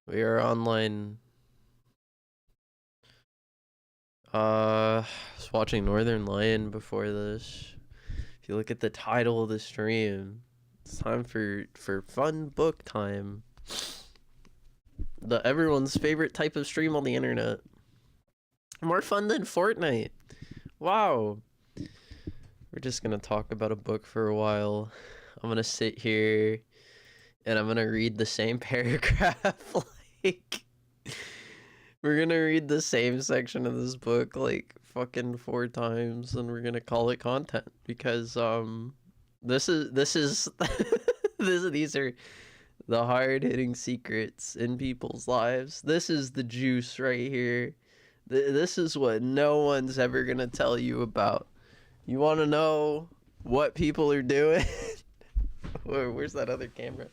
We are online. I was watching Northern Lion before this. If you look at the title of the stream, it's time for fun book time. The everyone's favorite type of stream on the internet. More fun than Fortnite. Wow. We're just gonna talk about a book for a while. I'm gonna sit here and I'm gonna read the same paragraph like we're gonna read the same section of this book like fucking 4 times and we're gonna call it content because this is these are the hard-hitting secrets in people's lives. This is the juice right here. This is what no one's ever gonna tell you about. You want to know what people are doing? Where's that other camera?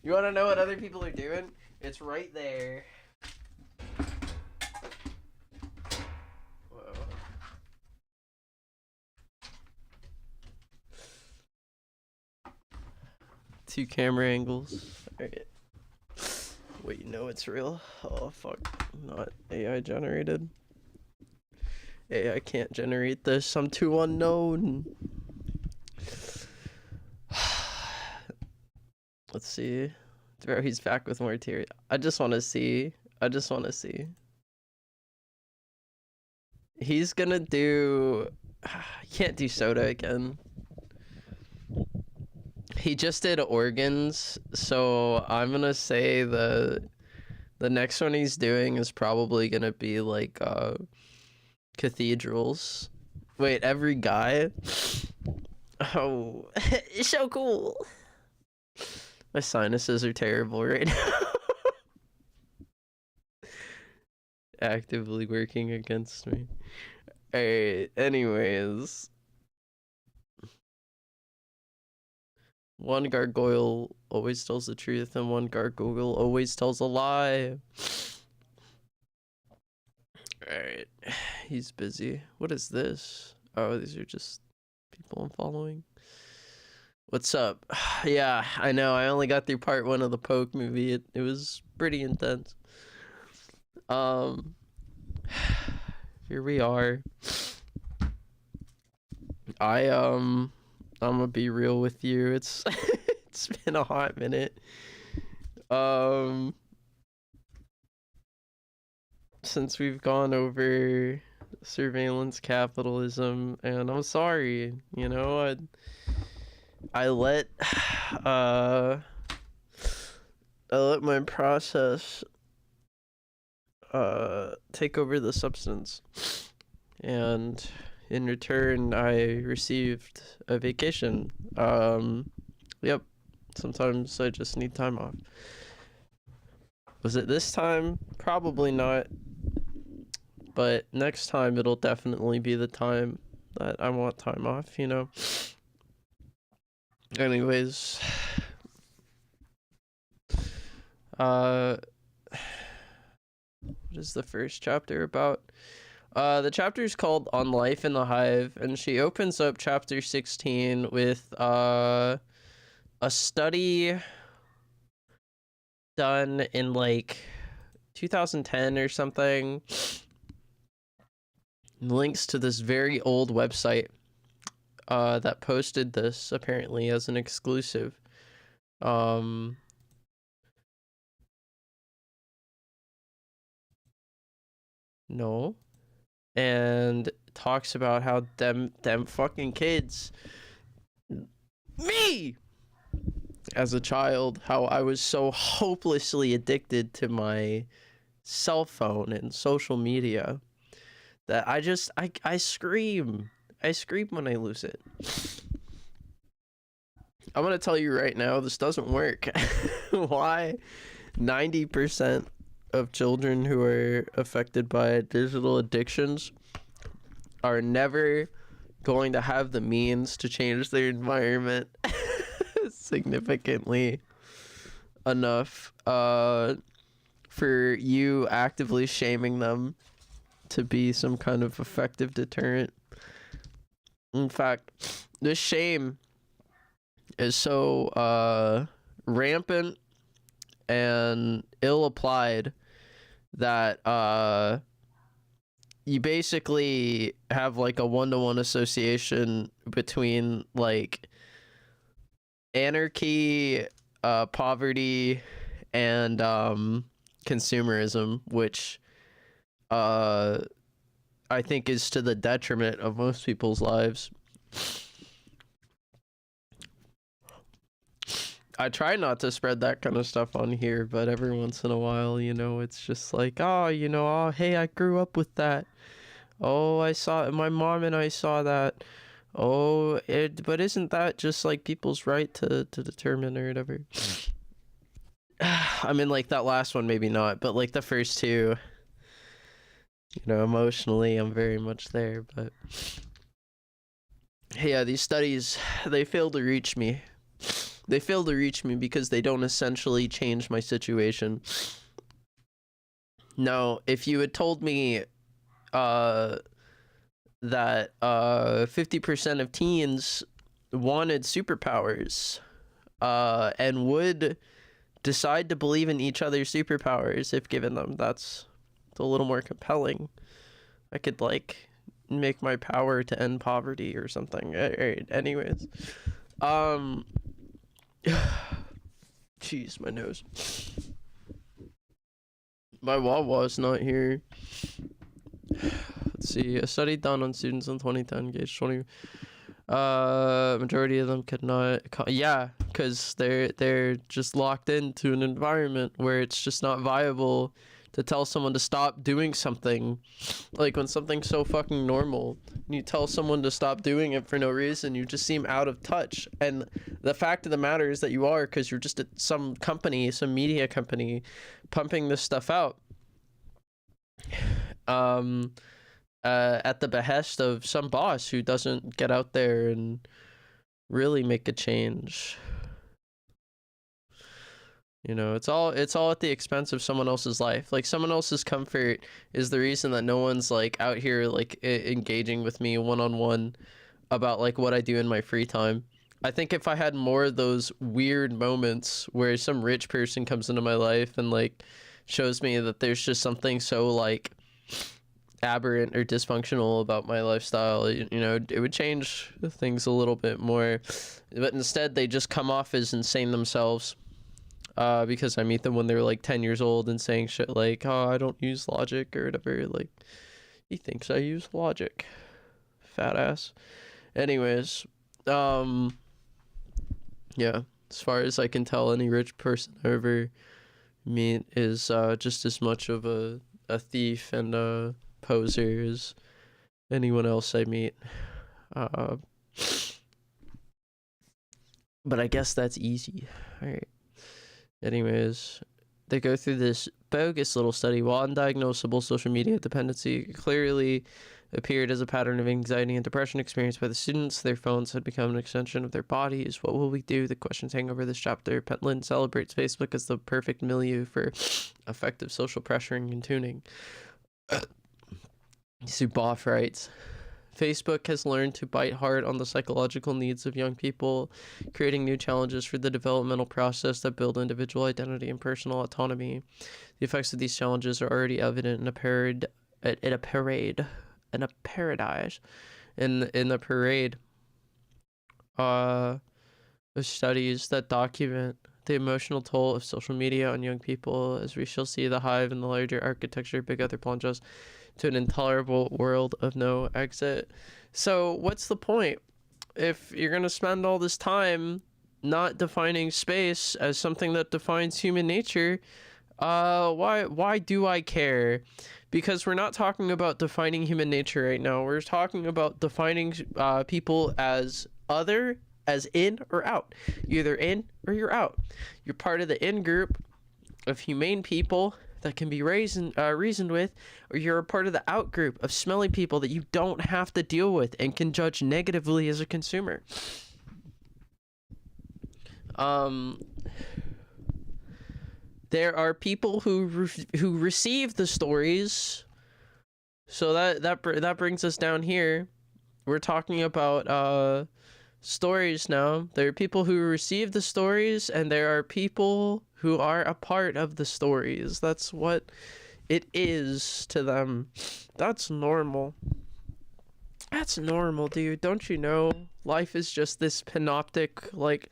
You want to know what other people are doing? It's right there. Whoa. Two camera angles. Alright. Wait, no, it's real. Oh, fuck. Not AI generated. AI can't generate this. I'm too unknown. Let's see. He's back with more tears. I just want to see. He's gonna do... He can't do soda again. He just did organs, so I'm gonna say the next one he's doing is probably gonna be like cathedrals. Wait, every guy? Oh, it's so cool. My sinuses are terrible right now. Actively working against me. Alright, anyways. One gargoyle always tells the truth and one gargoyle always tells a lie. Alright, he's busy. What is this? Oh, these are just people I'm following. What's up? Yeah, I know. I only got through part 1 of the Poke movie. It was pretty intense. Here we are. I'm gonna be real with you. It's it's been a hot minute. Since we've gone over surveillance capitalism, and I'm sorry, you know, I let I let my process take over the substance, and in return I received a vacation. Yep, sometimes I just need time off. Was it this time? Probably not, but next time it'll definitely be the time that I want time off, you know. Anyways, what is the first chapter about? The chapter is called On Life in the Hive, and she opens up chapter 16 with a study done in like 2010 or something. Links to this very old website that posted this apparently as an exclusive. No. And talks about how them fucking kids, me as a child, how I was so hopelessly addicted to my cell phone and social media that I scream when I lose it. I'm gonna tell you right now, this doesn't work. Why 90% of children who are affected by digital addictions are never going to have the means to change their environment significantly enough for you actively shaming them to be some kind of effective deterrent. In fact, this shame is so rampant and ill applied that you basically have like a one-to-one association between like anarchy, poverty, and consumerism, which I think is to the detriment of most people's lives. I try not to spread that kind of stuff on here, but every once in a while, you know, it's just like, oh, you know, oh, hey, I grew up with that. Oh, I saw my mom and I saw that. Oh, but isn't that just like people's right to determine or whatever? I mean, like that last one, maybe not, but like the first two, you know, emotionally, I'm very much there. But yeah, these studies, they fail to reach me. They fail to reach me because they don't essentially change my situation. Now, if you had told me that 50% of teens wanted superpowers and would decide to believe in each other's superpowers if given them, that's a little more compelling. I could like make my power to end poverty or something. Alright, anyways. Jeez, my nose. My Wawa's not here. Let's see. A study done on students in 2010 engaged 20. Majority of them could not. Yeah, because they're just locked into an environment where it's just not viable to tell someone to stop doing something. Like when something's so fucking normal, and you tell someone to stop doing it for no reason, you just seem out of touch. And the fact of the matter is that you are, because you're just at some company, some media company, pumping this stuff out. At the behest of some boss who doesn't get out there and really make a change. You know, it's all at the expense of someone else's life. Like someone else's comfort is the reason that no one's like out here like engaging with me one-on-one about like what I do in my free time. I think if I had more of those weird moments where some rich person comes into my life and like shows me that there's just something so like aberrant or dysfunctional about my lifestyle, you know, it would change things a little bit more. But instead they just come off as insane themselves. Because I meet them when they're like 10 years old and saying shit like, oh, I don't use logic or whatever. Like, he thinks I use logic. Fat ass. Anyways, yeah, as far as I can tell, any rich person I ever meet is just as much of a thief and a poser as anyone else I meet. But I guess that's easy. Alright. Anyways, they go through this bogus little study. While undiagnosable, social media dependency clearly appeared as a pattern of anxiety and depression experienced by the students. Their phones had become an extension of their bodies. What will we do? The questions hang over this chapter. Pentland celebrates Facebook as the perfect milieu for effective social pressuring and tuning. Zuboff writes, Facebook has learned to bite hard on the psychological needs of young people, creating new challenges for the developmental process that build individual identity and personal autonomy. The effects of these challenges are already evident in the parade of studies that document the emotional toll of social media on young people, as we shall see the hive and the larger architecture big other plunges to an intolerable world of no exit. So what's the point if you're going to spend all this time not defining space as something that defines human nature? Why do I care? Because we're not talking about defining human nature right now. We're talking about defining people as other, as in or out. You're either in or you're out. You're part of the in group of humane people that can be reasoned with, or you're a part of the out group of smelly people that you don't have to deal with and can judge negatively as a consumer. There are people who receive the stories. So that brings us down here. We're talking about stories now. There are people who receive the stories, and there are people who are a part of the stories. That's what it is to them. That's normal. That's normal, dude. Don't you know? Life is just this panoptic, like,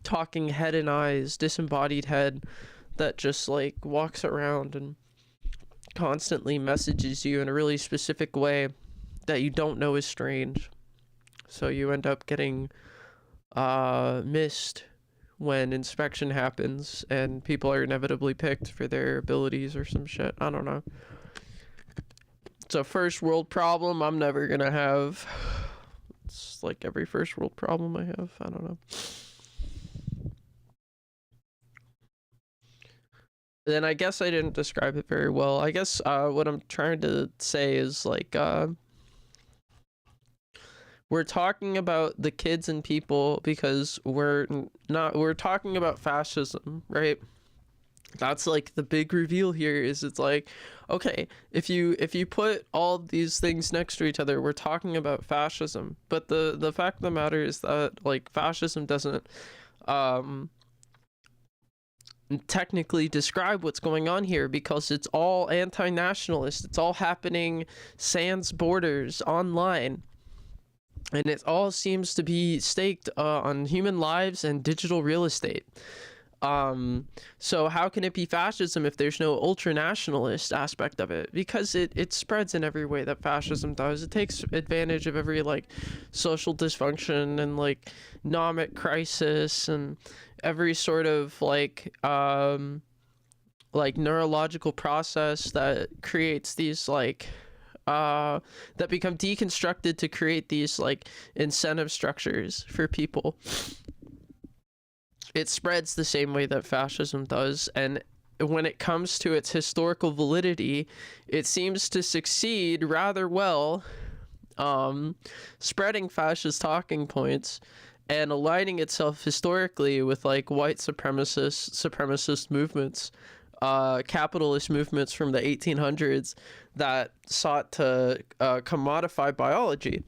talking head and eyes, disembodied head that just, like, walks around and constantly messages you in a really specific way that you don't know is strange. So you end up getting missed when inspection happens and people are inevitably picked for their abilities or some shit. I don't know. It's a first world problem I'm never gonna have. It's like every first world problem I have. I don't know. Then I guess I didn't describe it very well. I guess what I'm trying to say is like we're talking about the kids and people because we're talking about fascism, right? That's like the big reveal here is it's like, okay, if you put all these things next to each other, we're talking about fascism. But the fact of the matter is that like fascism doesn't technically describe what's going on here because it's all anti-nationalist. It's all happening sans borders online. And it all seems to be staked on human lives and digital real estate. So how can it be fascism if there's no ultra-nationalist aspect of it? Because it spreads in every way that fascism does. It takes advantage of every like social dysfunction and like economic crisis and every sort of like neurological process that creates these like that become deconstructed to create these like incentive structures for people. It spreads the same way that fascism does, and when it comes to its historical validity, it seems to succeed rather well, spreading fascist talking points and aligning itself historically with like white supremacist movements, capitalist movements from the 1800s that sought to commodify biology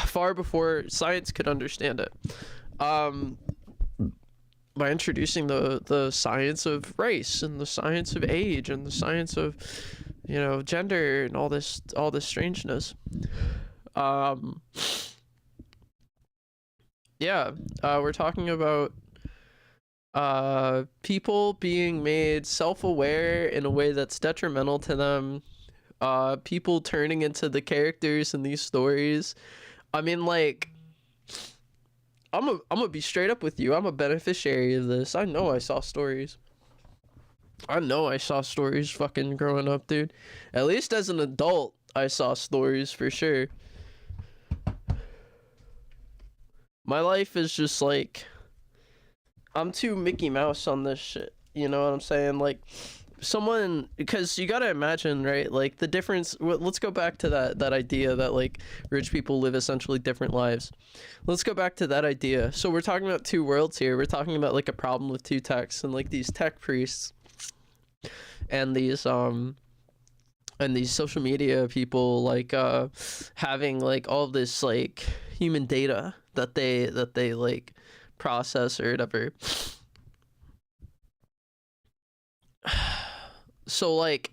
far before science could understand it. By introducing the science of race and the science of age and the science of, you know, gender and all this strangeness. Yeah, we're talking about people being made self-aware in a way that's detrimental to them, people turning into the characters in these stories. I mean, like, I'm gonna be straight up with you. I'm a beneficiary of this. I know I saw stories. I know I saw stories fucking growing up, dude. At least as an adult, I saw stories for sure. My life is just like, I'm too Mickey Mouse on this shit. You know what I'm saying? Like, someone, because you gotta imagine, right, like the difference. Let's go back to that idea that like rich people live essentially different lives. Let's go back to that idea. So we're talking about two worlds here. We're talking about like a problem with two techs, and like these tech priests and these social media people like having like all this like human data that they like process or whatever. So like,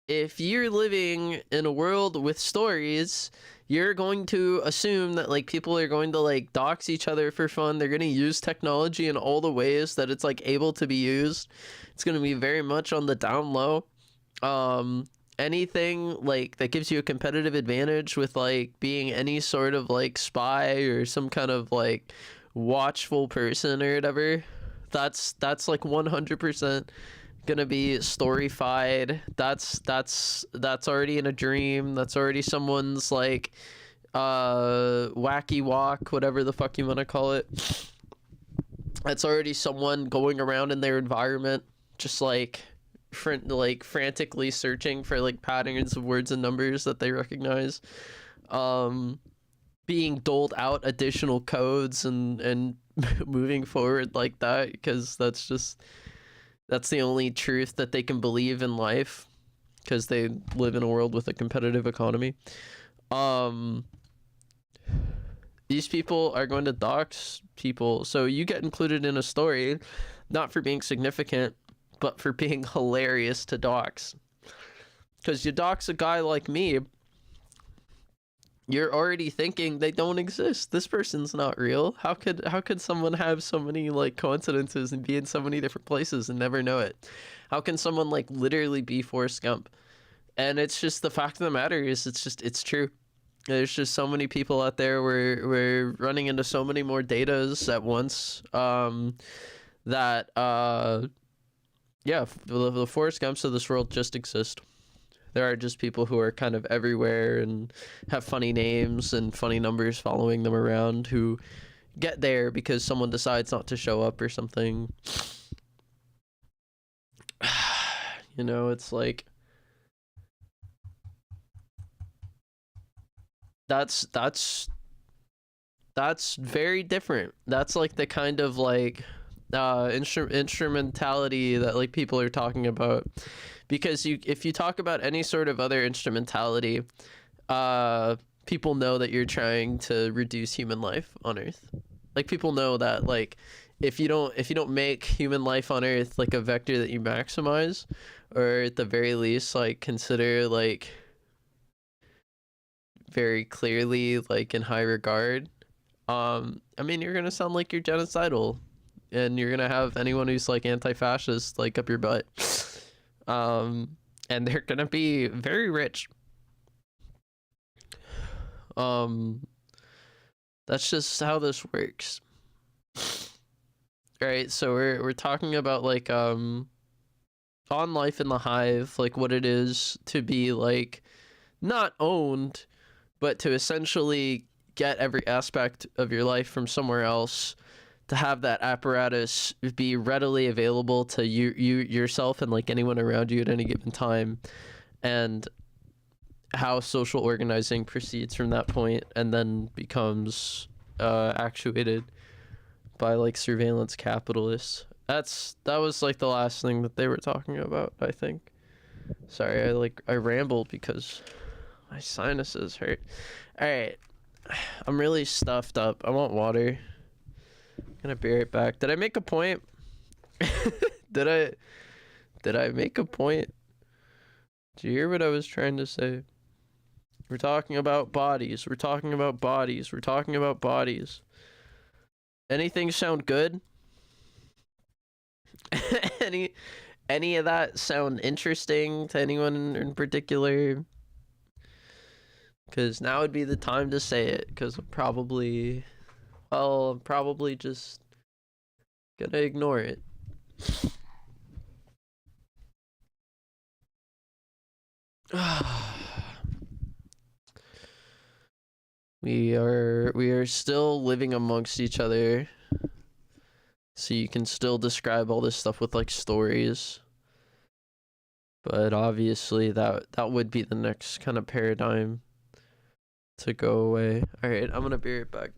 if you're living in a world with stories, you're going to assume that like people are going to like dox each other for fun. They're going to use technology in all the ways that it's like able to be used. It's going to be very much on the down low. Anything like that gives you a competitive advantage with like being any sort of like spy or some kind of like watchful person or whatever, that's like 100% gonna be storyfied. That's already in a dream. That's already someone's like wacky walk, whatever the fuck you want to call it. That's already someone going around in their environment just like frantically searching for like patterns of words and numbers that they recognize, being doled out additional codes and moving forward like that, because that's the only truth that they can believe in life, because they live in a world with a competitive economy. These people are going to dox people, so you get included in a story, not for being significant, but for being hilarious to dox. Because you dox a guy like me, you're already thinking they don't exist. This person's not real. How could someone have so many like coincidences and be in so many different places and never know it? How can someone like literally be Forrest Gump? And it's just the fact of the matter is it's true. There's just so many people out there. We're running into so many more datas at once. That yeah, the Forrest Gumps of this world just exist. There are just people who are kind of everywhere and have funny names and funny numbers following them around who get there because someone decides not to show up or something. You know, it's like that's very different. That's like the kind of like instrumentality that like people are talking about, because if you talk about any sort of other instrumentality, people know that you're trying to reduce human life on Earth. Like people know that like if you don't make human life on Earth like a vector that you maximize, or at the very least like consider like very clearly like in high regard, I mean you're gonna sound like you're genocidal, and you're gonna have anyone who's like anti-fascist like up your butt. And they're gonna be very rich. That's just how this works. Right, so we're talking about like on life in the hive, like what it is to be like not owned, but to essentially get every aspect of your life from somewhere else, to have that apparatus be readily available to you yourself and like anyone around you at any given time, and how social organizing proceeds from that point and then becomes actuated by like surveillance capitalists. That was like the last thing that they were talking about, I think. Sorry, I rambled because my sinuses hurt. All right, I'm really stuffed up. I want water. I'm gonna be right back. Did I make a point? did I make a point? Did you hear what I was trying to say? We're talking about bodies. We're talking about bodies. We're talking about bodies. Anything sound good? any of that sound interesting to anyone in particular? Because now would be the time to say it, because I'm probably just gonna ignore it. we are still living amongst each other, so you can still describe all this stuff with like stories, but obviously that would be the next kind of paradigm to go away. All right, I'm gonna be right back.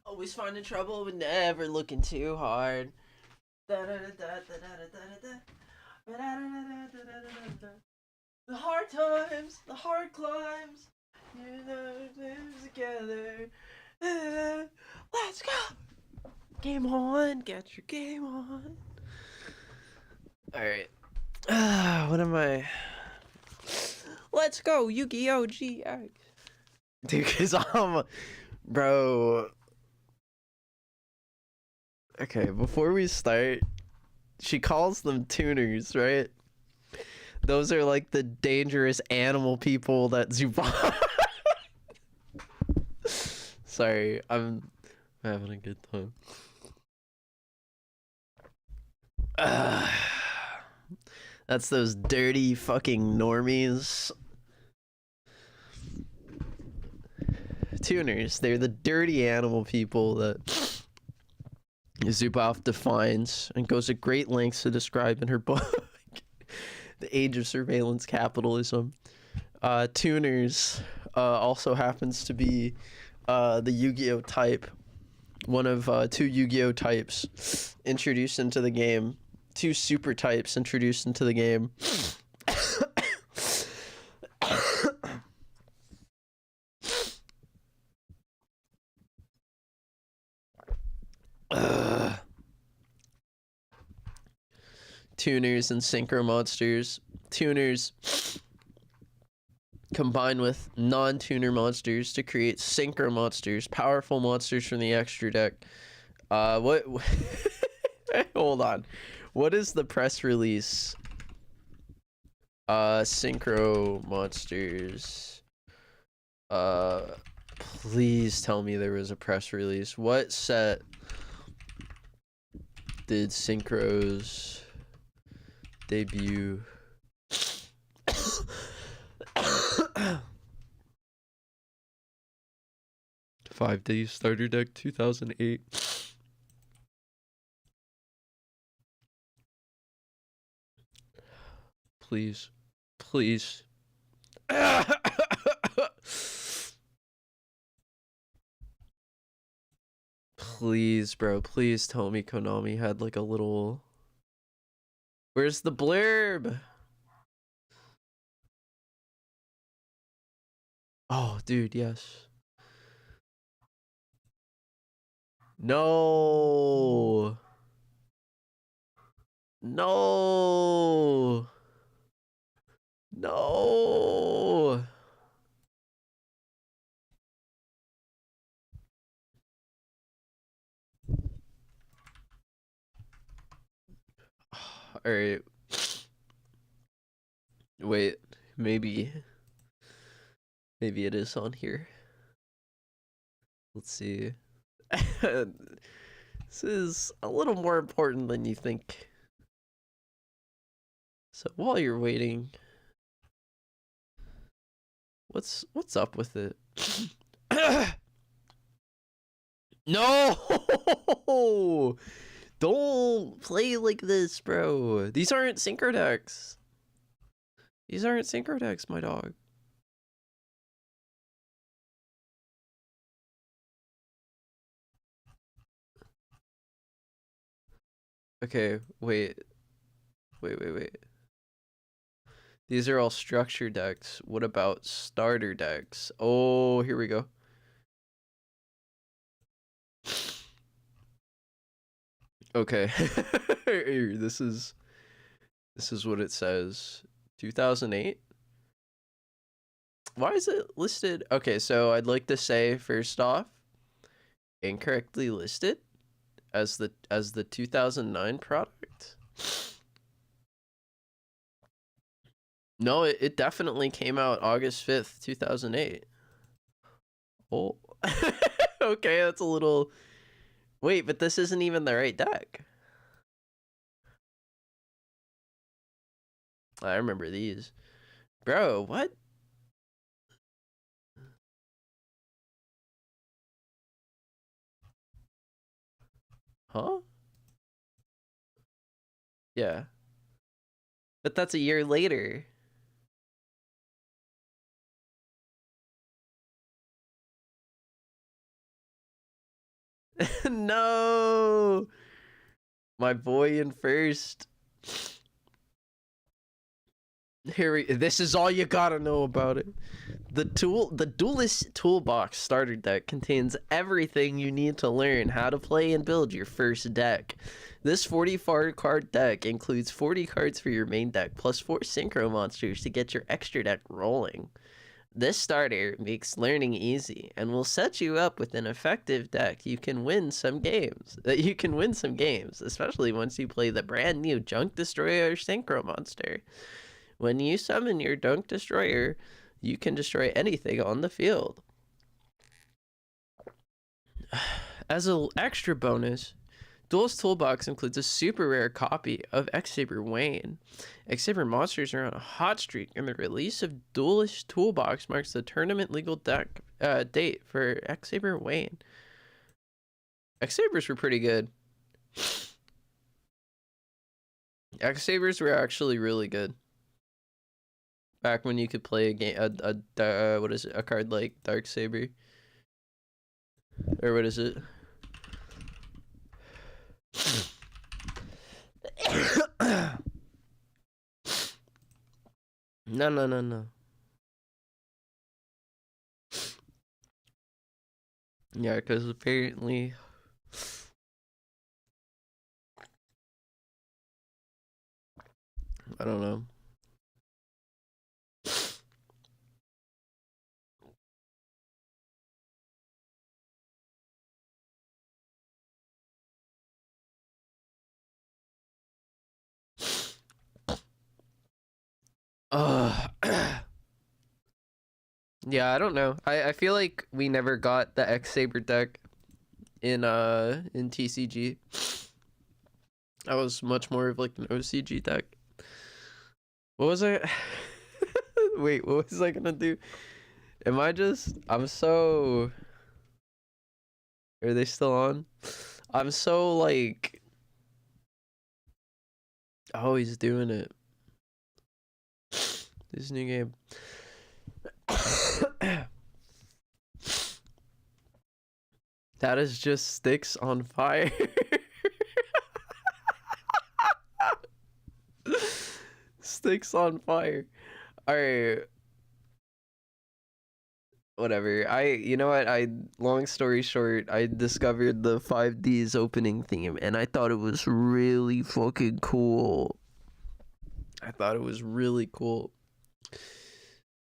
Always finding trouble, but never looking too hard. The hard times, the hard climbs, you know, together. Let's go. Game on, get your game on. All right. What am I? Let's go, Yu-Gi-Oh! GX. Dude, cause bro. Okay, before we start, she calls them tuners, right? Those are like the dangerous animal people that Zuboff. Sorry, I'm having a good time. That's those dirty fucking normies. Tuners, they're the dirty animal people that Zuboff defines and goes to great lengths to describe in her book, The Age of Surveillance Capitalism. Tuners also happens to be the Yu-Gi-Oh type, one of two Yu-Gi-Oh types introduced into the game, two super types introduced into the game. Tuners and synchro monsters. Tuners combine with non-tuner monsters to create synchro monsters, powerful monsters from the extra deck. What? Hold on. What is the press release? Synchro monsters. Please tell me there was a press release. What set did Synchros debut? 5 days starter deck 2008. Please. Please. Please, bro. Please tell me Konami had like a little... Where's the blurb? Oh, dude, yes. No. No. No. All right. Wait, maybe it is on here. Let's see. This is a little more important than you think. So while you're waiting, what's up with it? No! Don't play like this, bro. These aren't synchro decks. These aren't synchro decks, my dog. Okay, wait. These are all structure decks. What about starter decks? Oh, here we go. Okay. This is what it says. 2008. Why is it listed? Okay, so I'd like to say first off, incorrectly listed as the 2009 product. No, it definitely came out August 5th, 2008. Oh. Okay, that's a little... Wait, but this isn't even the right deck. I remember these. Bro, what? Huh? Yeah. But that's a year later. No! My boy in first. This is all you gotta know about it. The Duelist Toolbox starter deck contains everything you need to learn how to play and build your first deck. This 44 card deck includes 40 cards for your main deck, plus 4 synchro monsters to get your extra deck rolling. This starter makes learning easy and will set you up with an effective deck. You can win some games, especially once you play the brand new Junk Destroyer Synchro Monster. When you summon your Dunk Destroyer, you can destroy anything on the field. As an extra bonus, Duel's Toolbox includes a super rare copy of X-Saber Wayne. X-Saber monsters are on a hot streak, and the release of Duelist Toolbox marks the tournament legal date for X-Saber Wayne. X-Sabers were pretty good. X-Sabers were actually really good. Back when you could play a game, what is it, a card like Dark Saber, or what is it? No. Yeah, because apparently, I don't know. Yeah, I don't know. I feel like we never got the X Saber deck in TCG. I was much more of like an OCG deck. What was I? Wait, what was I gonna do? I'm so. Are they still on? I'm so like. Oh, he's doing it. This new game. That is just sticks on fire. Sticks on fire. Alright. Whatever. You know what? Long story short, I discovered the 5D's opening theme and I thought it was really fucking cool. I thought it was really cool.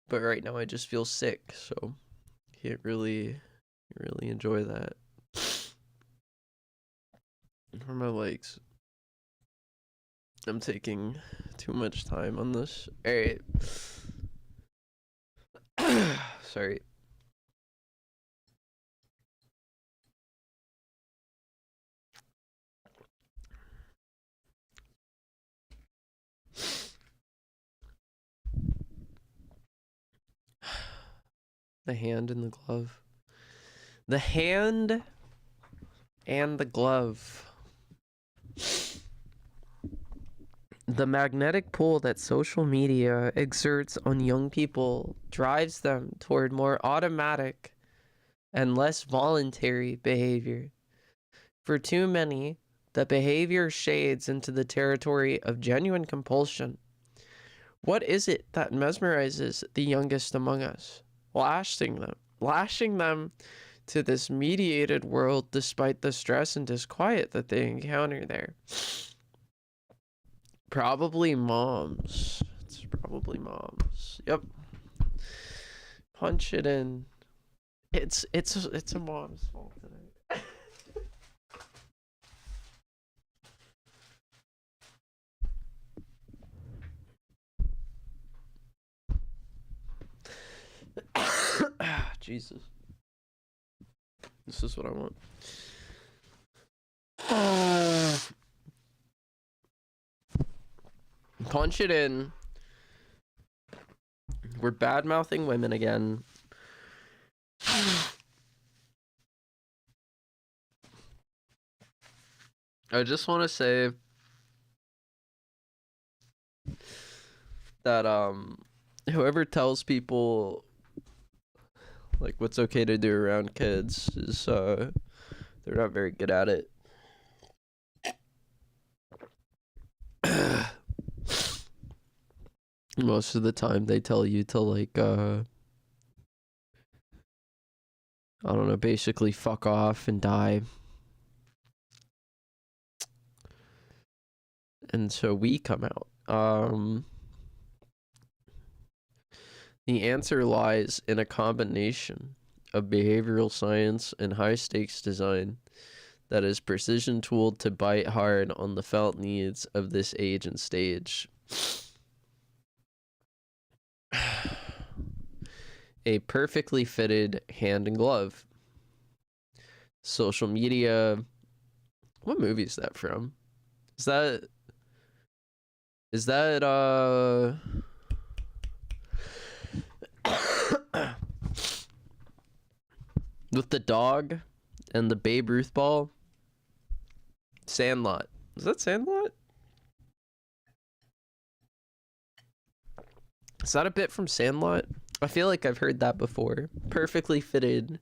But right now I just feel sick, so can't really enjoy that. For my legs. I'm taking too much time on this. Alright. Sorry. The hand and the glove. The hand and the glove. The magnetic pull that social media exerts on young people drives them toward more automatic and less voluntary behavior. For too many, the behavior shades into the territory of genuine compulsion. What is it that mesmerizes the youngest among us? Lashing them to this mediated world despite the stress and disquiet that they encounter there. Probably moms. It's probably moms. Yep. Punch it in. It's a mom's fault today. Jesus. This is what I want. Punch it in. We're bad mouthing women again. I just want to say that whoever tells people like what's okay to do around kids is they're not very good at it. Most of the time they tell you to like I don't know, basically fuck off and die. And so we come out. The answer lies in a combination of behavioral science and high stakes design that is precision tooled to bite hard on the felt needs of this age and stage. a perfectly fitted hand and glove. Social media. What movie is that from? Is that with the dog and the Babe Ruth ball? Sandlot. Is that Sandlot? Is that a bit from Sandlot? I feel like I've heard that before. Perfectly fitted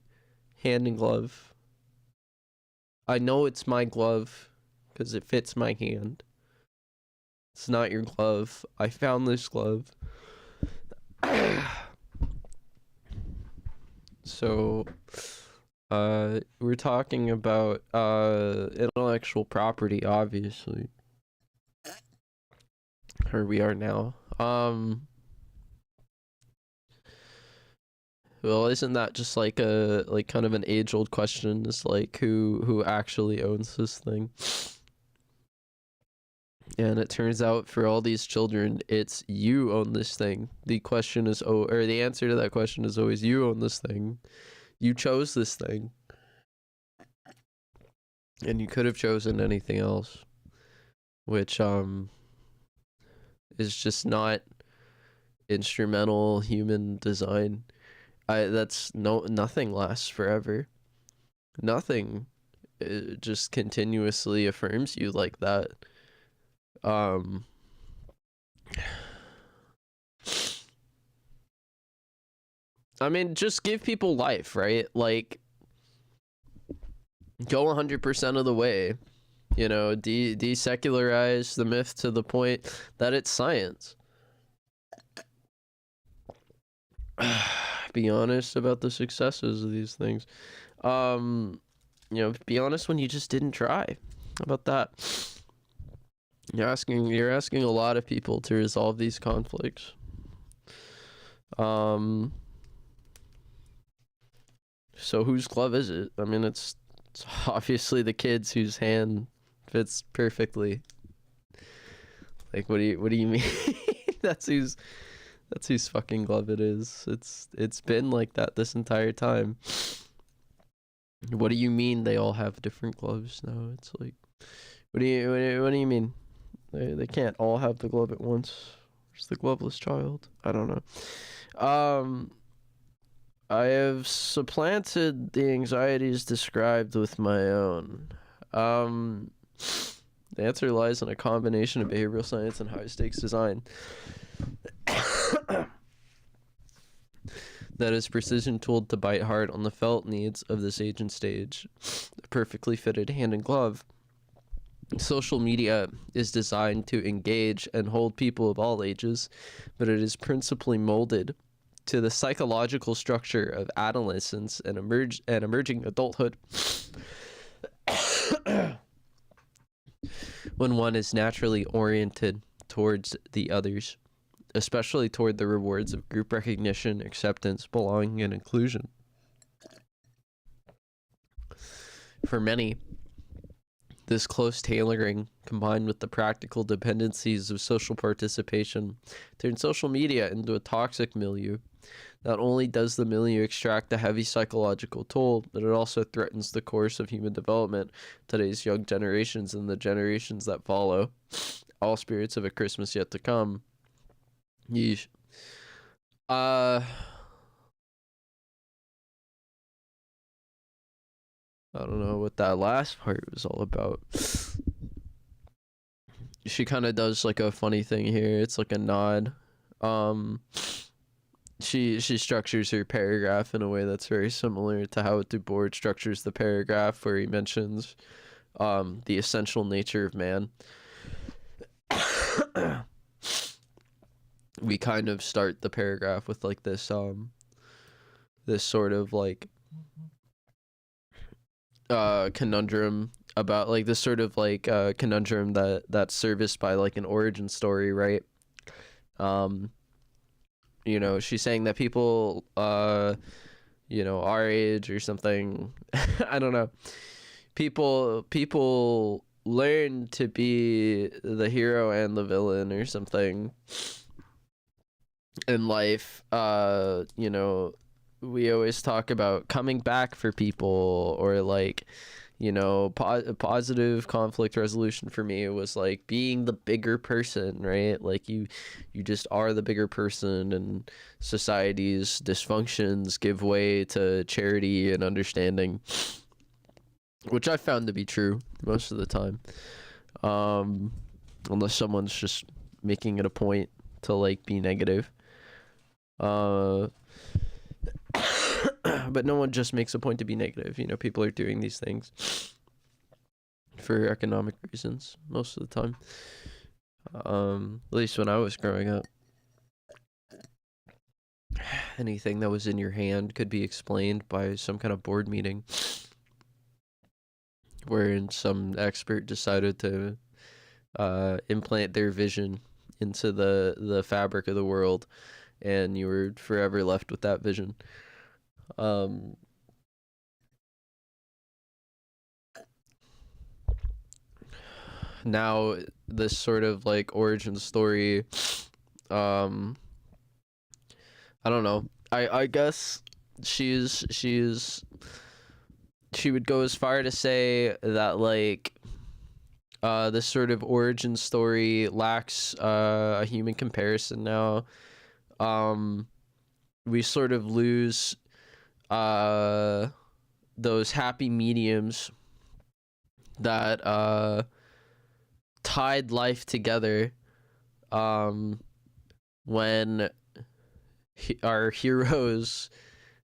hand and glove. I know it's my glove because it fits my hand. It's not your glove. I found this glove. So, we're talking about intellectual property, obviously. Or we are now. Well, isn't that just like a kind of an age-old question? Is like who actually owns this thing? And it turns out for all these children, it's you own this thing. The question is, or the answer to that question is always you own this thing. You chose this thing. And you could have chosen anything else, which is just not instrumental human design. Nothing lasts forever. Nothing just continuously affirms you like that. I mean, just give people life, right? Like, go 100% of the way. You know, desecularize the myth to the point that it's science. Be honest about the successes of these things. You know, be honest when you just didn't try. How about that? You're asking a lot of people to resolve these conflicts. So whose glove is it? I mean, it's obviously the kid's whose hand fits perfectly. Like, what do you mean? That's whose fucking glove it is. It's been like that this entire time. What do you mean they all have different gloves now? It's like, what do you mean? They can't all have the glove at once. Where's the gloveless child? I don't know. I have supplanted the anxieties described with my own. The answer lies in a combination of behavioral science and high-stakes design. That is precision tooled to bite hard on the felt needs of this age and stage. A perfectly fitted hand and glove. Social media is designed to engage and hold people of all ages, but it is principally molded to the psychological structure of adolescence and emerging adulthood. When one is naturally oriented towards the others, especially toward the rewards of group recognition, acceptance, belonging, and inclusion. For many, this close tailoring, combined with the practical dependencies of social participation, turns social media into a toxic milieu. Not only does the milieu extract a heavy psychological toll, but it also threatens the course of human development, today's young generations and the generations that follow. All spirits of a Christmas yet to come. Yeesh. I don't know what that last part was all about. She kind of does like a funny thing here. It's like a nod. She structures her paragraph in a way that's very similar to how Du Bois structures the paragraph where he mentions the essential nature of man. We kind of start the paragraph with like this sort of like conundrum about like this sort of like conundrum that's serviced by like an origin story, right? You know, she's saying that people you know, our age or something, I don't know, people learn to be the hero and the villain or something in life, you know, we always talk about coming back for people, or like, you know, positive conflict resolution for me was like being the bigger person, right? Like you just are the bigger person, and society's dysfunctions give way to charity and understanding, which I found to be true most of the time. Um, unless someone's just making it a point to like be negative. Uh, but no one just makes a point to be negative. You know, people are doing these things for economic reasons most of the time. At least when I was growing up, anything that was in your hand could be explained by some kind of board meeting wherein some expert decided to implant their vision into the fabric of the world, and you were forever left with that vision. Now this sort of like origin story, I don't know. I guess she would go as far to say that like this sort of origin story lacks a human comparison now. We sort of lose those happy mediums that tied life together when our heroes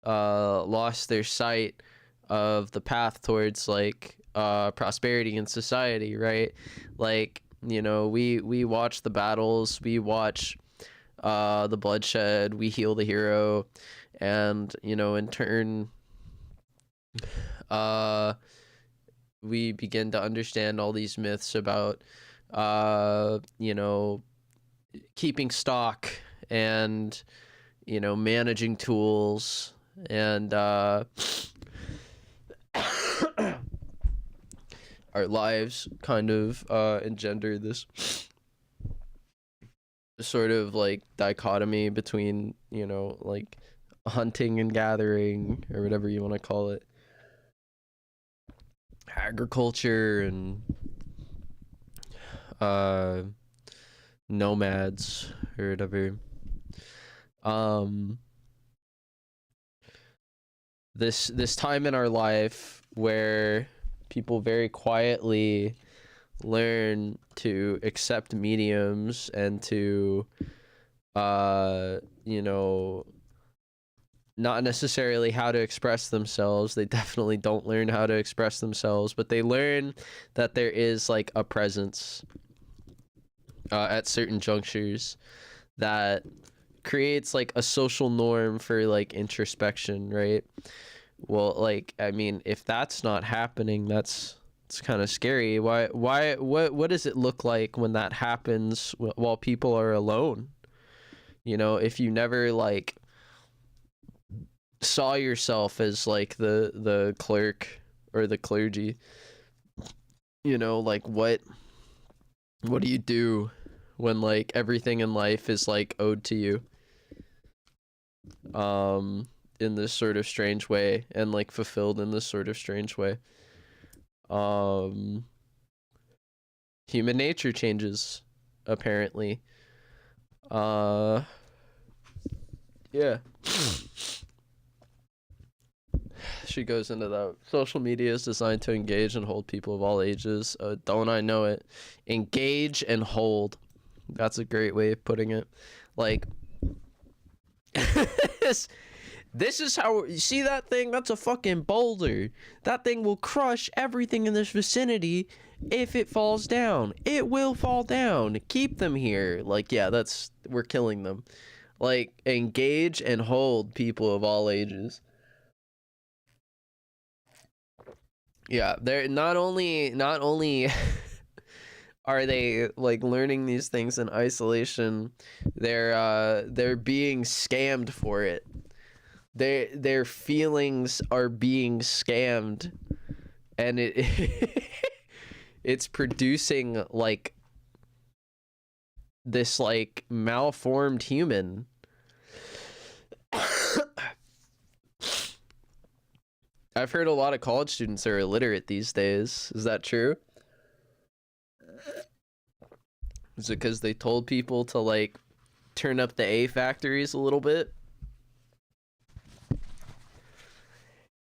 lost their sight of the path towards like prosperity in society, right? Like, you know, we watch the battles, we watch the bloodshed, we heal the hero, and you know, in turn we begin to understand all these myths about you know, keeping stock and, you know, managing tools, and our lives kind of engender this sort of like dichotomy between, you know, like hunting and gathering, or whatever you want to call it, agriculture, and nomads, or whatever. This time in our life where people very quietly learn to accept mediums and to you know, not necessarily how to express themselves. They definitely don't learn how to express themselves, but they learn that there is like a presence at certain junctures that creates like a social norm for like introspection, right? Well, like, I mean, if that's not happening, it's kind of scary. What does it look like when that happens while people are alone? You know, if you never like saw yourself as like the clerk or the clergy, you know, like what do you do when like everything in life is like owed to you in this sort of strange way, and like fulfilled in this sort of strange way? Human nature changes, apparently. Yeah. She goes into that. Social media is designed to engage and hold people of all ages. Don't I know it? Engage and hold. That's a great way of putting it. Like, this is how you see that thing. That's a fucking boulder. That thing will crush everything in this vicinity. If it falls down, it will fall down. Keep them here. Like, yeah, we're killing them. Like, engage and hold people of all ages. Yeah, they're not only are they like learning these things in isolation, they're being scammed for it. Their feelings are being scammed, and it's producing like this like malformed human. I've heard a lot of college students are illiterate these days. Is that true? Is it because they told people to like turn up the A factories a little bit?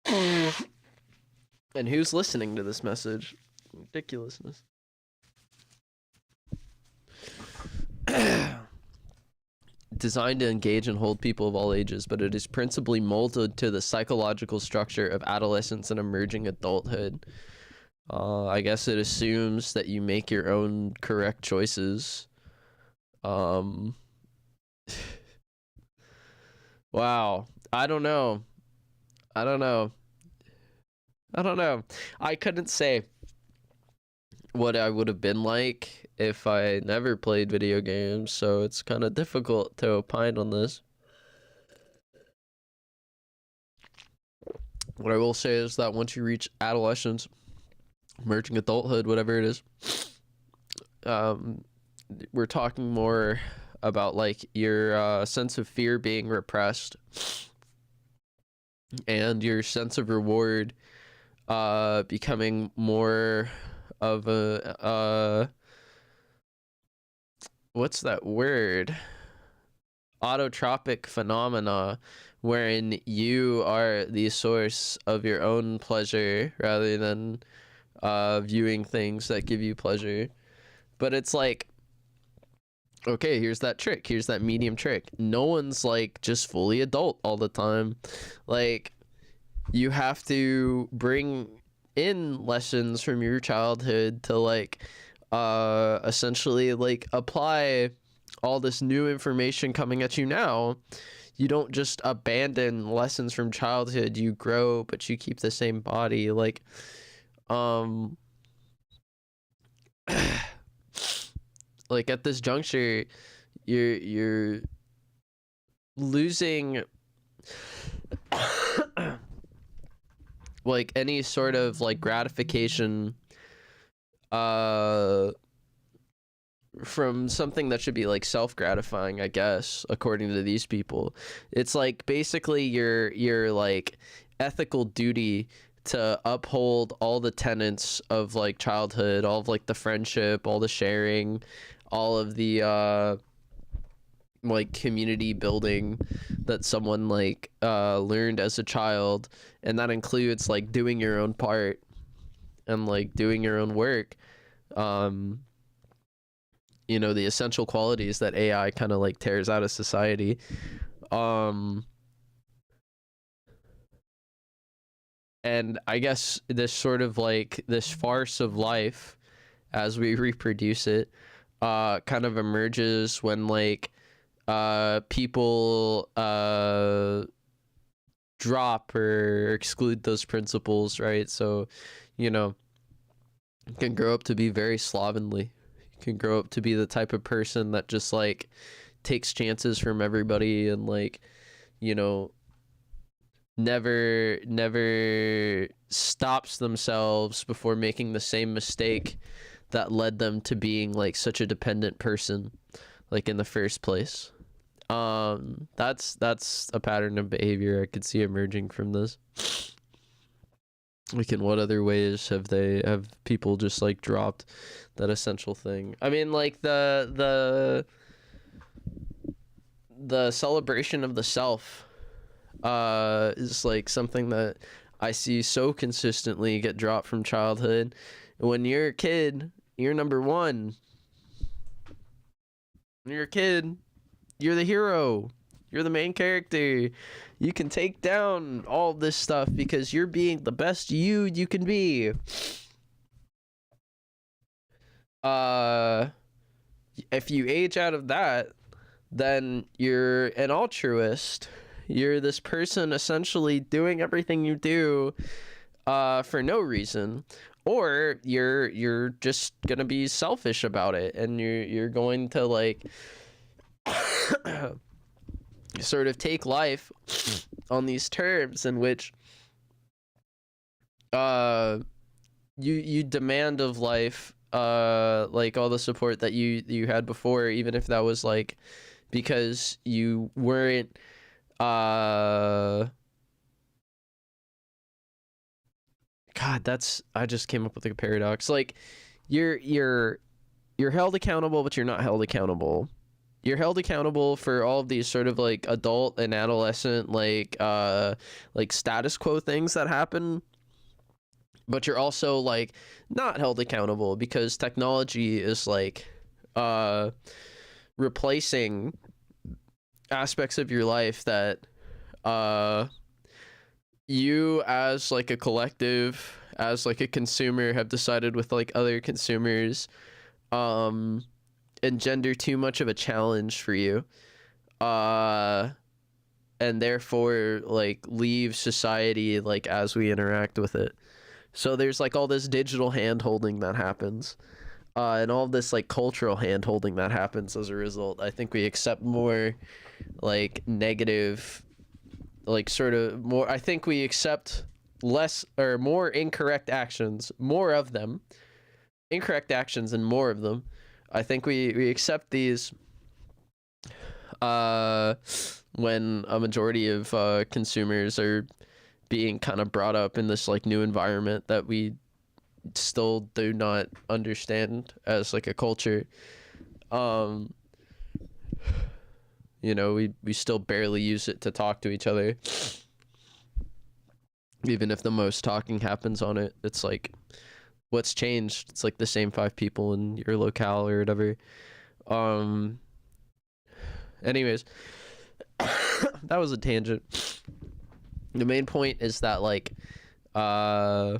And who's listening to this message? Ridiculousness. Designed to engage and hold people of all ages, but it is principally molded to the psychological structure of adolescence and emerging adulthood. I guess it assumes that you make your own correct choices. Wow. I don't know. I couldn't say what I would have been like if I never played video games, so it's kind of difficult to opine on this. What I will say is that once you reach adolescence, emerging adulthood, whatever it is, we're talking more about like your sense of fear being repressed and your sense of reward becoming more of a what's that word? Autotropic phenomena, wherein you are the source of your own pleasure rather than viewing things that give you pleasure. But it's like, okay, here's that trick. Here's that medium trick. No one's like just fully adult all the time. Like, you have to bring in lessons from your childhood to like essentially like apply all this new information coming at you now. You don't just abandon lessons from childhood. You grow, but you keep the same body. Like like at this juncture, you're losing like any sort of like gratification from something that should be like self-gratifying, I guess, according to these people. It's like basically your like ethical duty to uphold all the tenets of like childhood, all of like the friendship, all the sharing, all of the like community building that someone like learned as a child, and that includes like doing your own part and like doing your own work. You know, the essential qualities that AI kind of like tears out of society. And I guess this sort of like this farce of life as we reproduce it kind of emerges when like people drop or exclude those principles, right? So, you know, you can grow up to be very slovenly. You can grow up to be the type of person that just like takes chances from everybody and like, you know, never stops themselves before making the same mistake that led them to being like such a dependent person like in the first place. That's a pattern of behavior I could see emerging from this. Like, in what other ways have people just like dropped that essential thing? I mean, like the celebration of the self is like something that I see so consistently get dropped from childhood. When you're a kid, you're number one. When you're a kid, you're the hero. You're the main character. You can take down all this stuff because you're being the best you can be. If you age out of that, then you're an altruist. You're this person essentially doing everything you do for no reason, or you're just gonna be selfish about it, and you're going to like sort of take life on these terms in which you demand of life like all the support that you had before, even if that was like because you weren't God, that's I just came up with a paradox. Like you're held accountable, but you're not held accountable. You're held accountable for all of these sort of like adult and adolescent like status quo things that happen, but you're also like not held accountable because technology is like uh replacing aspects of your life that uh you as like a collective, as like a consumer, have decided with like other consumers um engender too much of a challenge for you, uh and therefore like leave society like as we interact with it. So there's like all this digital hand holding that happens, and all this like cultural hand holding that happens as a result. I think we accept more like negative, like sort of more, I think we accept less or more incorrect actions, more of them, incorrect actions and more of them. I think we accept these uh when a majority of consumers are being kind of brought up in this like new environment that we still do not understand as like a culture. um you know, we still barely use it to talk to each other, even if the most talking happens on it. It's like, what's changed? It's like the same five people in your locale or whatever. um Anyways, that was a tangent. The main point is that like uh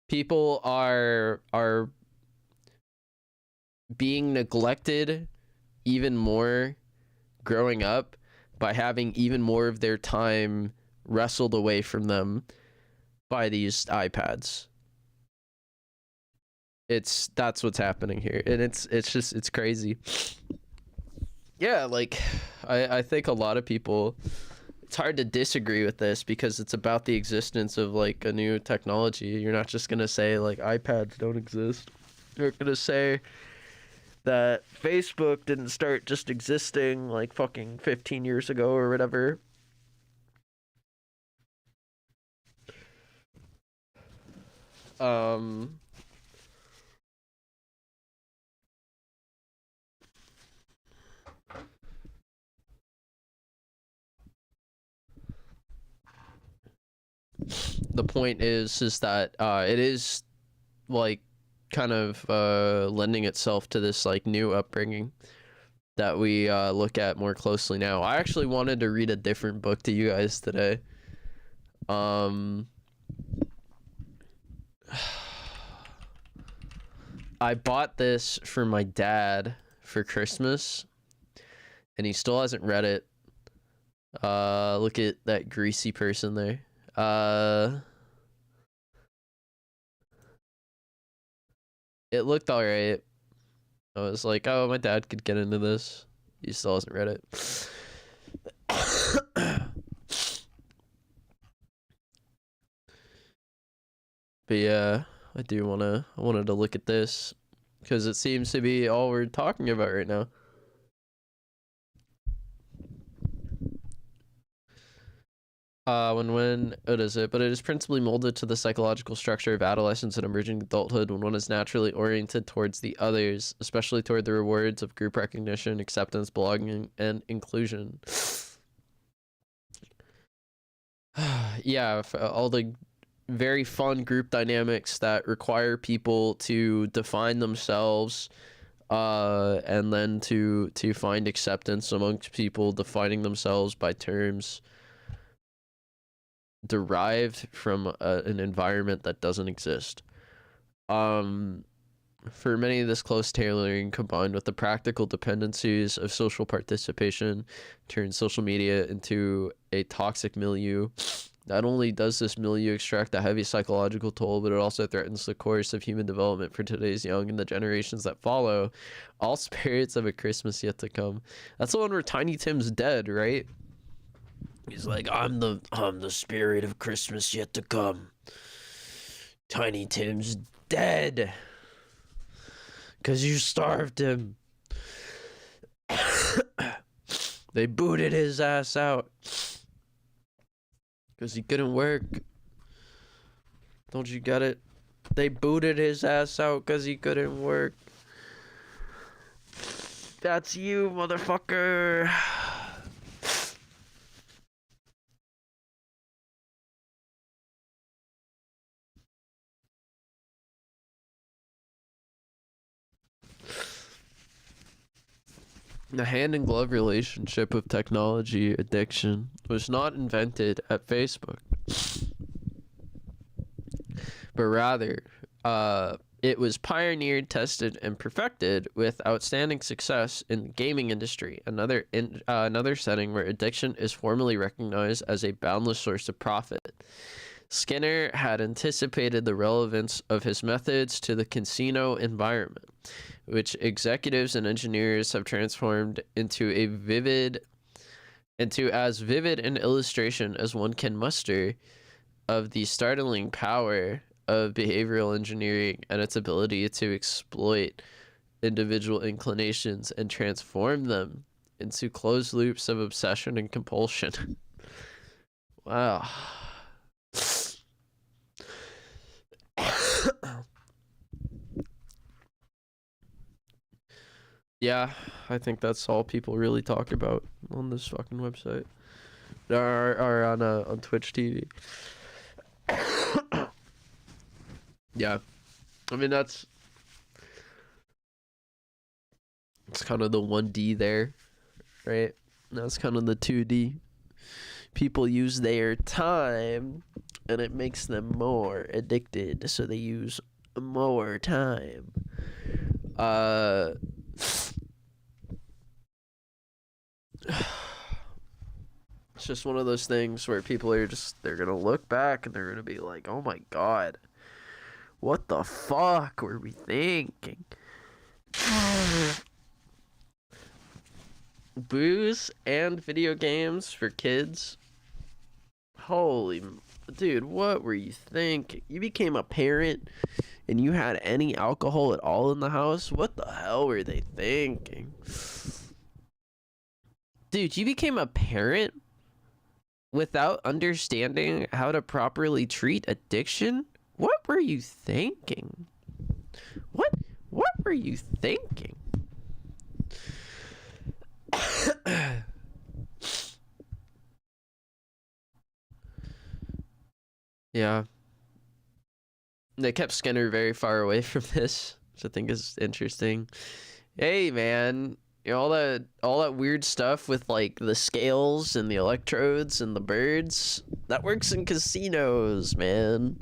people are being neglected even more growing up by having even more of their time wrestled away from them by these iPads. That's what's happening here, and it's crazy. Yeah, like I think a lot of people, it's hard to disagree with this because it's about the existence of like a new technology. You're not just gonna say like iPads don't exist. You're gonna say that Facebook didn't start just existing like fucking 15 years ago or whatever. Um the point is that it is like kind of lending itself to this like new upbringing that we look at more closely now. I actually wanted to read a different book to you guys today. um I bought this for my dad for Christmas and he still hasn't read it. Look at that greasy person there. It looked alright. I was like, oh, my dad could get into this. He still hasn't read it. But yeah, I wanted to look at this because it seems to be all we're talking about right now. When what is it? But it is principally molded to the psychological structure of adolescence and emerging adulthood when one is naturally oriented towards the others, especially toward the rewards of group recognition, acceptance, belonging, and inclusion. Yeah, all the very fun group dynamics that require people to define themselves, and then to find acceptance amongst people defining themselves by terms derived from an environment that doesn't exist. For many, this close tailoring combined with the practical dependencies of social participation turns social media into a toxic milieu. Not only does this milieu extract a heavy psychological toll, but it also threatens the course of human development for today's young and the generations that follow. All spirits of a Christmas yet to come. That's the one where Tiny Tim's dead, right? He's like, I'm the spirit of Christmas yet to come. Tiny Tim's dead. 'Cause you starved him. They booted his ass out. 'Cause he couldn't work. Don't you get it? They booted his ass out because he couldn't work. That's you, motherfucker. The hand-in-glove relationship of technology addiction was not invented at Facebook, but rather, it was pioneered, tested, and perfected with outstanding success in the gaming industry, another setting where addiction is formally recognized as a boundless source of profit. Skinner had anticipated the relevance of his methods to the casino environment, which executives and engineers have transformed into as vivid an illustration as one can muster of the startling power of behavioral engineering and its ability to exploit individual inclinations and transform them into closed loops of obsession and compulsion. Wow. Yeah, I think that's all people really talk about on this fucking website. Or on Twitch TV. Yeah. I mean, it's kind of the 1D there, right? That's kind of the 2D. People use their time and it makes them more addicted, so they use more time. It's just one of those things where people are they're gonna look back and they're gonna be like, oh my god, what the fuck were we thinking? Booze and video games for kids? Holy dude, what were you thinking? You became a parent and you had any alcohol at all in the house? What the hell were they thinking? Dude, you became a parent without understanding how to properly treat addiction? What were you thinking? What were you thinking? Yeah. They kept Skinner very far away from this, which I think is interesting. Hey man, you know, all that weird stuff with like the scales and the electrodes and the birds, that works in casinos, man.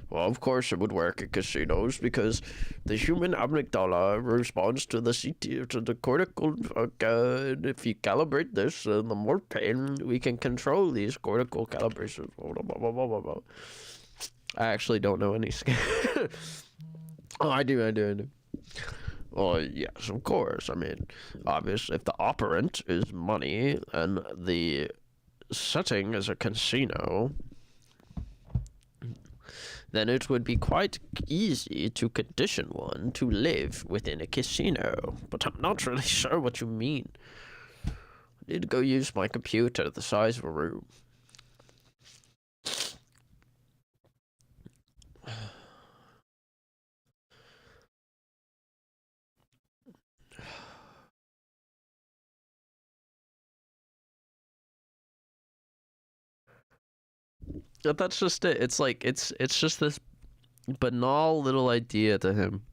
Well, of course it would work at casinos because the human amygdala responds to the CT, to the cortical. If you calibrate this, the more pain we can control these cortical calibrations. I actually don't know any scale. Oh, I do. Well, yes, of course. I mean, obviously, if the operant is money and the setting is a casino, then it would be quite easy to condition one to live within a casino. But I'm not really sure what you mean. I need to go use my computer the size of a room. But that's just it. It's like it's just this banal little idea to him.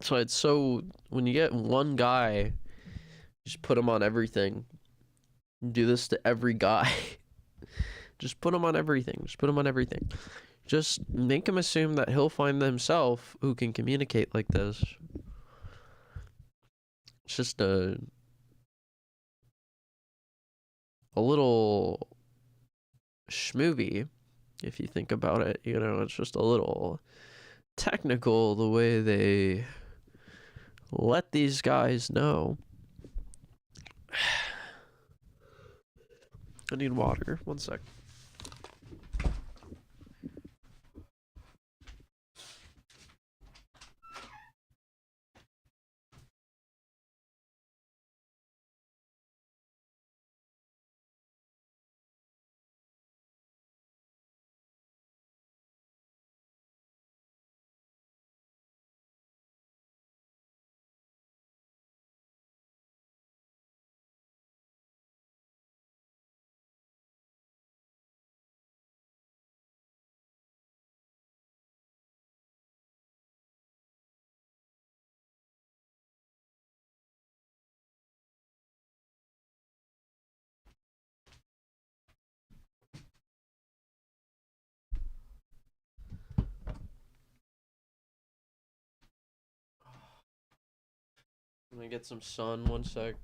So it's so when you get one guy, just put him on everything. Do this to every guy. Just put him on everything. Just make him assume that he'll find himself who can communicate like this. It's just a little schmovie, if you think about it. You know, it's just a little technical the way they let these guys know. I need water. One sec. I'm gonna get some sun. 1 sec.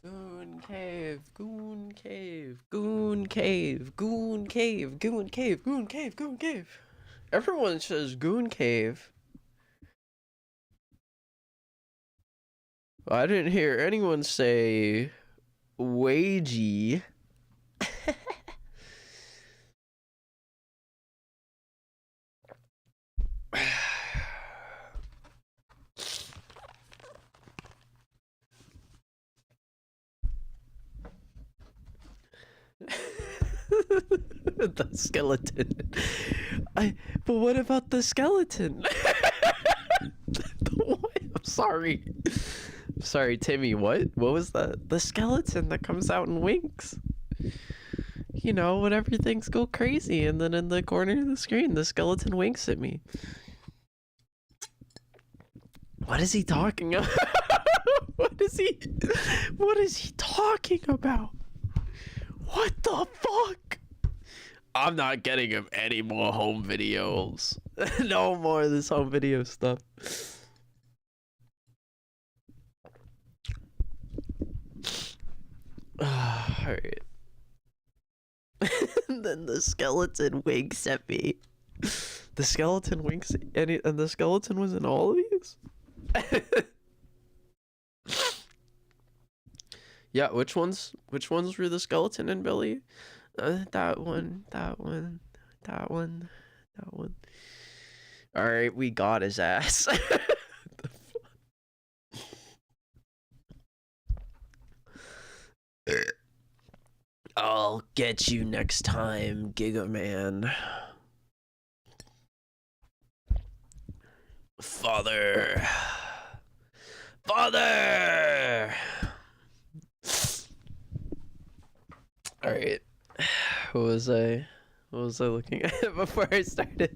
Goon cave, goon cave, goon cave, goon cave, goon cave, goon cave, goon cave. Everyone says goon cave. I didn't hear anyone say wagey. The skeleton. But what about the skeleton? What? I'm sorry. Sorry, Timmy, what? What was that? The skeleton that comes out and winks. You know, when everything's go crazy, and then in the corner of the screen, the skeleton winks at me. What is he talking about? What is he talking about? What the fuck? I'm not getting him any more home videos. No more of this home video stuff. Alright. And then the skeleton winks at me. The skeleton winks and the skeleton was in all of these? Yeah, which ones were the skeleton and Billy? That one. Alright, we got his ass. I'll get you next time, Giga Man. Father. Alright. What was I looking at before I started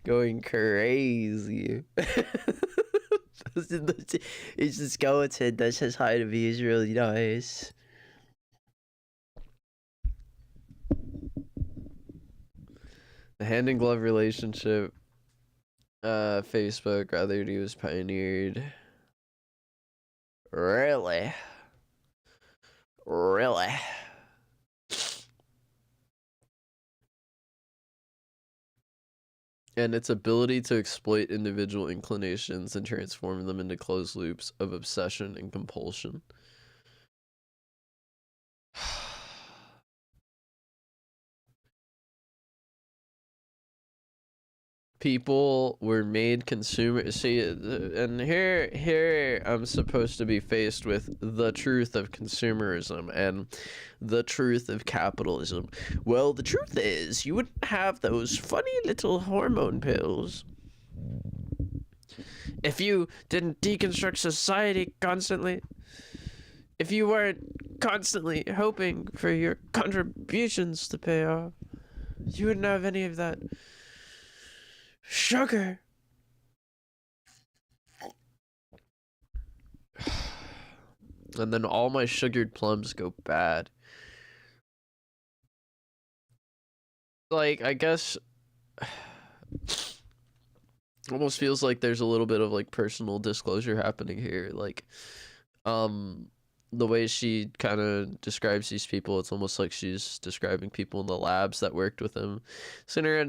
going crazy? It's the skeleton that says hi to me. Is really nice. The hand in glove relationship. Facebook, rather he was pioneered. Really? And its ability to exploit individual inclinations and transform them into closed loops of obsession and compulsion. People were made consumers. See, and here I'm supposed to be faced with the truth of consumerism and the truth of capitalism. Well, the truth is, you wouldn't have those funny little hormone pills if you didn't deconstruct society constantly. If you weren't constantly hoping for your contributions to pay off, you wouldn't have any of that sugar. and then all my sugared plums go bad. Like, I guess almost feels like there's a little bit of like personal disclosure happening here. Like, the way she kind of describes these people, it's almost like she's describing people in the labs that worked with him. Sinner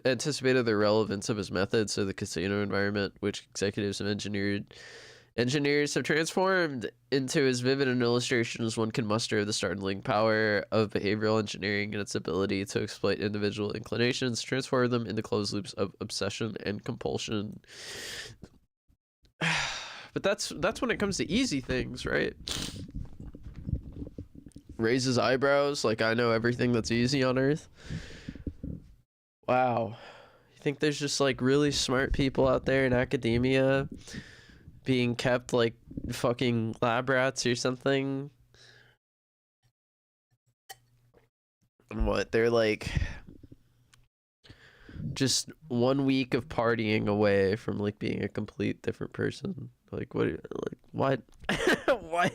anticipated the relevance of his methods to the casino environment, which executives have engineers have transformed into as vivid an illustration as one can muster of the startling power of behavioral engineering and its ability to exploit individual inclinations, transform them into closed loops of obsession and compulsion. But that's when it comes to easy things, right? Raises eyebrows like I know everything that's easy on Earth. Wow. You think there's just like really smart people out there in academia being kept like fucking lab rats or something? And what, they're like just 1 week of partying away from like being a complete different person. Like what, like what? What?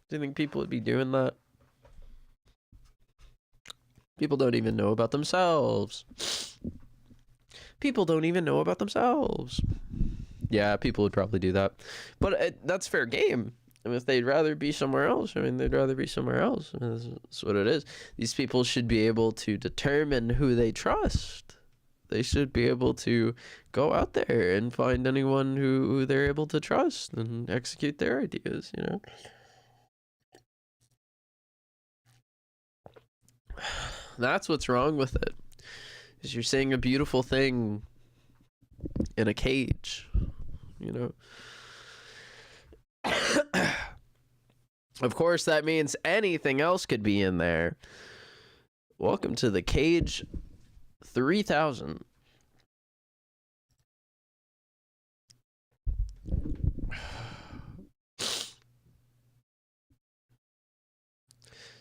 Do you think people would be doing that? People don't even know about themselves. People don't even know about themselves. Yeah, people would probably do that. But that's fair game. I mean, if they'd rather be somewhere else, I mean, they'd rather be somewhere else. I mean, that's what it is. These people should be able to determine who they trust. They should be able to go out there and find anyone who they're able to trust and execute their ideas, you know? That's what's wrong with it. Is you're saying a beautiful thing in a cage, you know? Of course, that means anything else could be in there. Welcome to the cage 3000.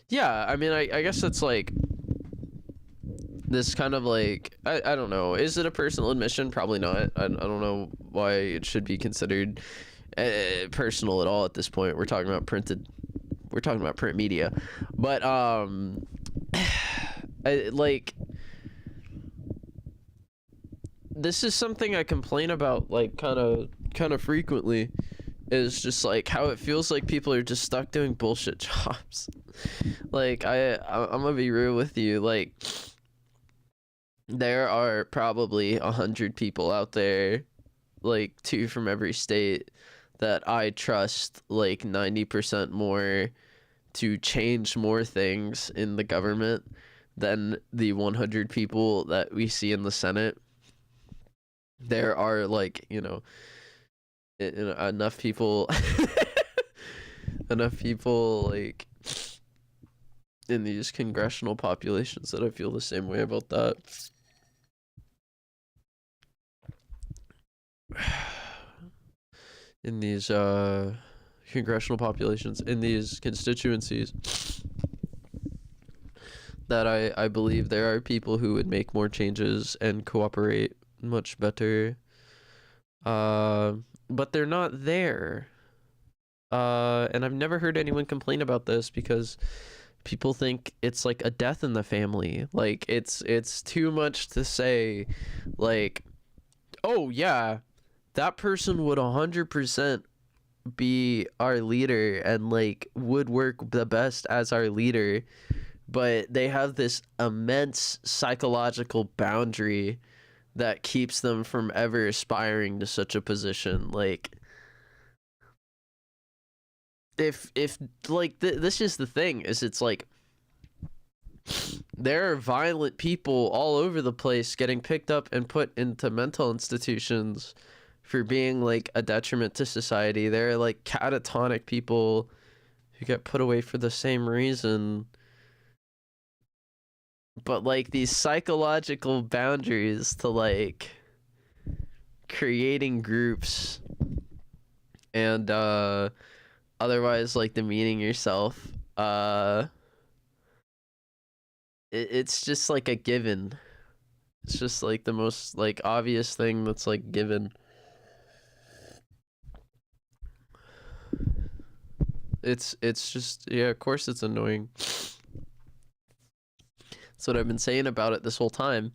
Yeah, I mean, I guess it's like this kind of like, I don't know. Is it a personal admission? Probably not. I don't know why it should be considered personal at all at this point. We're talking about print media. But, like, this is something I complain about, like, kind of frequently, is just like how it feels like people are just stuck doing bullshit jobs. Like, I'm gonna be real with you, like, there are probably 100 people out there, like 2 from every state, that I trust like 90% more to change more things in the government than the 100 people that we see in the Senate. There are, like, you know, enough people enough people like in these congressional populations that I feel the same way about that. In these congressional populations, in these constituencies, that I believe there are people who would make more changes and cooperate much better, but they're not there. And I've never heard anyone complain about this because people think it's like a death in the family. Like, it's too much to say, like, oh yeah, that person would 100% be our leader and like would work the best as our leader, but they have this immense psychological boundary that keeps them from ever aspiring to such a position. Like, if like this is the thing, is it's like there are violent people all over the place getting picked up and put into mental institutions for being like a detriment to society. There are like catatonic people who get put away for the same reason. But like these psychological boundaries to like creating groups and otherwise like demeaning yourself, it's just like a given. It's just like the most like obvious thing that's like given. it's just, yeah, of course it's annoying. That's what I've been saying about it this whole time.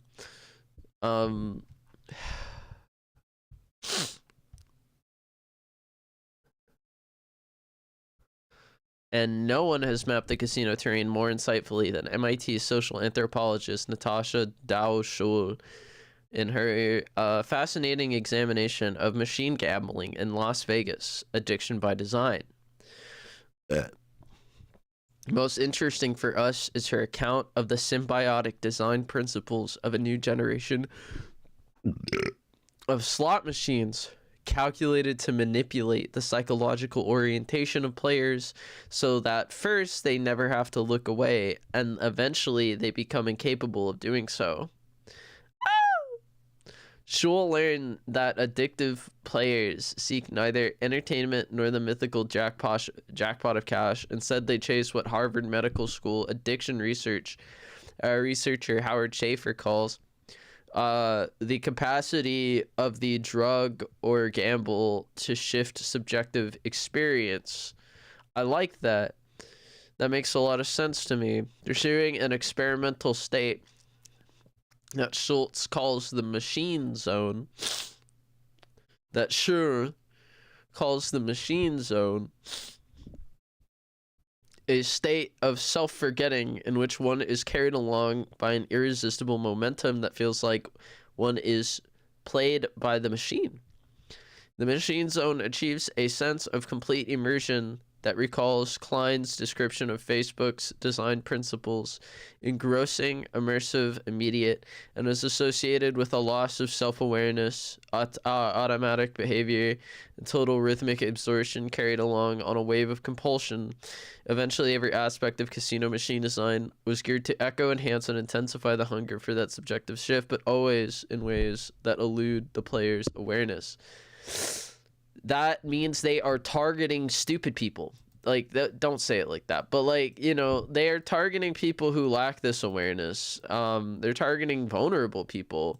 And no one has mapped the casino terrain more insightfully than MIT's social anthropologist Natasha Dow-Schul in her fascinating examination of machine gambling in Las Vegas, Addiction by Design. Most interesting for us is her account of the symbiotic design principles of a new generation of slot machines calculated to manipulate the psychological orientation of players so that first they never have to look away and eventually they become incapable of doing so. Schul learned that addictive players seek neither entertainment nor the mythical jackpot of cash. Instead, they chase what Harvard Medical School addiction researcher Howard Schaefer calls the capacity of the drug or gamble to shift subjective experience. I like that. That makes a lot of sense to me. They're sharing an experimental state that Schultz calls the machine zone. That Schur calls the machine zone. A state of self-forgetting in which one is carried along by an irresistible momentum that feels like one is played by the machine. The machine zone achieves a sense of complete immersion that recalls Klein's description of Facebook's design principles: engrossing, immersive, immediate, and is associated with a loss of self-awareness, automatic behavior, and total rhythmic absorption carried along on a wave of compulsion. Eventually, every aspect of casino machine design was geared to echo, enhance, and intensify the hunger for that subjective shift, but always in ways that elude the player's awareness. That means they are targeting stupid people. Like, don't say it like that, but like, you know, they are targeting people who lack this awareness. They're targeting vulnerable people.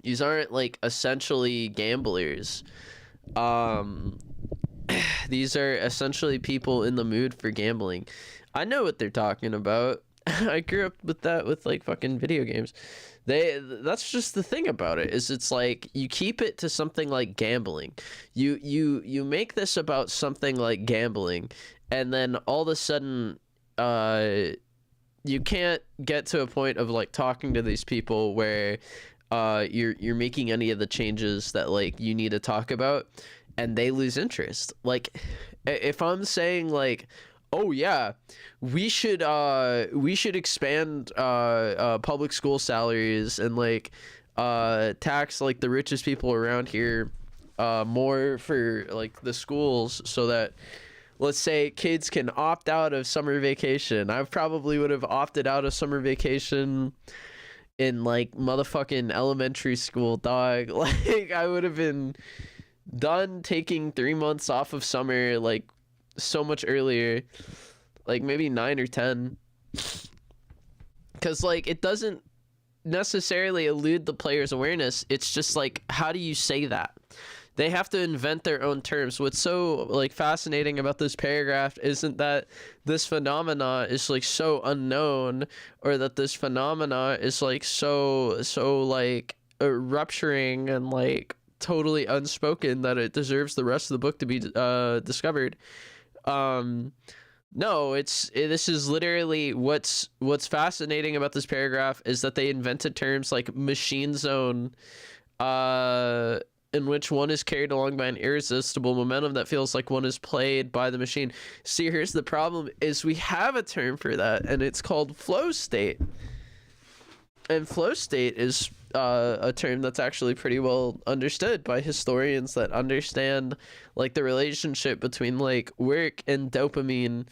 These aren't like essentially gamblers. These are essentially people in the mood for gambling. I know what they're talking about. I grew up with that with like fucking video games. That's just the thing about it, is it's like you keep it to something like gambling. You make this about something like gambling, and then all of a sudden you can't get to a point of like talking to these people where you're making any of the changes that like you need to talk about, and they lose interest. Like if I'm saying like, oh yeah, we should expand public school salaries and like tax like the richest people around here more for like the schools, so that, let's say, kids can opt out of summer vacation. I probably would have opted out of summer vacation in like motherfucking elementary school, dog. Like I would have been done taking 3 months off of summer like so much earlier, like maybe 9 or 10, because like it doesn't necessarily elude the player's awareness. It's just like, how do you say that? They have to invent their own terms. What's so like fascinating about this paragraph isn't that this phenomena is like so unknown, or that this phenomena is like so like rupturing and like totally unspoken that it deserves the rest of the book to be discovered. No, this is literally what's fascinating about this paragraph is that they invented terms like machine zone, in which one is carried along by an irresistible momentum that feels like one is played by the machine. See, here's the problem, is we have a term for that, and it's called flow state. And flow state is a term that's actually pretty well understood by historians that understand like the relationship between like work and dopamine.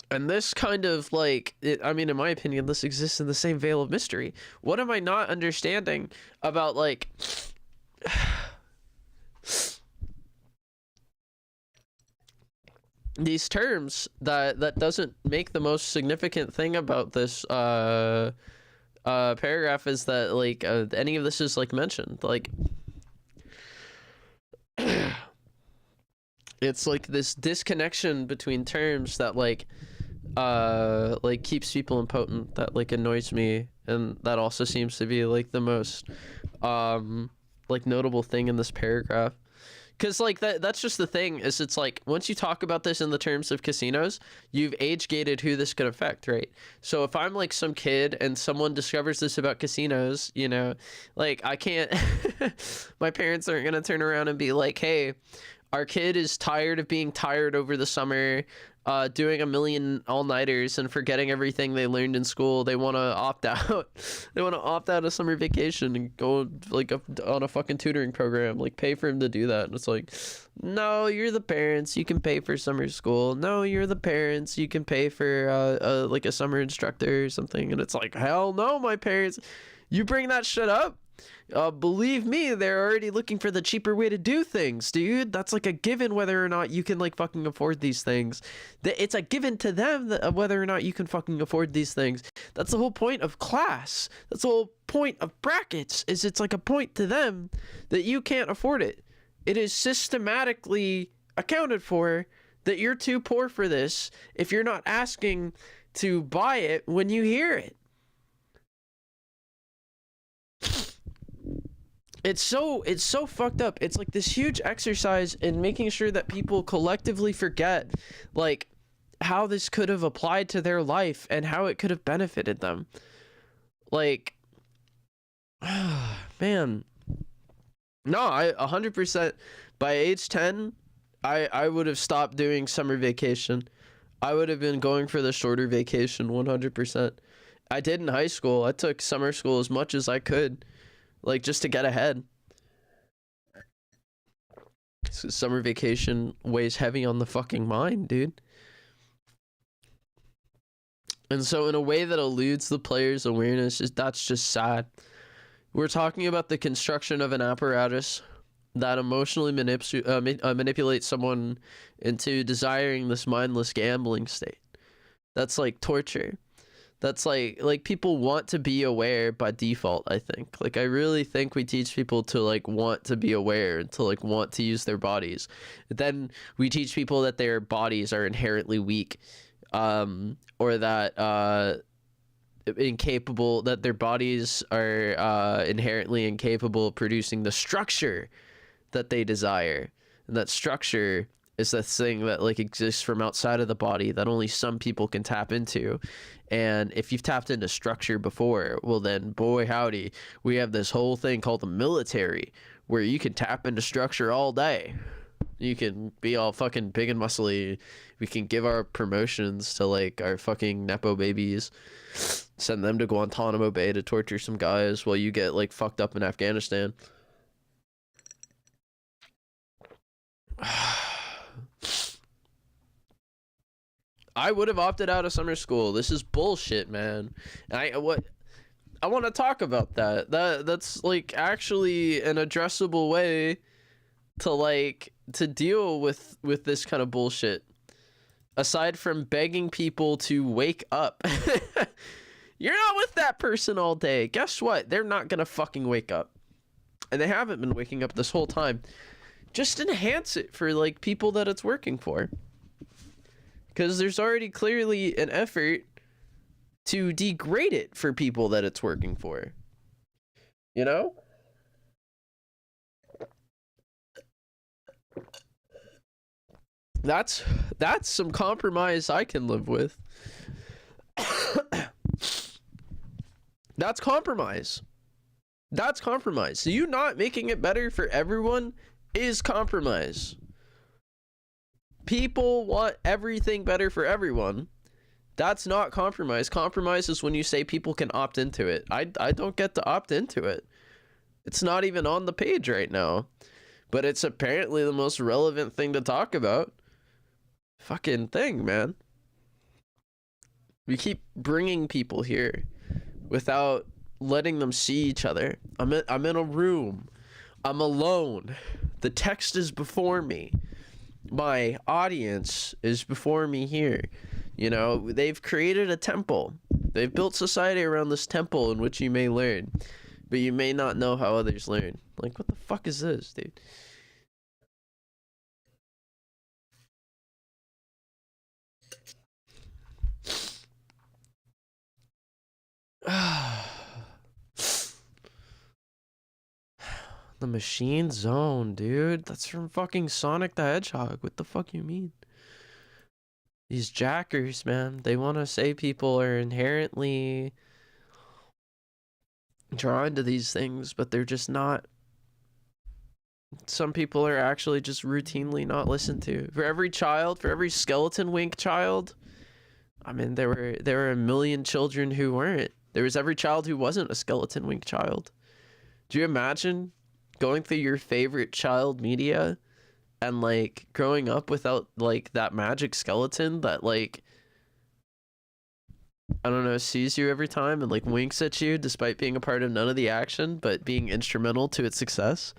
And this kind of like, I mean, in my opinion, this exists in the same veil of mystery. What am I not understanding about like these terms that doesn't make the most significant thing about this paragraph is that like any of this is like mentioned. Like It's like this disconnection between terms that like keeps people impotent, that like annoys me, and that also seems to be like the most like notable thing in this paragraph. Because like that's just the thing, is it's like once you talk about this in the terms of casinos, you've age gated who this could affect, right? So if I'm like some kid and someone discovers this about casinos, you know, like I can't my parents aren't gonna turn around and be like, hey, our kid is tired of being tired over the summer, doing a million all-nighters and forgetting everything they learned in school. They want to opt out. They want to opt out of summer vacation and go like on a fucking tutoring program, like pay for him to do that. And it's like, no, you're the parents, you can pay for summer school. No, you're the parents, you can pay for like a summer instructor or something. And it's like, hell no, my parents, you bring that shit up, believe me, they're already looking for the cheaper way to do things, dude. That's like a given, whether or not you can like fucking afford these things. It's a given to them that whether or not you can fucking afford these things. That's the whole point of class. That's the whole point of brackets, is it's like a point to them that you can't afford it. It is systematically accounted for that you're too poor for this if you're not asking to buy it when you hear it. It's so fucked up. It's like this huge exercise in making sure that people collectively forget like how this could have applied to their life and how it could have benefited them. Like, man, no, I 100%, by age 10, I would have stopped doing summer vacation. I would have been going for the shorter vacation 100%. I did in high school. I took summer school as much as I could, like just to get ahead. So summer vacation weighs heavy on the fucking mind, dude. And so in a way that eludes the player's awareness, that's just sad. We're talking about the construction of an apparatus that emotionally manipulates someone into desiring this mindless gambling state. That's like torture. That's like people want to be aware by default, I think. Like I really think we teach people to like want to be aware and to like want to use their bodies. Then we teach people that their bodies are inherently weak, or that incapable, that their bodies are inherently incapable of producing the structure that they desire. And that structure is the thing that like exists from outside of the body that only some people can tap into. And if you've tapped into structure before, well then, boy howdy, we have this whole thing called the military where you can tap into structure all day. You can be all fucking big and muscly. We can give our promotions to like our fucking nepo babies, send them to Guantanamo Bay to torture some guys while you get like fucked up in Afghanistan. I would have opted out of summer school. This is bullshit, man. I want to talk about that. That's like actually an addressable way to deal with this kind of bullshit. Aside from begging people to wake up. You're not with that person all day. Guess what? They're not gonna fucking wake up. And they haven't been waking up this whole time. Just enhance it for like people that it's working for. Because there's already clearly an effort to degrade it for people that it's working for. You know? That's some compromise I can live with. That's compromise. That's compromise. So you not making it better for everyone is compromise. People want everything better for everyone. That's not compromise. Compromise is when you say people can opt into it. I don't get to opt into it. It's not even on the page right now. But it's apparently the most relevant thing to talk about. Fucking thing, man. We keep bringing people here without letting them see each other. I'm in a room. I'm alone. The text is before me. My audience is before me here. You know, they've created a temple. They've built society around this temple in which you may learn, but you may not know how others learn. Like, what the fuck is this, dude? The Machine Zone, dude. That's from fucking Sonic the Hedgehog. What the fuck you mean? These jackers, man. They want to say people are inherently drawn to these things, but they're just not. Some people are actually just routinely not listened to. For every child, for every skeleton wink child, I mean, there were a million children who weren't. There was every child who wasn't a skeleton wink child. Do you imagine going through your favorite child media and like growing up without like that magic skeleton that like, I don't know, sees you every time and like winks at you despite being a part of none of the action but being instrumental to its success?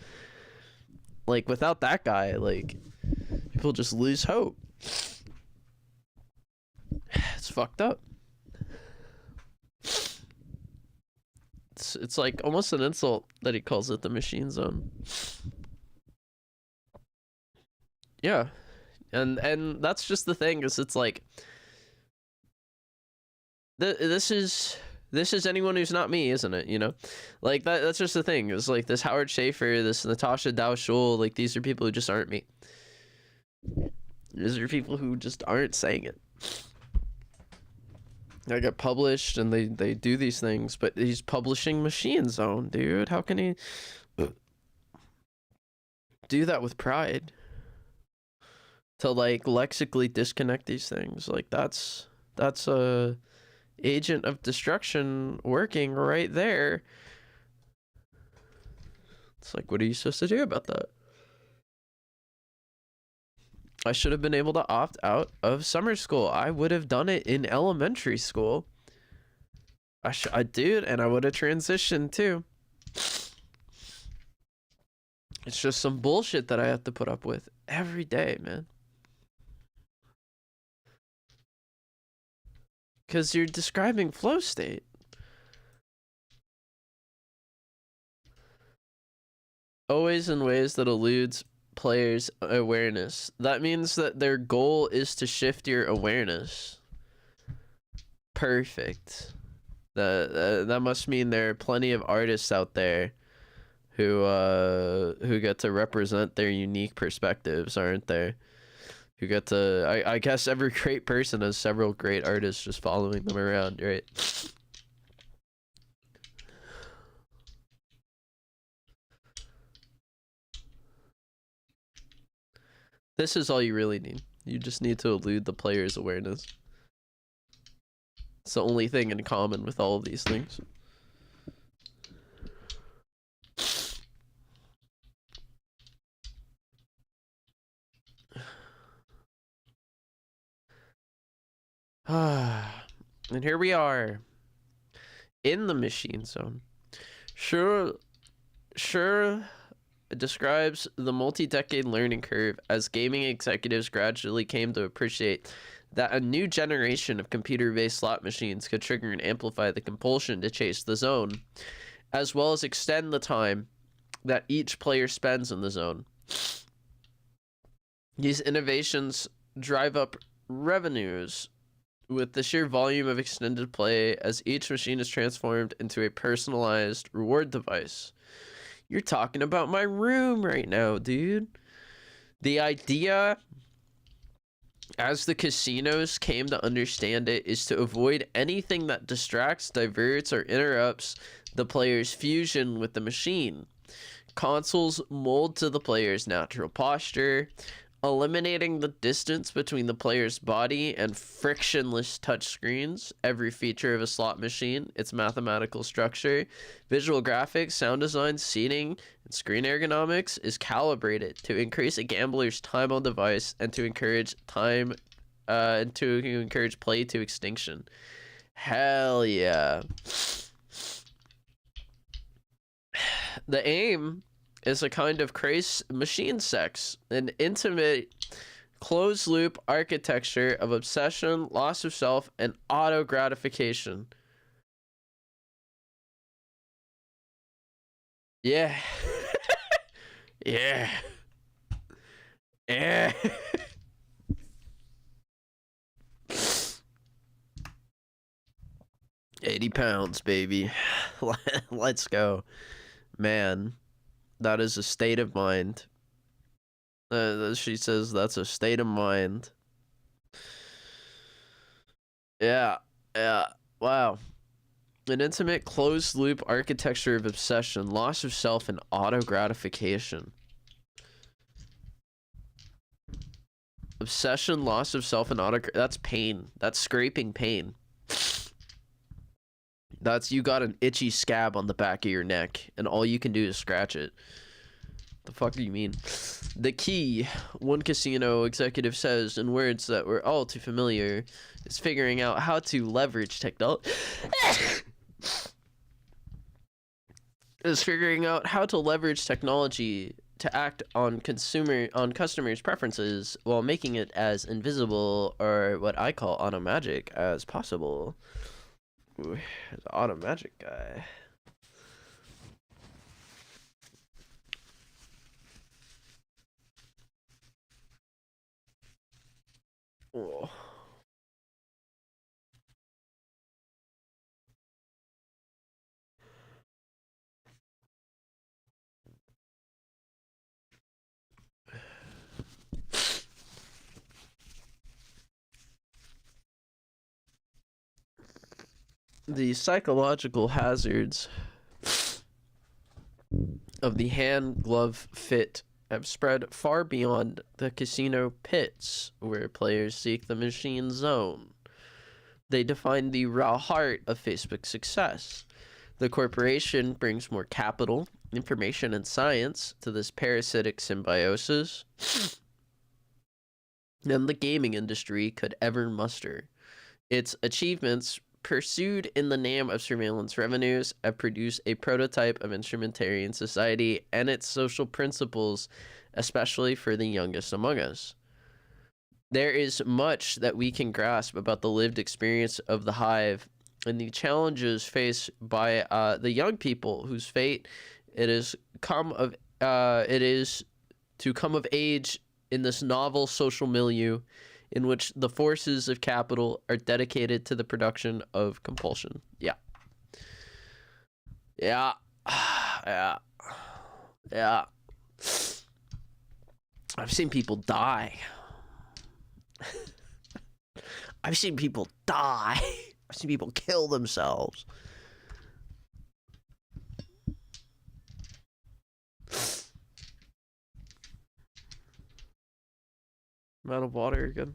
Like without that guy, like people just lose hope. It's fucked up. It's like almost an insult that he calls it the Machine Zone. Yeah. And that's just the thing, is it's like this is anyone who's not me, isn't it? You know, like that's just the thing. It's like this Howard Schaefer, this Natasha Dow Schul, like these are people who just aren't me. These are people who just aren't saying it. They get published and they do these things, but he's publishing Machine Zone, dude. How can he do that with pride? To like lexically disconnect these things, like that's a agent of destruction working right there. It's like, what are you supposed to do about that? I should have been able to opt out of summer school. I would have done it in elementary school. I did, and I would have transitioned too. It's just some bullshit that I have to put up with every day, man. Because you're describing flow state. Always in ways that eludes players' awareness. That means that their goal is to shift your awareness. Perfect. That must mean there are plenty of artists out there who get to represent their unique perspectives, aren't there? Who get to, I guess every great person has several great artists just following them around, right? This is all you really need. You just need to elude the player's awareness. It's the only thing in common with all of these things. And here we are in the Machine Zone. Sure describes the multi-decade learning curve as gaming executives gradually came to appreciate that a new generation of computer-based slot machines could trigger and amplify the compulsion to chase the zone, as well as extend the time that each player spends in the zone. These innovations drive up revenues with the sheer volume of extended play as each machine is transformed into a personalized reward device. You're talking about my room right now, dude. The idea, as the casinos came to understand it, is to avoid anything that distracts, diverts, or interrupts the player's fusion with the machine. Consoles mold to the player's natural posture, eliminating the distance between the player's body and frictionless touchscreens. Every feature of a slot machine, its mathematical structure, visual graphics, sound design, seating, and screen ergonomics is calibrated to increase a gambler's time on device and to encourage play to extinction. Hell yeah. The aim is a kind of crazy machine sex, an intimate closed-loop architecture of obsession, loss of self, and auto-gratification. Yeah. Yeah. Yeah. £80, baby. Let's go. Man. That is a state of mind. She says that's a state of mind. Yeah, yeah. Wow. An intimate, closed-loop architecture of obsession, loss of self, and auto-gratification. Obsession, loss of self, and auto. That's pain. That's scraping pain. That's you got an itchy scab on the back of your neck, and all you can do is scratch it. The fuck do you mean? The key, one casino executive says in words that were all too familiar, is figuring out how to leverage technology. Is figuring out how to leverage technology to act on customers' preferences while making it as invisible, or what I call auto magic, as possible. Ooh, the auto magic guy. Oh. The psychological hazards of the hand-glove fit have spread far beyond the casino pits, where players seek the machine zone. They define the raw heart of Facebook's success. The corporation brings more capital, information, and science to this parasitic symbiosis than the gaming industry could ever muster. Its achievements, pursued in the name of surveillance revenues, have produced a prototype of instrumentarian society and its social principles, especially for the youngest among us. There is much that we can grasp about the lived experience of the hive and the challenges faced by the young people whose fate it is to come of age in this novel social milieu in which the forces of capital are dedicated to the production of compulsion. Yeah. Yeah. Yeah. Yeah. I've seen people die. I've seen people die. I've seen people kill themselves. I'm out of water again.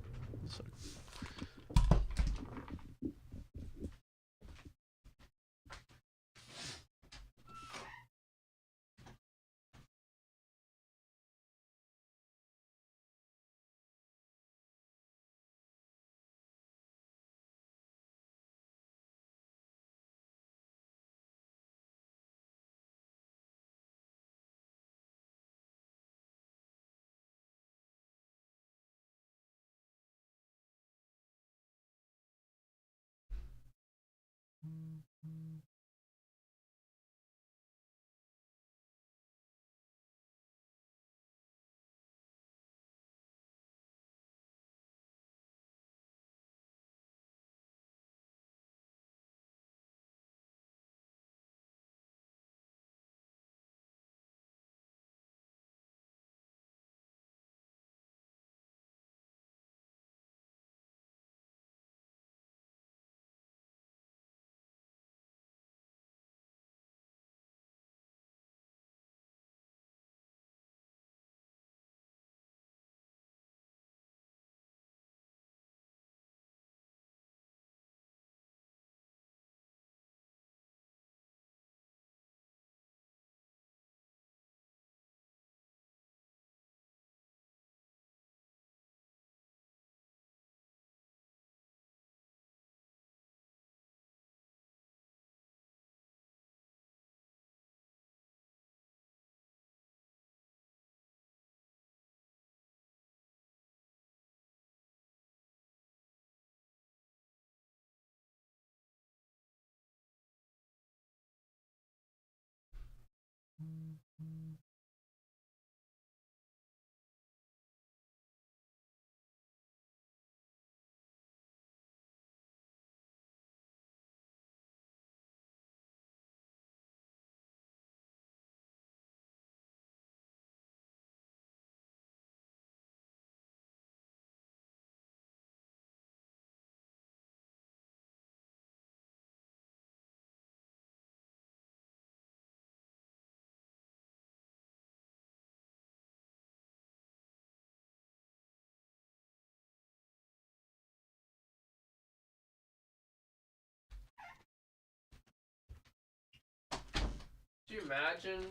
imagine?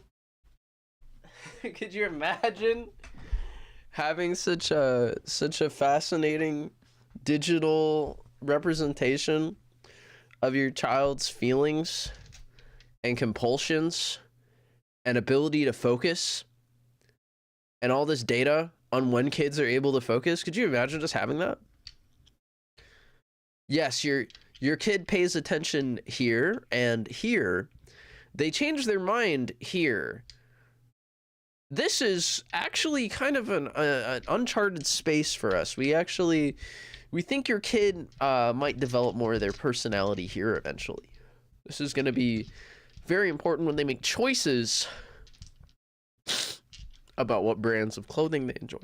Could you imagine having such a fascinating digital representation of your child's feelings and compulsions and ability to focus and all this data on when kids are able to focus? Could you imagine just having that? Yes, your kid pays attention here and here. They change their mind here. This is actually kind of an uncharted space for us. We think your kid might develop more of their personality here eventually. This is going to be very important when they make choices about what brands of clothing they enjoy.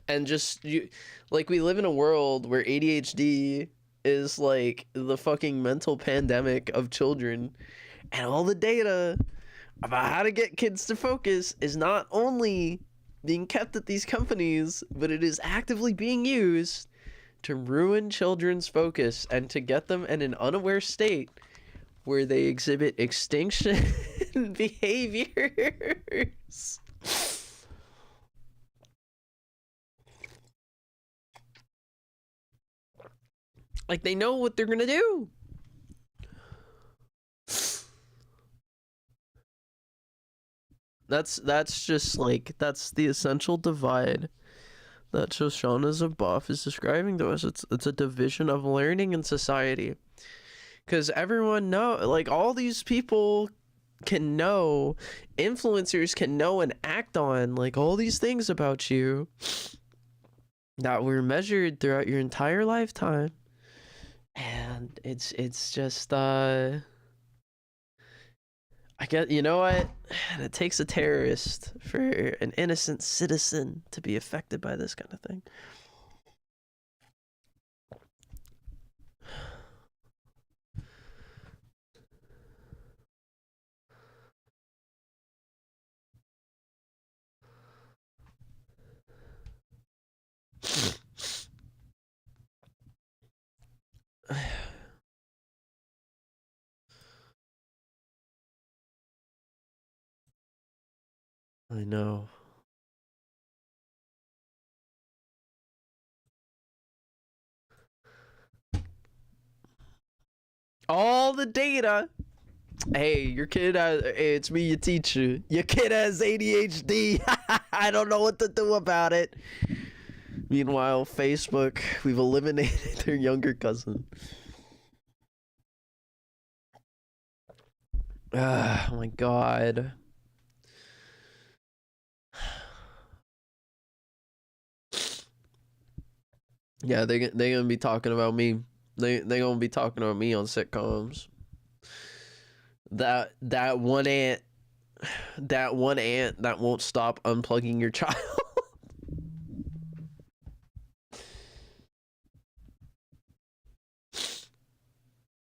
And just we live in a world where ADHD is like the fucking mental pandemic of children, and all the data about how to get kids to focus is not only being kept at these companies, but it is actively being used to ruin children's focus and to get them in an unaware state where they exhibit extinction behaviors. Like, they know what they're gonna do. That's just like, that's the essential divide that Shoshana Zuboff is describing to us. It's a division of learning in society, because everyone like, all these people can know, influencers can know and act on like all these things about you that were measured throughout your entire lifetime, and it's just I get, you know what? It takes a terrorist for an innocent citizen to be affected by this kind of thing. I know. All the data. Hey, your kid has, hey, it's me, your teacher. Your kid has ADHD. I don't know what to do about it. Meanwhile, Facebook, we've eliminated their younger cousin. Oh my god. Yeah, they gonna be talking about me. They gonna be talking about me on sitcoms. That one aunt that won't stop unplugging your child.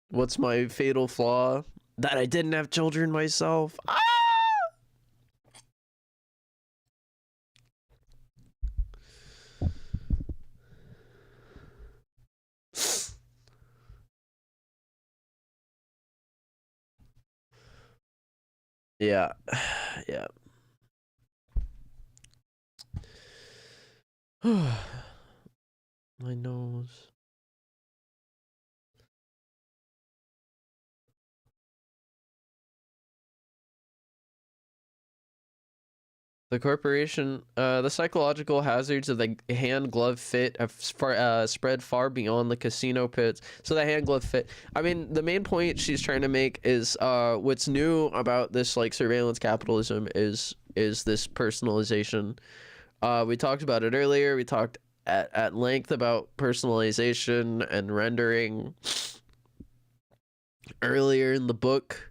What's my fatal flaw? That I didn't have children myself. Ah! Yeah. Yeah. My nose. The corporation, the psychological hazards of the hand glove fit have spread far beyond the casino pits. So the hand glove fit. I mean, the main point she's trying to make is what's new about this like surveillance capitalism is this personalization. We talked about it earlier. We talked at length about personalization and rendering earlier in the book.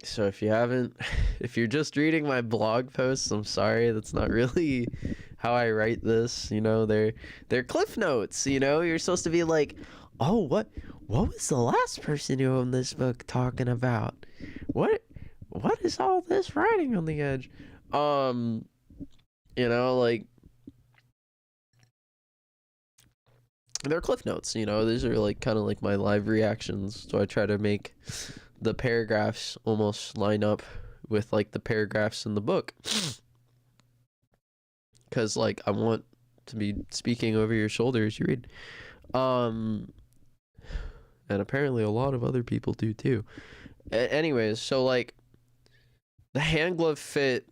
So if you haven't, if you're just reading my blog posts, I'm sorry, that's not really how I write this. You know, they're cliff notes. You know, you're supposed to be like, oh, what was the last person who owned this book talking about? What is all this writing on the edge? You know, like, they're cliff notes, you know. These are like kind of like my live reactions, so I try to make the paragraphs almost line up with like the paragraphs in the book, because like I want to be speaking over your shoulder as you read. um and apparently a lot of other people do too. Anyways, so like the hand glove fit,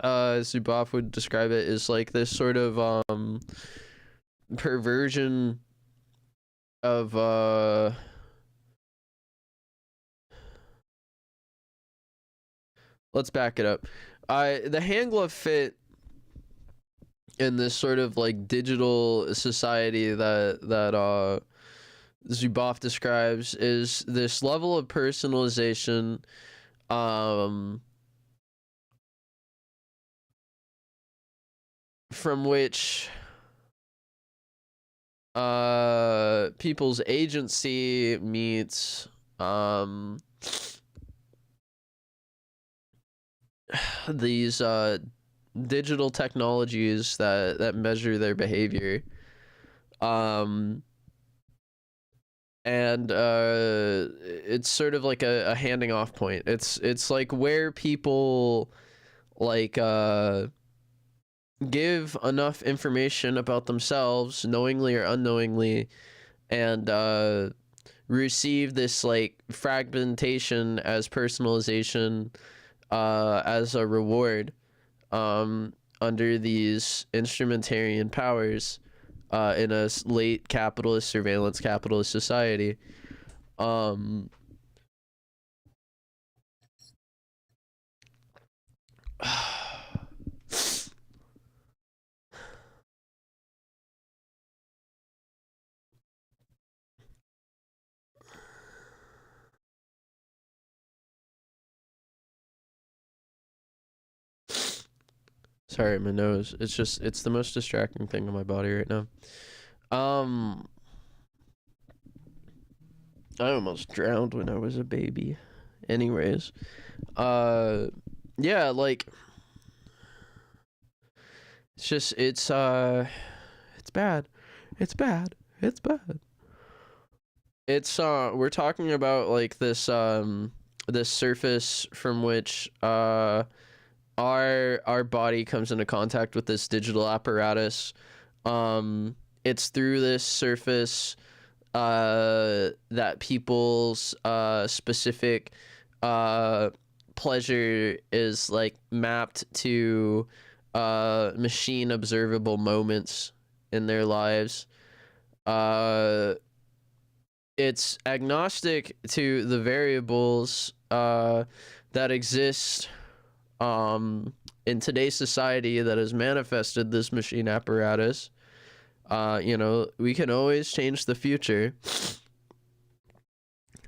Zuboff would describe it as like this sort of perversion of let's back it up. The hand glove fit in this sort of like digital society that Zuboff describes is this level of personalization from which people's agency meets these digital technologies that measure their behavior, and it's sort of like a handing off point. It's like where people like give enough information about themselves, knowingly or unknowingly, and receive this like fragmentation as personalization as a reward under these instrumentarian powers in a late capitalist, surveillance capitalist society. Sorry, my nose. It's the most distracting thing in my body right now. I almost drowned when I was a baby. Anyways, yeah, like it's bad. It's bad. It's bad. It's we're talking about like this surface from which our body comes into contact with this digital apparatus. It's through this surface that people's specific pleasure is like mapped to machine observable moments in their lives. It's agnostic to the variables that exist in today's society that has manifested this machine apparatus. You know, we can always change the future.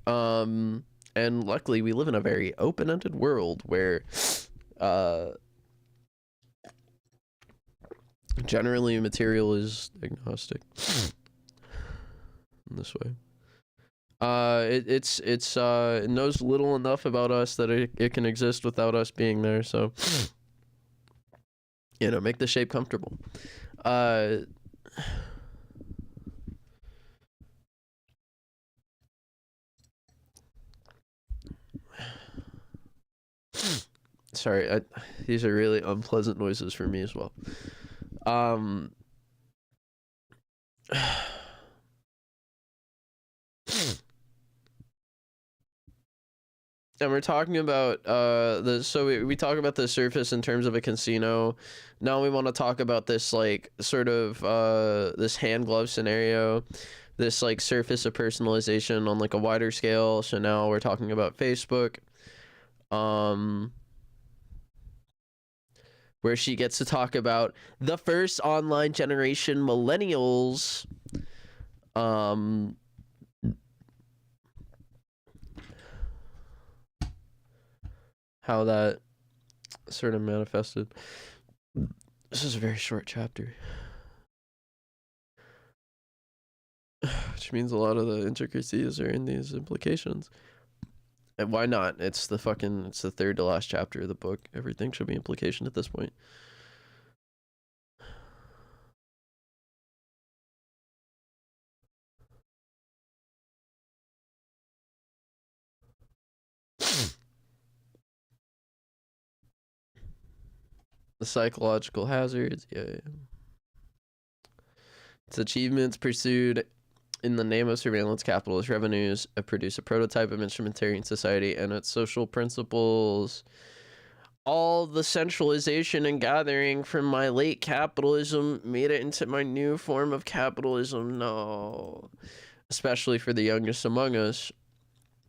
And luckily we live in a very open-ended world where generally material is agnostic in this way. It knows little enough about us that it can exist without us being there, so you know, make the shape comfortable. Sorry, these are really unpleasant noises for me as well. And we're talking about we talk about the surface in terms of a casino. Now we want to talk about this like sort of this hand glove scenario, this like surface of personalization on like a wider scale. So now we're talking about Facebook, where she gets to talk about the first online generation millennials. How that sort of manifested. This is a very short chapter, which means a lot of the intricacies are in these implications. And why not? It's the third to last chapter of the book. Everything should be implication at this point. The psychological hazards, yeah. Its achievements pursued in the name of surveillance capitalist revenues produce a prototype of instrumentarian society and its social principles. All the centralization and gathering from my late capitalism made it into my new form of capitalism. No. Especially for the youngest among us.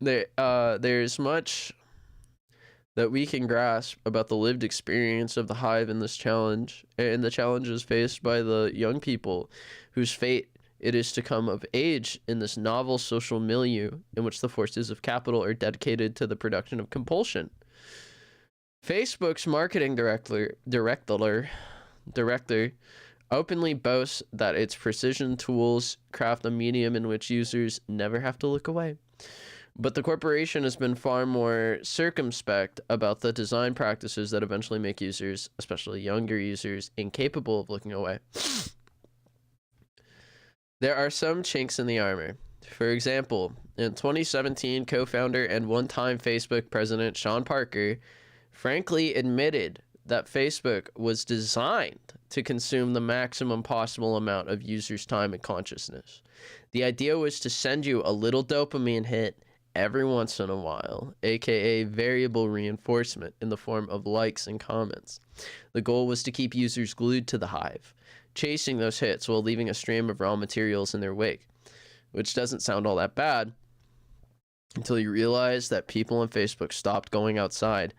There's much that we can grasp about the lived experience of the hive in this challenge, and the challenges faced by the young people whose fate it is to come of age in this novel social milieu in which the forces of capital are dedicated to the production of compulsion. Facebook's marketing director openly boasts that its precision tools craft a medium in which users never have to look away. But the corporation has been far more circumspect about the design practices that eventually make users, especially younger users, incapable of looking away. There are some chinks in the armor. For example, in 2017, co-founder and one-time Facebook president Sean Parker frankly admitted that Facebook was designed to consume the maximum possible amount of users' time and consciousness. The idea was to send you a little dopamine hit every once in a while, aka variable reinforcement in the form of likes and comments. The goal was to keep users glued to the hive, chasing those hits while leaving a stream of raw materials in their wake, which doesn't sound all that bad until you realize that people on Facebook stopped going outside.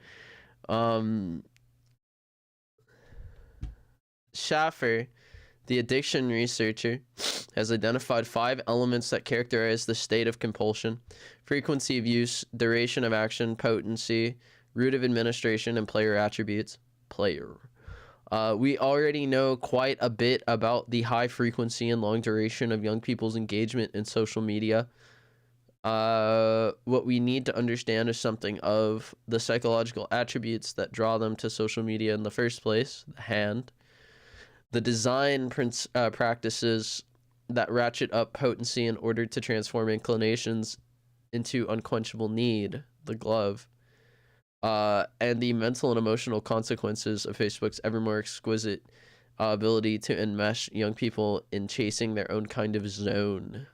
Schaffer, the addiction researcher, has identified 5 elements that characterize the state of compulsion: frequency of use, duration of action, potency, route of administration, and player attributes. We already know quite a bit about the high frequency and long duration of young people's engagement in social media. What we need to understand is something of the psychological attributes that draw them to social media in the first place: the hand, the design practices that ratchet up potency in order to transform inclinations into unquenchable need, the glove, and the mental and emotional consequences of Facebook's ever more exquisite ability to enmesh young people in chasing their own kind of zone.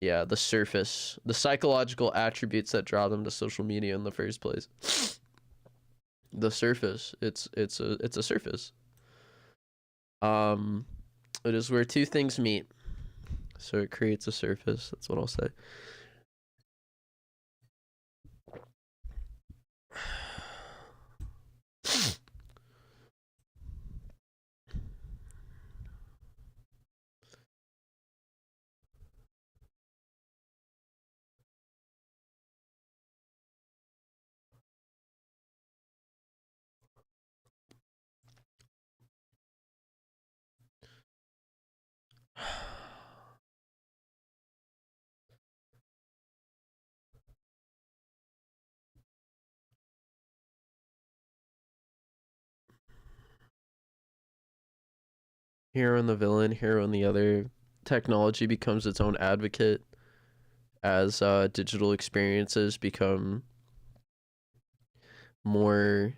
Yeah, the surface, the psychological attributes that draw them to social media in the first place. The surface, it's a surface. It is where two things meet, so it creates a surface. That's what I'll say. Hero and the villain, hero and the other. Technology becomes its own advocate as digital experiences become more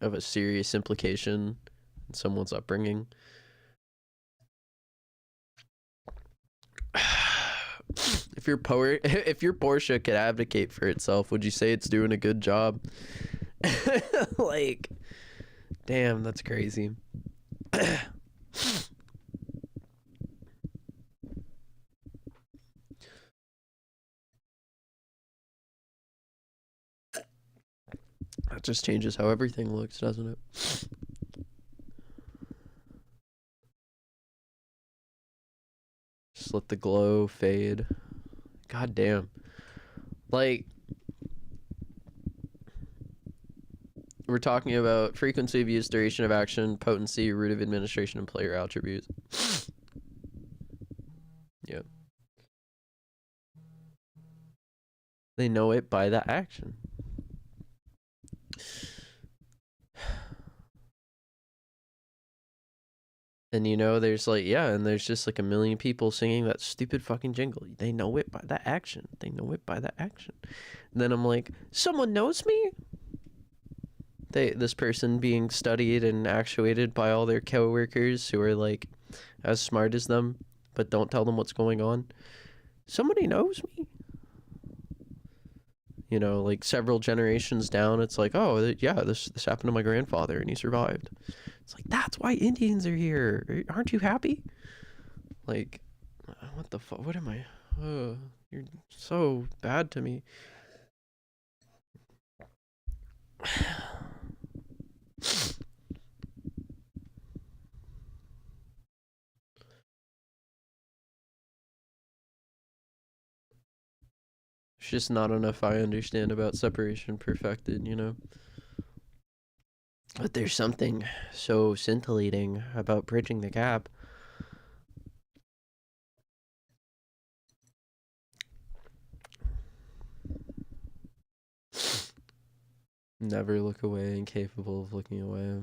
of a serious implication in someone's upbringing. If your Porsche could advocate for itself, would you say it's doing a good job? Like, damn, that's crazy. That just changes how everything looks, doesn't it? Just let the glow fade. God damn. Like, we're talking about frequency of use, duration of action, potency, route of administration, and player attributes. Yeah. They know it by the action. And you know, there's like, yeah, and there's just like a million people singing that stupid fucking jingle. They know it by that action. They know it by that action. And then I'm like, someone knows me? this person being studied and actuated by all their coworkers who are like as smart as them but don't tell them what's going on. Somebody knows me. You know, like several generations down, it's like, oh yeah, this happened to my grandfather and he survived. It's like, that's why Indians are here. Aren't you happy? Like, what the fuck? What am I? You're so bad to me. It's just not enough I understand about separation perfected, you know? But there's something so scintillating about bridging the gap. Never look away, incapable of looking away.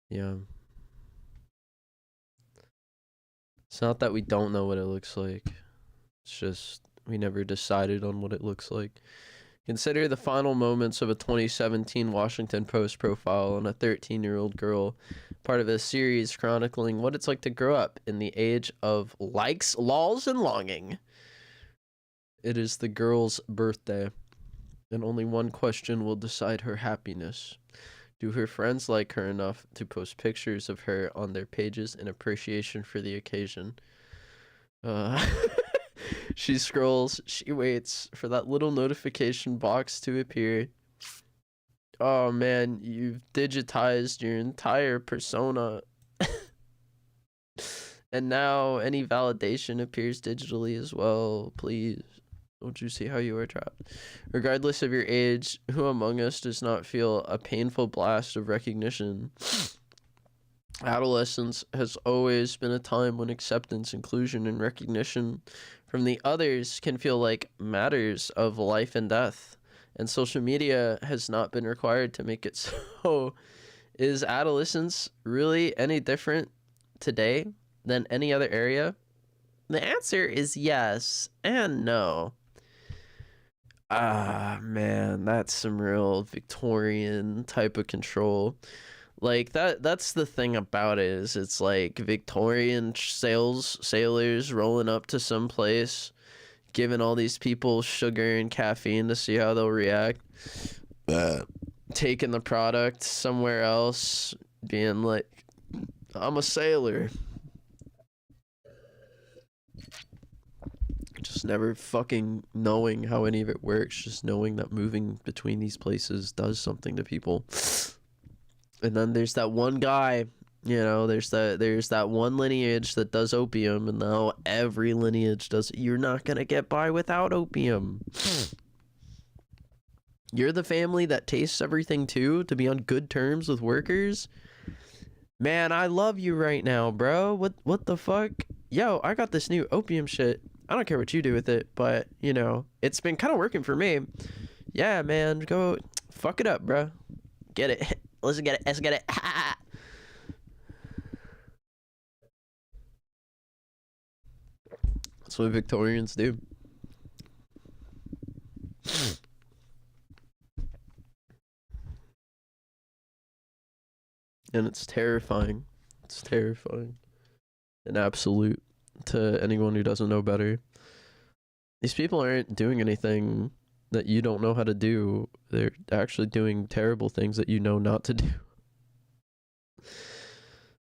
Yeah. It's not that we don't know what it looks like. It's just we never decided on what it looks like. Consider the final moments of a 2017 Washington Post profile on a 13-year-old girl, part of a series chronicling what it's like to grow up in the age of likes, lols, and longing. It is the girl's birthday, and only one question will decide her happiness. Do her friends like her enough to post pictures of her on their pages in appreciation for the occasion? She scrolls, she waits for that little notification box to appear. Oh man, you've digitized your entire persona. And now any validation appears digitally as well. Please, don't you see how you are trapped? Regardless of your age, who among us does not feel a painful blast of recognition? Adolescence has always been a time when acceptance, inclusion, and recognition from the others can feel like matters of life and death, and social media has not been required to make it so. Is adolescence really any different today than any other area? The answer is yes and no. Ah, man, that's some real Victorian type of control. Like that's the thing about it, is it's like Victorian sailors rolling up to some place, giving all these people sugar and caffeine to see how they'll react. Taking the product somewhere else, being like, I'm a sailor. Just never fucking knowing how any of it works, just knowing that moving between these places does something to people. And then there's that one guy, you know, there's that one lineage that does opium, and now every lineage does it. You're not gonna get by without opium. You're the family that tastes everything too, to be on good terms with workers. Man, I love you right now, bro. What the fuck? Yo, I got this new opium shit. I don't care what you do with it, but, you know, it's been kind of working for me. Yeah, man, go fuck it up, bro. Get it. Let's get it. Let's get it. That's what Victorians do. And it's terrifying. It's terrifying. An absolute to anyone who doesn't know better. These people aren't doing anything that you don't know how to do. They're actually doing terrible things that you know not to do.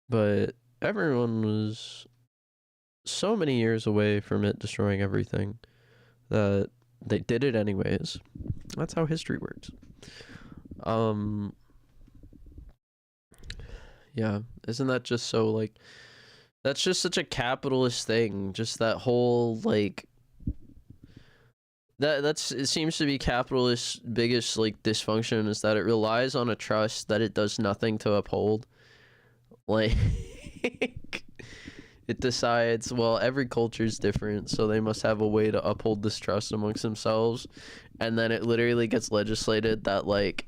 But everyone was so many years away from it destroying everything that they did it anyways. That's how history works. Yeah, isn't that just so, like, that's just such a capitalist thing, just that whole, like, it seems to be capitalist's biggest, like, dysfunction, is that it relies on a trust that it does nothing to uphold. Like, it decides, well, every culture is different, so they must have a way to uphold this trust amongst themselves, and then it literally gets legislated that, like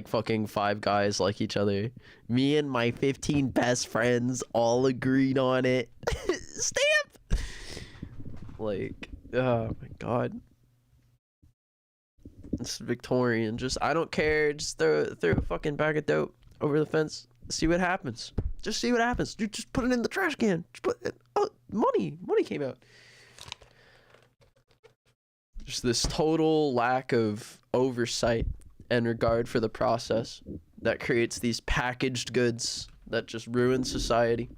fucking 5 guys like each other. Me and my 15 best friends all agreed on it. Stamp! Like, oh my god. It's Victorian. Just, I don't care. Just throw a fucking bag of dope over the fence. See what happens. Just see what happens. You just put it in the trash can. Just put it. Oh, money came out. Just this total lack of oversight and regard for the process that creates these packaged goods that just ruin society.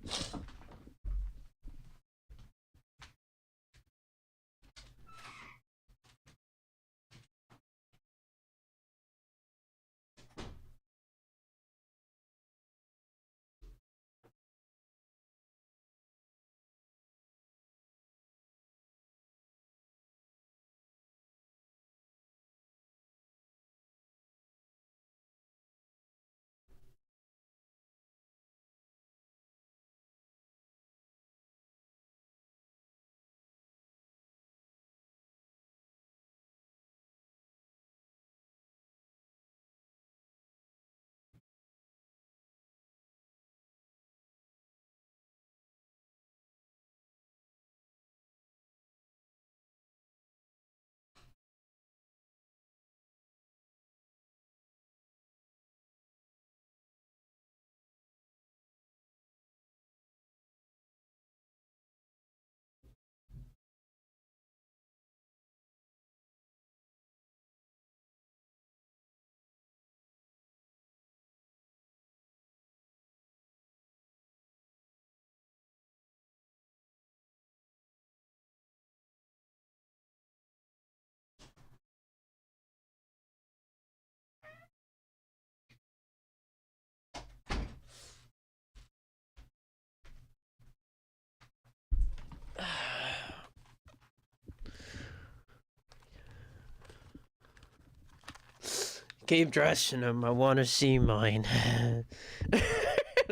Keep dressing them. I want to see mine.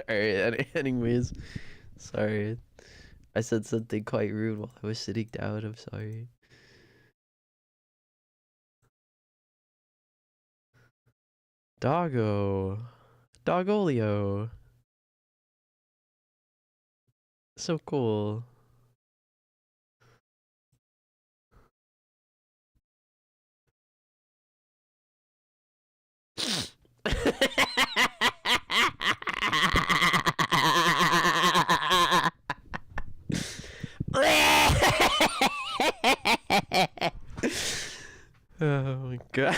Alright, anyways. Sorry. I said something quite rude while I was sitting down. I'm sorry. Doggo. Dogolio. So cool. Oh my god.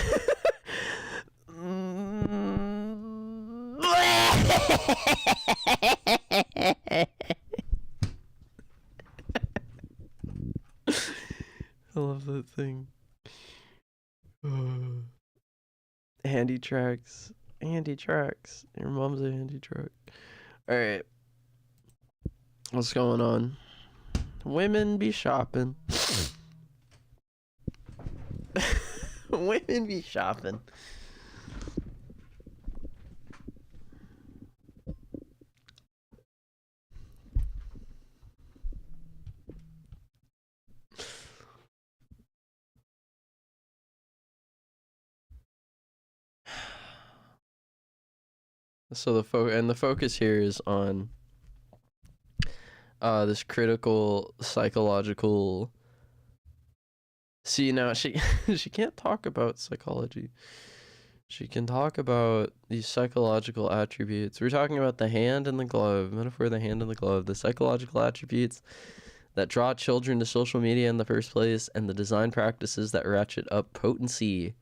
I love that thing. Handy tracks. Handy tracks. Your mom's a handy truck. Alright. What's going on? Women be shopping. Women be shopping. So the focus here is on this critical psychological. See, now she she can't talk about psychology. She can talk about these psychological attributes. We're talking about the hand and the glove, metaphor of the hand and the glove, the psychological attributes that draw children to social media in the first place, and the design practices that ratchet up potency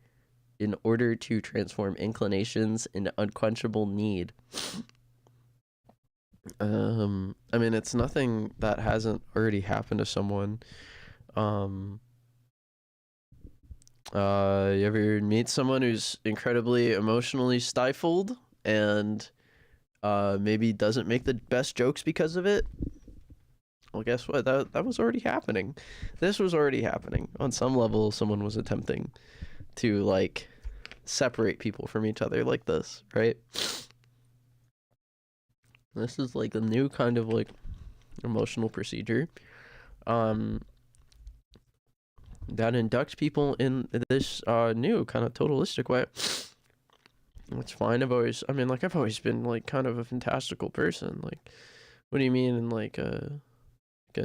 in order to transform inclinations into unquenchable need. I mean, it's nothing that hasn't already happened to someone. You ever meet someone who's incredibly emotionally stifled and maybe doesn't make the best jokes because of it? Well, guess what? That was already happening. This was already happening. On some level, someone was attempting to, like, separate people from each other like this, right? This is like a new kind of, like, emotional procedure that inducts people in this new kind of totalistic way. It's fine. I've always been, like, kind of a fantastical person. Like, what do you mean in, like a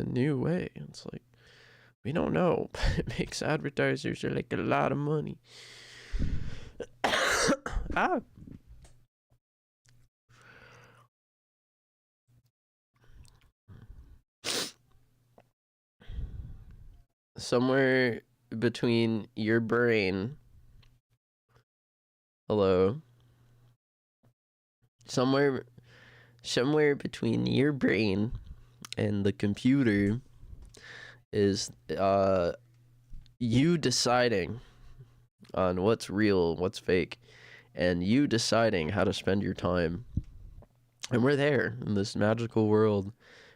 new way? It's like, we don't know, but it makes advertisers are, like, a lot of money. Ah. Somewhere between your brain, hello, somewhere between your brain and the computer is you deciding on what's real, what's fake, and you deciding how to spend your time. And we're there in this magical world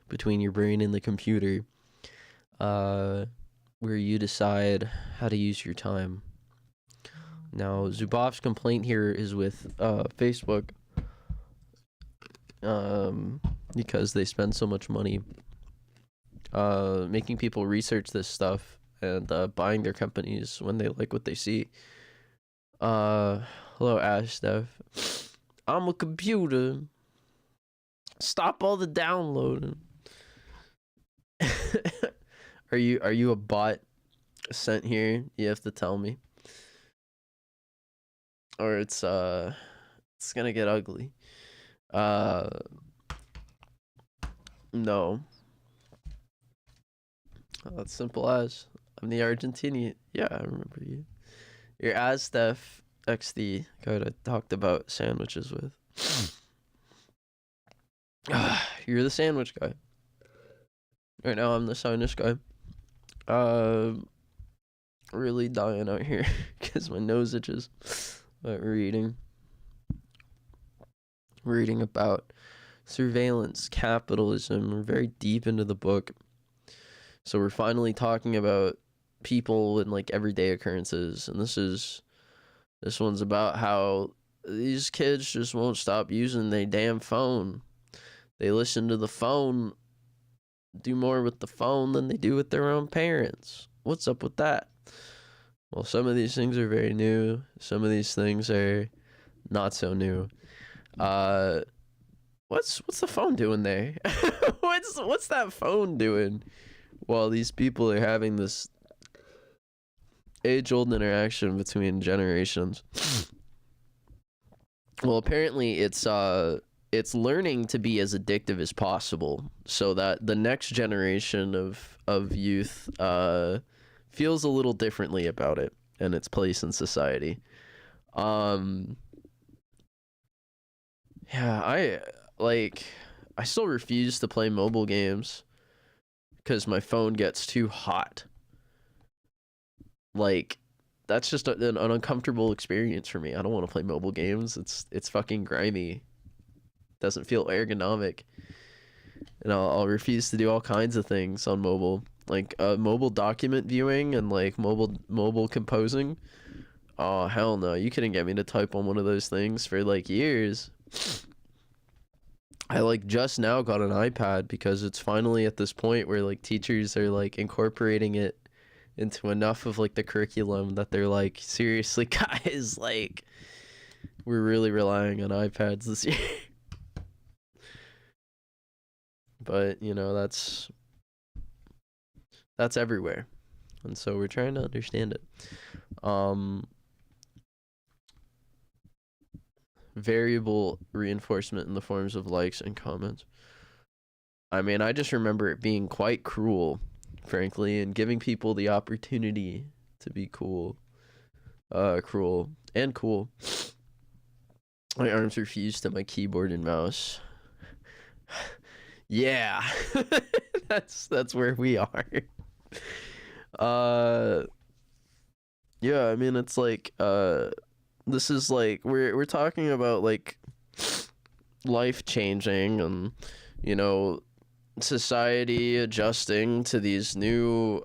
between your brain and the computer, where you decide how to use your time. Now, Zuboff's complaint here is with Facebook, because they spend so much money making people research this stuff and buying their companies when they like what they see. Hello, Ash Steph. I'm a computer. Stop all the downloading. Are you a bot sent here? You have to tell me. Or it's gonna get ugly. No. That's simple as. I'm the Argentinian. Yeah, I remember you. You're Aztef XD guy I talked about sandwiches with. You're the sandwich guy. Right now I'm the sinus guy. Really dying out here because my nose itches. But we're reading about surveillance, capitalism. We're very deep into the book. So we're finally talking about people and like everyday occurrences. And this one's about how these kids just won't stop using their damn phone. They listen to the phone, do more with the phone than they do with their own parents. What's up with that? Well, some of these things are very new. Some of these things are not so new. What's the phone doing there? what's that phone doing while these people are having this age-old interaction between generations? Well, apparently it's learning to be as addictive as possible so that the next generation of youth feels a little differently about it and its place in society. Yeah, I still refuse to play mobile games because my phone gets too hot. Like, that's just an uncomfortable experience for me. I don't want to play mobile games. It's fucking grimy. Doesn't feel ergonomic. And I'll refuse to do all kinds of things on mobile, like mobile document viewing and like mobile composing. Oh hell no! You couldn't get me to type on one of those things for like years. I like just now got an iPad because it's finally at this point where like teachers are like incorporating it into enough of like the curriculum that they're like, seriously guys, like we're really relying on iPads this year. But you know, that's everywhere, and so we're trying to understand it. Variable reinforcement in the forms of likes and comments. I mean, I just remember it being quite cruel, frankly, and giving people the opportunity to be cruel and cool. My arms are fused to my keyboard and mouse. Yeah. that's where we are. Yeah, I mean, it's like this is like we're talking about like life changing and, you know, society adjusting to these new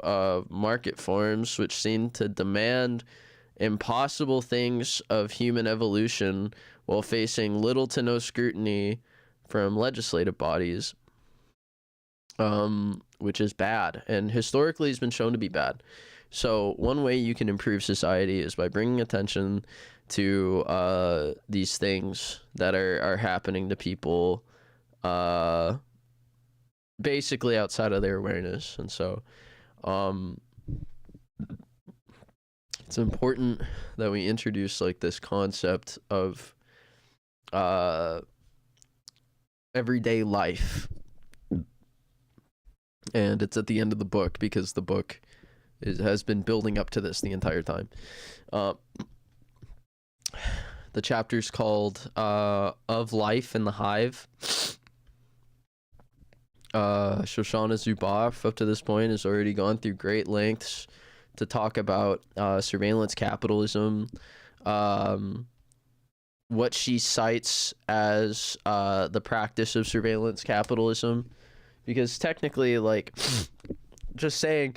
market forms which seem to demand impossible things of human evolution while facing little to no scrutiny from legislative bodies, which is bad and historically has been shown to be bad. So one way you can improve society is by bringing attention to these things that are happening to people basically outside of their awareness. And so it's important that we introduce like this concept of everyday life, and it's at the end of the book because the book has been building up to this the entire time. The chapter's called Of Life in the Hive. Shoshana Zuboff up to this point has already gone through great lengths to talk about surveillance capitalism, what she cites as the practice of surveillance capitalism, because technically, like, just saying,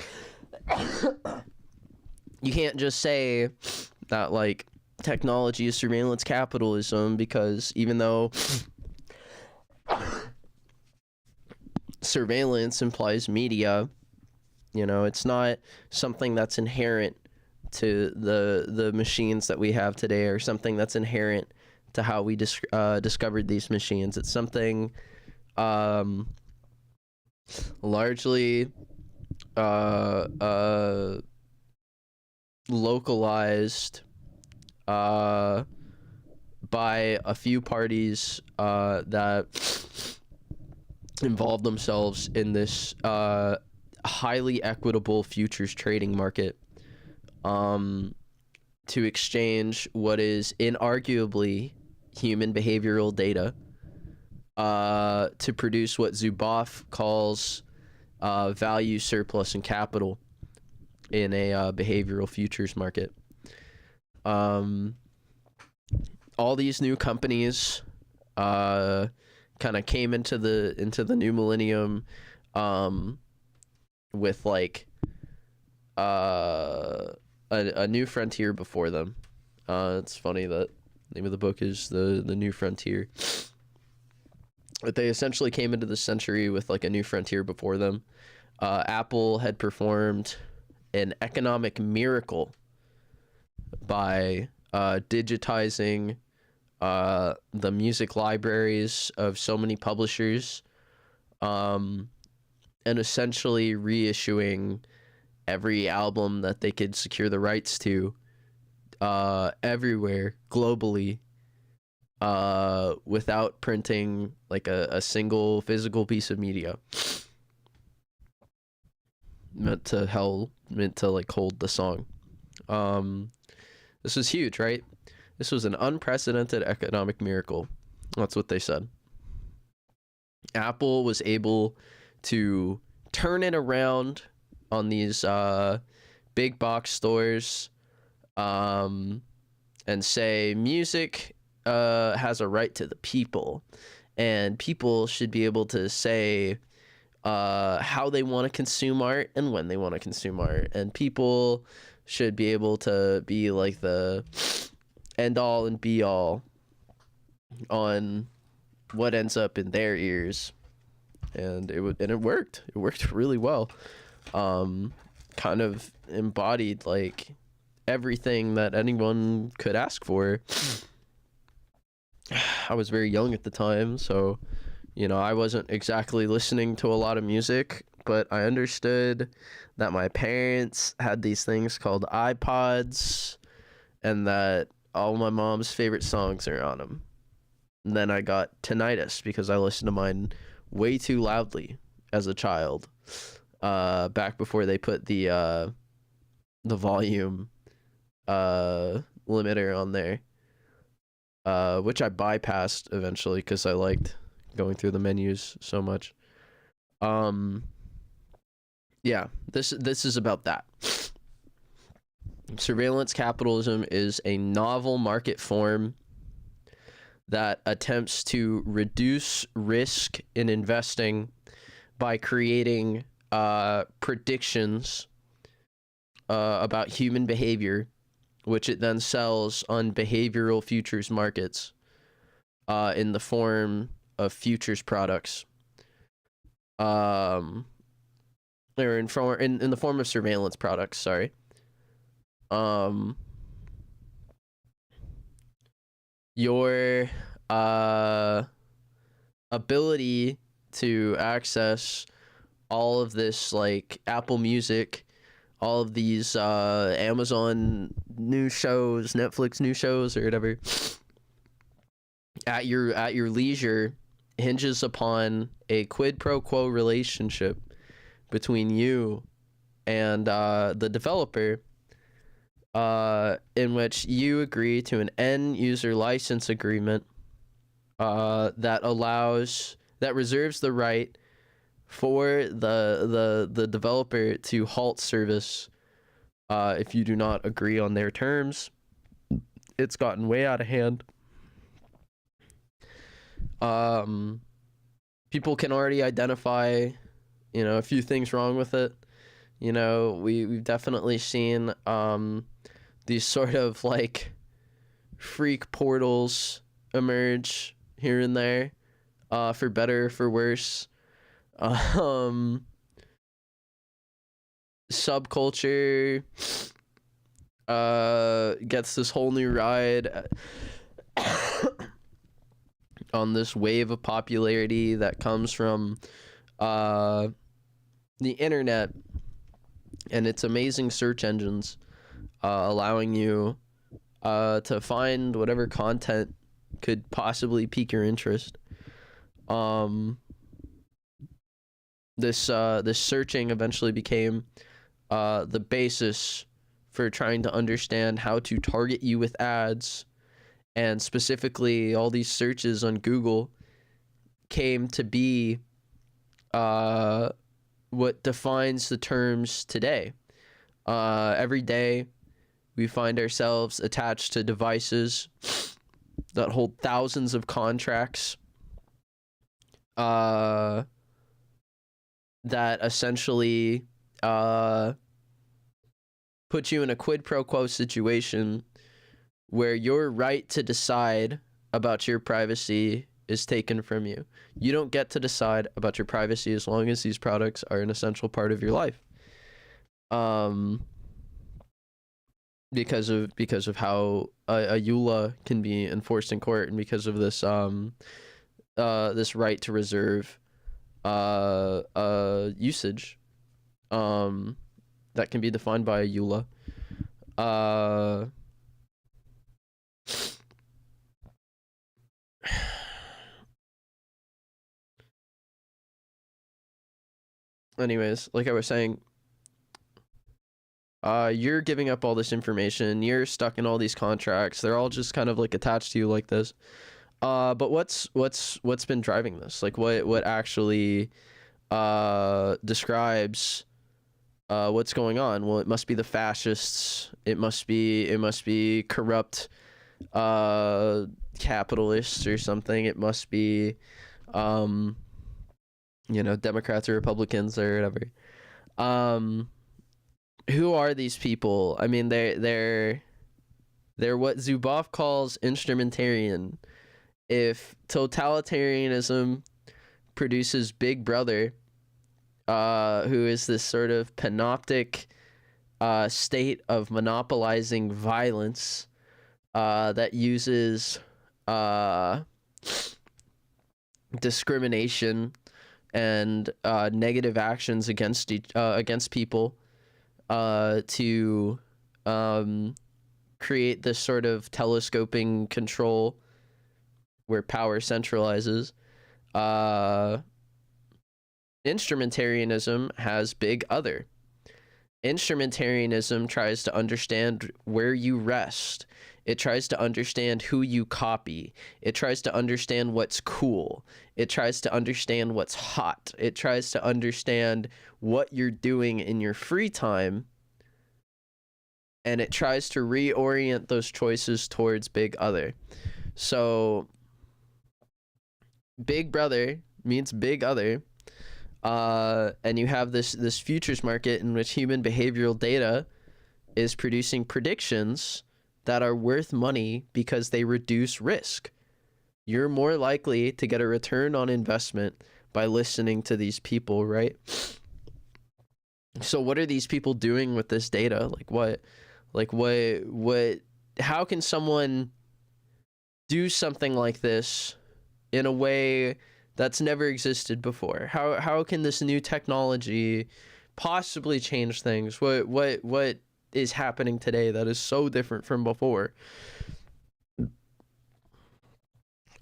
you can't just say that, like, technology is surveillance capitalism, because even though surveillance implies media, you know, it's not something that's inherent to the machines that we have today, or something that's inherent to how we discovered these machines. It's something largely localized by a few parties that involve themselves in this highly equitable futures trading market to exchange what is inarguably human behavioral data to produce what Zuboff calls value, surplus, and capital in a behavioral futures market. All these new companies kind of came into the new millennium with like a new frontier before them. It's funny that the name of the book is the New Frontier. But they essentially came into the century with like a new frontier before them. Apple had performed an economic miracle by digitizing the music libraries of so many publishers, and essentially reissuing every album that they could secure the rights to everywhere globally, without printing like a single physical piece of media, meant to like hold the song. This was huge, right? This was an unprecedented economic miracle. That's what they said. Apple was able to turn it around on these big box stores, and say music has a right to the people, and people should be able to say how they want to consume art and when they want to consume art, and people should be able to be like the end all and be all on what ends up in their ears. And it worked. It worked really well. Kind of embodied like everything that anyone could ask for. I was very young at the time, so you know, I wasn't exactly listening to a lot of music, but I understood that my parents had these things called iPods, and that all my mom's favorite songs are on them. And then I got tinnitus because I listened to mine way too loudly as a child, back before they put the volume limiter on there, which I bypassed eventually because I liked going through the menus so much. Yeah, this is about that. Surveillance capitalism is a novel market form that attempts to reduce risk in investing by creating predictions about human behavior, which it then sells on behavioral futures markets in the form of futures products, or in the form of surveillance products. Sorry. Your ability to access all of this like Apple Music all of these Amazon new shows, Netflix new shows, or whatever, at your leisure, hinges upon a quid pro quo relationship between you and the developer, in which you agree to an end user license agreement that reserves the right for the developer to halt service if you do not agree on their terms. It's gotten way out of hand. People can already identify, a few things wrong with it. We've definitely seen these sort of like freak portals emerge here and there, for better or for worse. Subculture gets this whole new ride on this wave of popularity that comes from the internet and its amazing search engines, allowing you to find whatever content could possibly pique your interest. This searching eventually became the basis for trying to understand how to target you with ads, and specifically all these searches on Google came to be what defines the terms today. Every day we find ourselves attached to devices that hold thousands of contracts that essentially put you in a quid pro quo situation where your right to decide about your privacy is taken from you. You don't get to decide about your privacy as long as these products are an essential part of your life. Because of how a EULA can be enforced in court, and because of this this right to reserve usage that can be defined by a EULA. Anyways, like I was saying, you're giving up all this information, you're stuck in all these contracts, they're all just kind of like attached to you like this. But what's been driving this? Like what actually describes what's going on? Well, it must be the fascists. It must be corrupt capitalists or something. It must be Democrats or Republicans or whatever. Who are these people? I mean, they're what Zuboff calls instrumentarian. If totalitarianism produces Big Brother, who is this sort of panoptic state of monopolizing violence that uses discrimination and negative actions against people to create this sort of telescoping control where power centralizes. Instrumentarianism has Big Other. Instrumentarianism tries to understand where you rest. It tries to understand who you copy. It tries to understand what's cool. It tries to understand what's hot. It tries to understand what you're doing in your free time. And it tries to reorient those choices towards Big Other. So Big Brother means Big Other. And you have this futures market in which human behavioral data is producing predictions that are worth money because they reduce risk. You're more likely to get a return on investment by listening to these people, right? So what are these people doing with this data? How can someone do something like this in a way that's never existed before? How can this new technology possibly change things? What is happening today that is so different from before?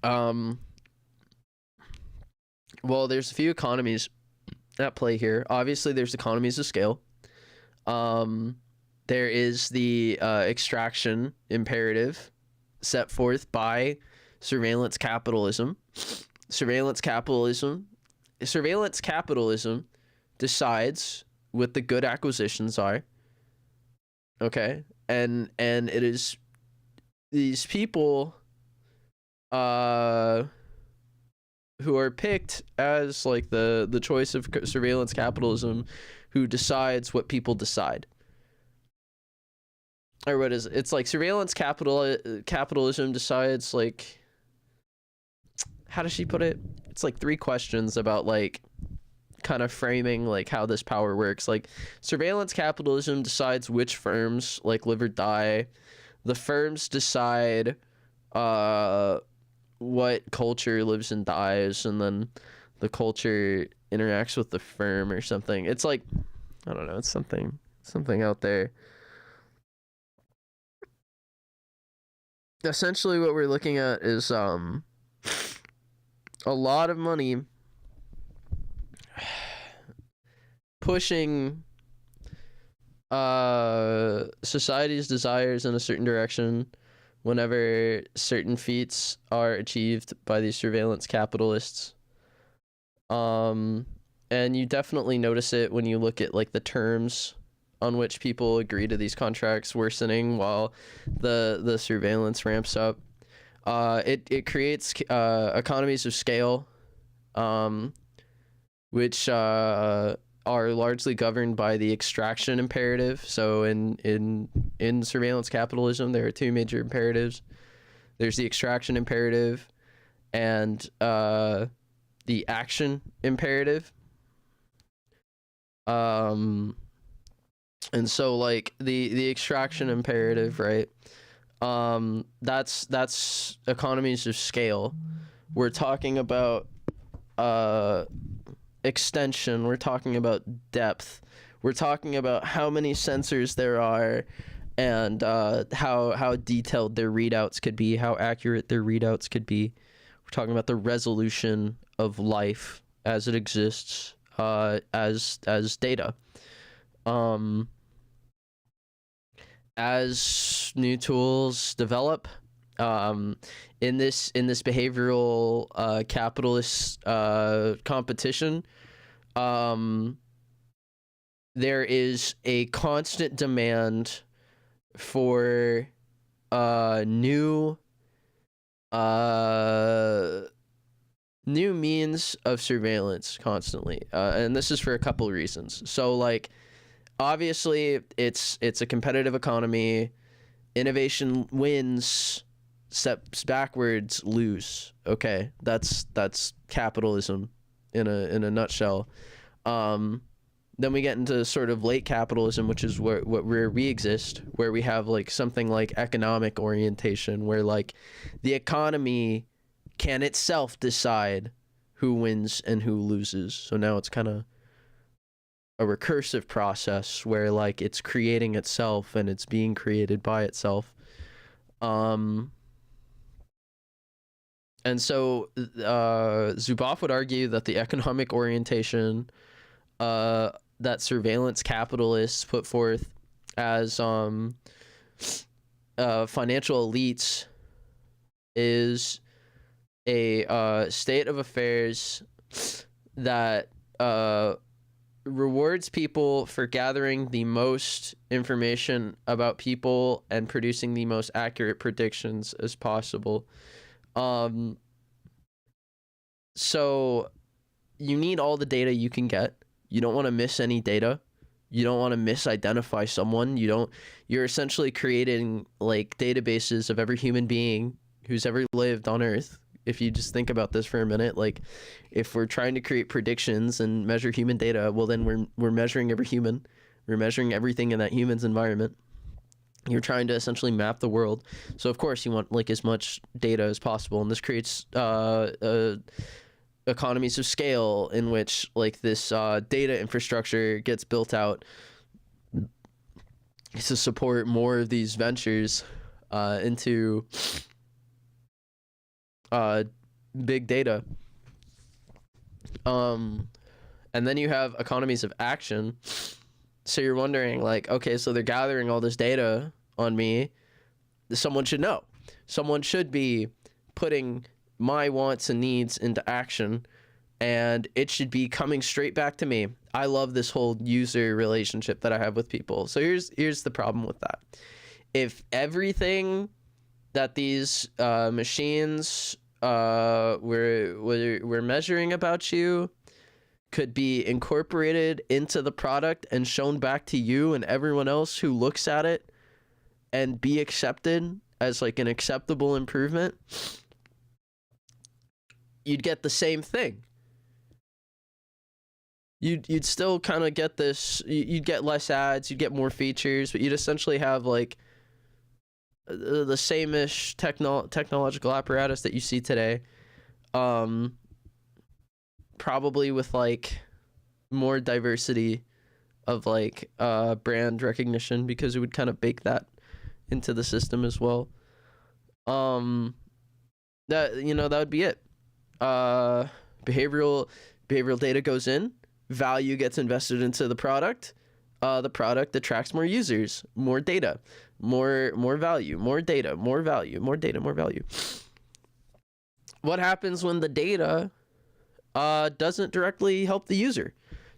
Well, there's a few economies at play here. Obviously, there's economies of scale. There is the extraction imperative set forth by surveillance capitalism. Surveillance capitalism decides what the good acquisitions are. Okay, and it is these people who are picked as like the choice of surveillance capitalism who decides what people decide. Or what is it? It's like surveillance capitalism decides, like, how does she put it? It's like 3 questions about like kind of framing like how this power works. Like, surveillance capitalism decides which firms like live or die. The firms decide what culture lives and dies, and then the culture interacts with the firm or something. It's like, I don't know, it's something out there. Essentially what we're looking at is a lot of money pushing society's desires in a certain direction whenever certain feats are achieved by these surveillance capitalists. And you definitely notice it when you look at like the terms on which people agree to these contracts worsening while the surveillance ramps up. It creates economies of scale, which are largely governed by the extraction imperative. So in surveillance capitalism, there are 2 major imperatives. There's the extraction imperative and the action imperative. And so like the extraction imperative, right? That's economies of scale. We're talking about extension, we're talking about depth, we're talking about how many sensors there are, and how detailed their readouts could be, how accurate their readouts could be. We're talking about the resolution of life as it exists as data. As new tools develop in this behavioral capitalist competition, there is a constant demand for new means of surveillance constantly, and this is for a couple of reasons. So like, obviously it's a competitive economy. Innovation wins, steps backwards lose. Okay, that's capitalism in a nutshell. Then we get into sort of late capitalism, which is where we exist, where we have like something like economic orientation, where like the economy can itself decide who wins and who loses. So now it's kind of a recursive process where like it's creating itself and it's being created by itself. And so Zuboff would argue that the economic orientation that surveillance capitalists put forth as financial elites is a state of affairs that rewards people for gathering the most information about people and producing the most accurate predictions as possible. So you need all the data you can get. You don't want to miss any data. You don't want to misidentify someone. You're essentially creating like databases of every human being who's ever lived on Earth. If you just think about this for a minute, like if we're trying to create predictions and measure human data, well then we're measuring every human. We're measuring everything in that human's environment. You're trying to essentially map the world. So of course you want like as much data as possible, and this creates economies of scale in which like this data infrastructure gets built out to support more of these ventures into big data. And then you have economies of action. So you're wondering, like, okay, so they're gathering all this data on me. Someone should know. Someone should be putting my wants and needs into action, and it should be coming straight back to me. I love this whole user relationship that I have with people. So here's the problem with that. If everything that these machines we're measuring about you could be incorporated into the product and shown back to you and everyone else who looks at it and be accepted as like an acceptable improvement, you'd get the same thing. You'd still kind of get this, you'd get less ads, you'd get more features, but you'd essentially have like the same-ish technological apparatus that you see today, probably with like more diversity of like brand recognition, because it would kind of bake that into the system as well. That that would be it. Behavioral data goes in, value gets invested into the product attracts more users, more data, more value, more data, more value, more data, more value. What happens when the data doesn't directly help the user,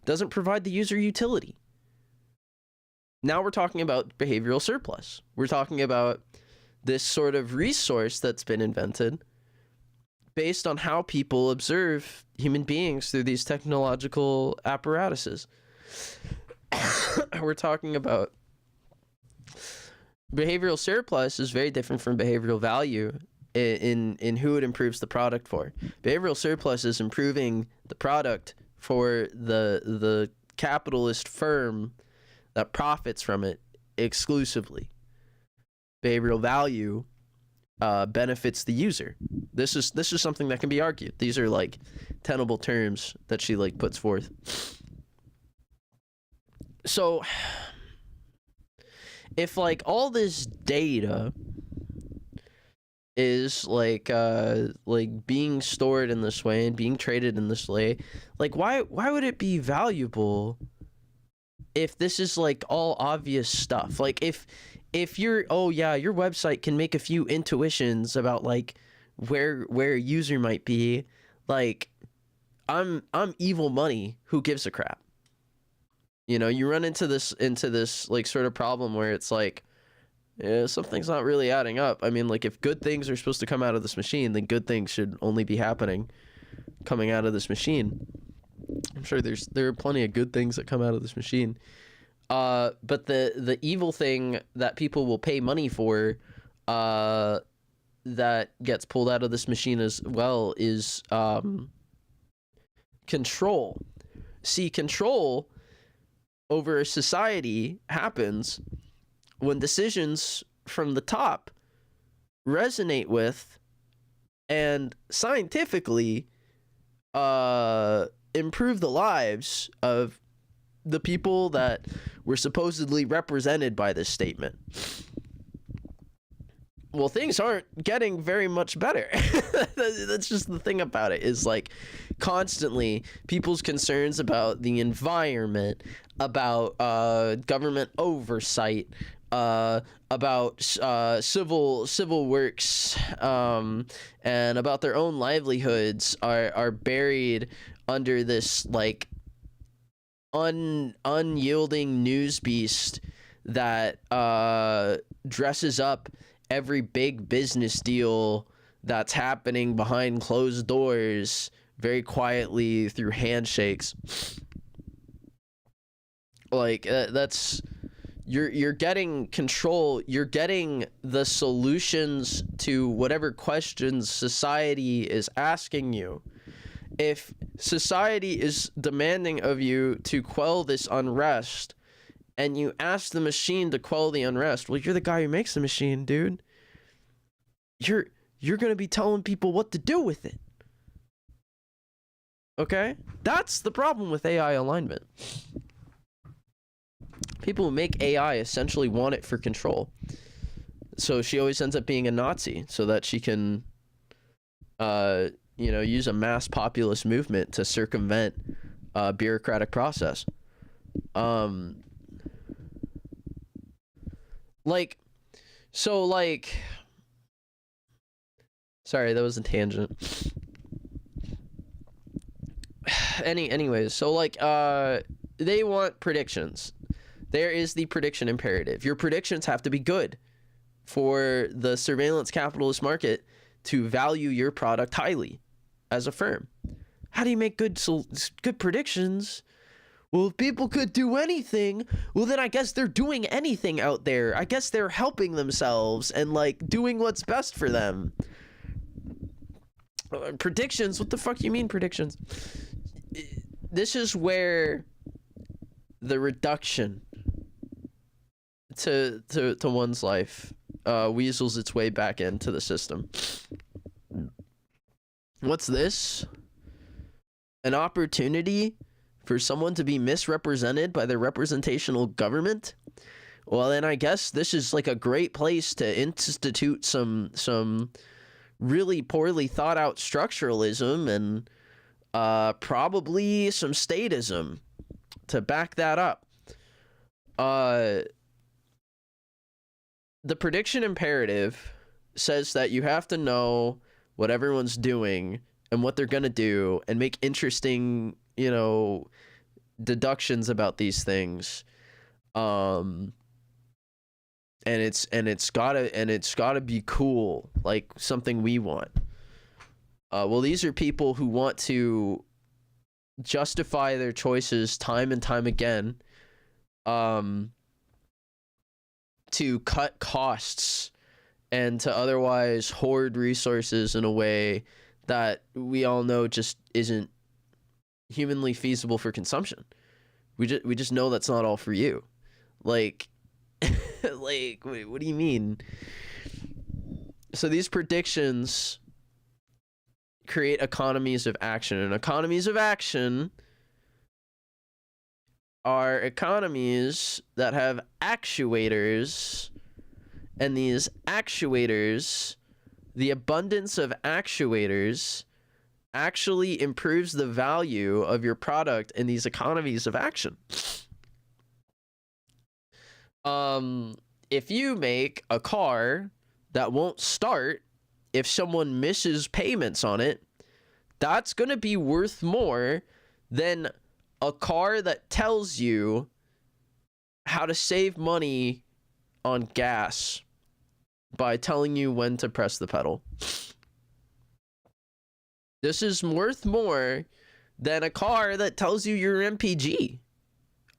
doesn't provide the user utility? Now we're talking about behavioral surplus. We're talking about this sort of resource that's been invented based on how people observe human beings through these technological apparatuses. We're talking about behavioral surplus is very different from behavioral value in who it improves the product for. Behavioral surplus is improving the product for the capitalist firm that profits from it exclusively. Behavioral value benefits the user. This is something that can be argued. These are like tenable terms that she like puts forth. So if like all this data is like being stored in this way and being traded in this way, like why would it be valuable if this is like all obvious stuff? Like if you're, oh yeah, your website can make a few intuitions about like where a user might be, like I'm evil money, who gives a crap? You know, you run into this like sort of problem where it's like, yeah, something's not really adding up. I mean, like if good things are supposed to come out of this machine, then good things should only be coming out of this machine. I'm sure there are plenty of good things that come out of this machine. But the evil thing that people will pay money for, that gets pulled out of this machine as well, is control. See, control over a society happens when decisions from the top resonate with and scientifically improve the lives of the people that were supposedly represented by this statement. Well, things aren't getting very much better. That's just the thing about it, is like constantly people's concerns about the environment, about government oversight, about civil works, and about their own livelihoods are buried under this like unyielding news beast that dresses up every big business deal that's happening behind closed doors very quietly through handshakes. Like that's you're getting control, you're getting the solutions to whatever questions society is asking you. If society is demanding of you to quell this unrest, and you ask the machine to quell the unrest, well, you're the guy who makes the machine, dude. You're going to be telling people what to do with it. Okay? That's the problem with AI alignment. People who make AI essentially want it for control. So she always ends up being a Nazi so that she can, use a mass populist movement to circumvent a bureaucratic process. Sorry, that was a tangent. Anyways, so they want predictions. There is the prediction imperative. Your predictions have to be good for the surveillance capitalist market to value your product highly as a firm. How do you make good predictions? Well, if people could do anything, well, then I guess they're doing anything out there. I guess they're helping themselves and doing what's best for them. Predictions? What the fuck you mean predictions? This is where the reduction to one's life weasels its way back into the system. What's this? An opportunity for someone to be misrepresented by the representational government? Well, then I guess this is a great place to institute some really poorly thought out structuralism and probably some statism to back that up. The prediction imperative says that you have to know what everyone's doing and what they're gonna do and make interesting, deductions about these things. And it's gotta be cool, like something we want. Well, these are people who want to justify their choices time and time again, to cut costs and to otherwise hoard resources in a way that we all know just isn't humanly feasible for consumption. We just know that's not all for you. Wait, what do you mean? So these predictions create economies of action, and economies of action are economies that have actuators, and these actuators, the abundance of actuators, actually improves the value of your product in these economies of action. If you make a car that won't start if someone misses payments on it, that's going to be worth more than a car that tells you how to save money on gas by telling you when to press the pedal. This is worth more than a car that tells you your MPG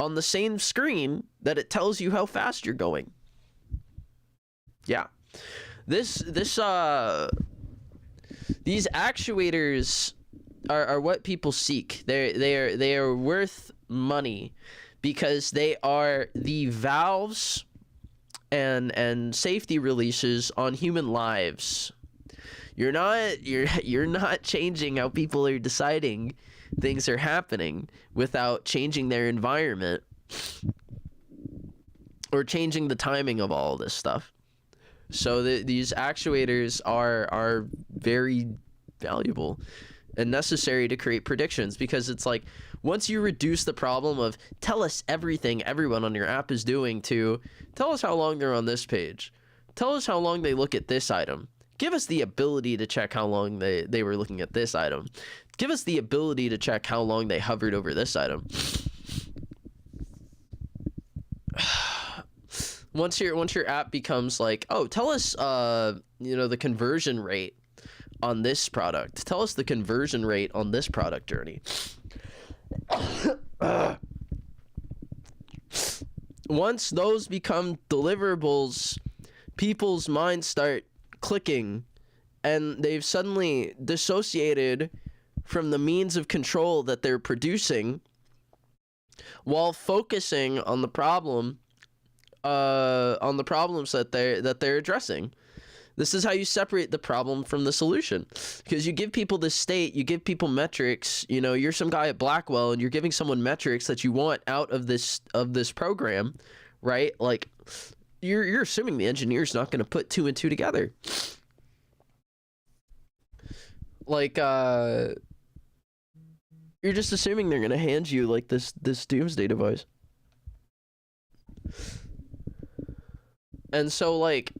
on the same screen that it tells you how fast you're going. Yeah. These actuators are what people seek. They are worth money because they are the valves and safety releases on human lives. You're not changing how people are deciding things are happening without changing their environment or changing the timing of all this stuff. So these actuators are very valuable and necessary to create predictions, because it's like, once you reduce the problem of tell us everything everyone on your app is doing to tell us how long they're on this page, tell us how long they look at this item, give us the ability to check how long they were looking at this item, give us the ability to check how long they hovered over this item. Once your app becomes like, oh, tell us the conversion rate on this product, tell us the conversion rate on this product journey. Once those become deliverables, people's minds start clicking, and they've suddenly dissociated from the means of control that they're producing while focusing on the problem, on the problems that they're addressing. This is how you separate the problem from the solution, because you give people this state, you give people metrics. You know, you're some guy at Blackwell and you're giving someone metrics that you want out of this program, right? Like, you're assuming the engineer's not going to put 2 and 2 together. Like, you're just assuming they're going to hand you like this doomsday device. And so, like,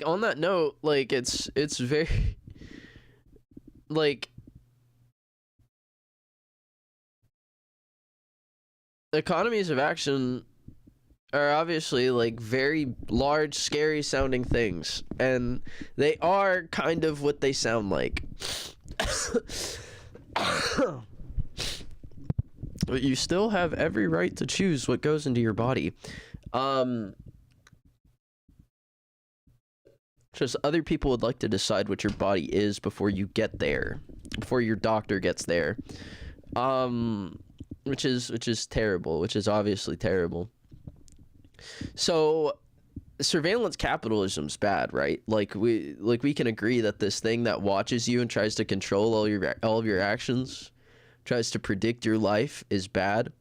on that note, like, it's very, like, economies of action are obviously like very large, scary sounding things, and they are kind of what they sound like. But you still have every right to choose what goes into your body. Just other people would like to decide what your body is before you get there, before your doctor gets there. Which is terrible, which is obviously terrible. So surveillance capitalism's bad, right? Like we can agree that this thing that watches you and tries to control all of your actions, tries to predict your life, is bad.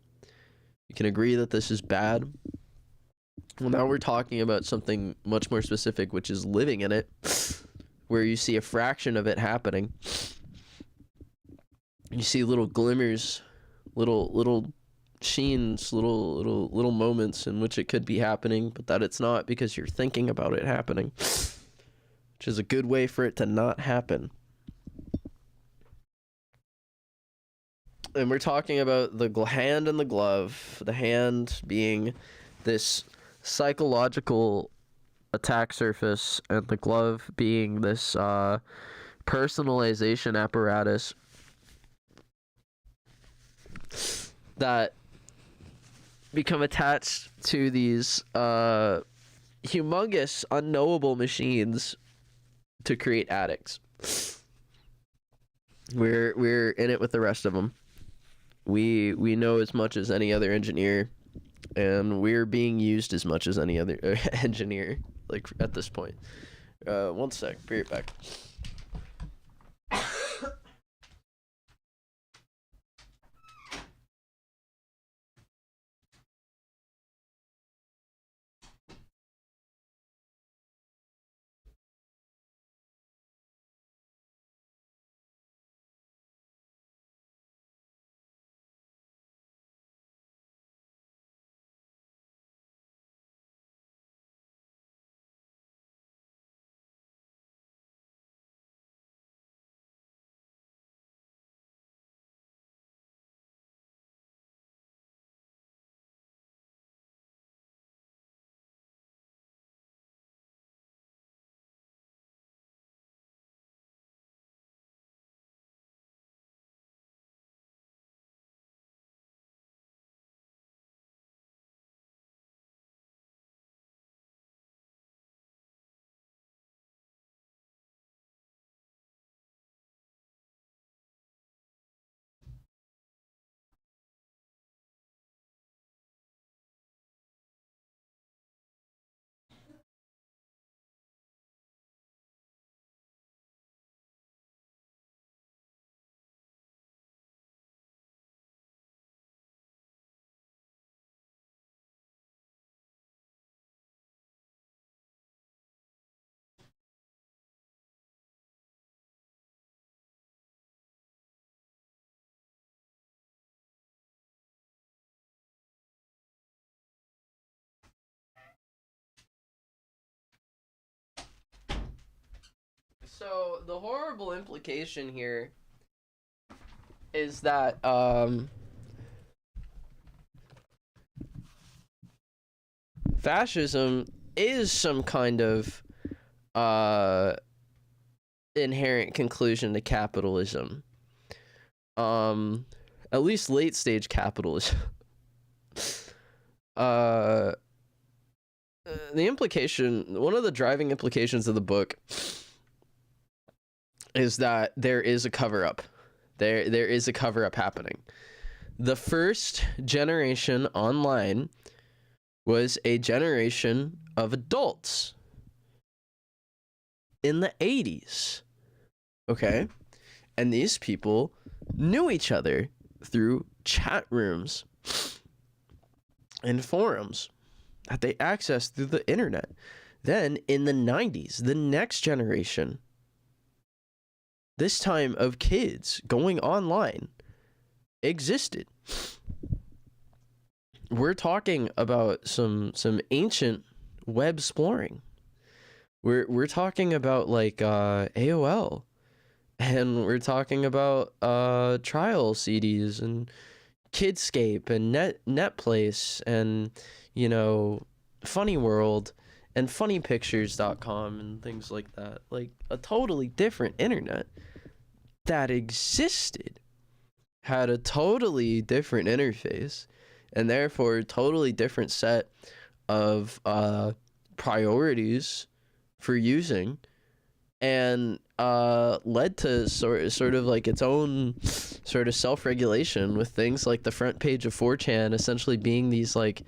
You can agree that this is bad. Well, now we're talking about something much more specific, which is living in it, where you see a fraction of it happening. You see little glimmers, little sheens, little moments in which it could be happening, but that it's not, because you're thinking about it happening, which is a good way for it to not happen. And we're talking about the hand and the glove, the hand being this psychological attack surface, and the glove being this personalization apparatus that become attached to these humongous, unknowable machines to create addicts. We're in it with the rest of them. We know as much as any other engineer, and we're being used as much as any other engineer, like, at this point. One sec, be right back. So the horrible implication here is that fascism is some kind of inherent conclusion to capitalism. At least late stage capitalism. The implication, one of the driving implications of the book, is that there is a cover-up. There is a cover-up happening. The first generation online was a generation of adults in the 80s. Okay? And these people knew each other through chat rooms and forums that they accessed through the internet. Then in the 90s, the next generation, this time of kids going online, existed. We're talking about some ancient web exploring. We're talking about like AOL, and we're talking about trial CDs and Kidscape and NetPlace and, you know, Funny World and funnypictures.com and things like that. Like a totally different internet that existed, had a totally different interface, and therefore a totally different set of priorities for using, and led to sort of like its own sort of self-regulation, with things like the front page of 4chan essentially being these like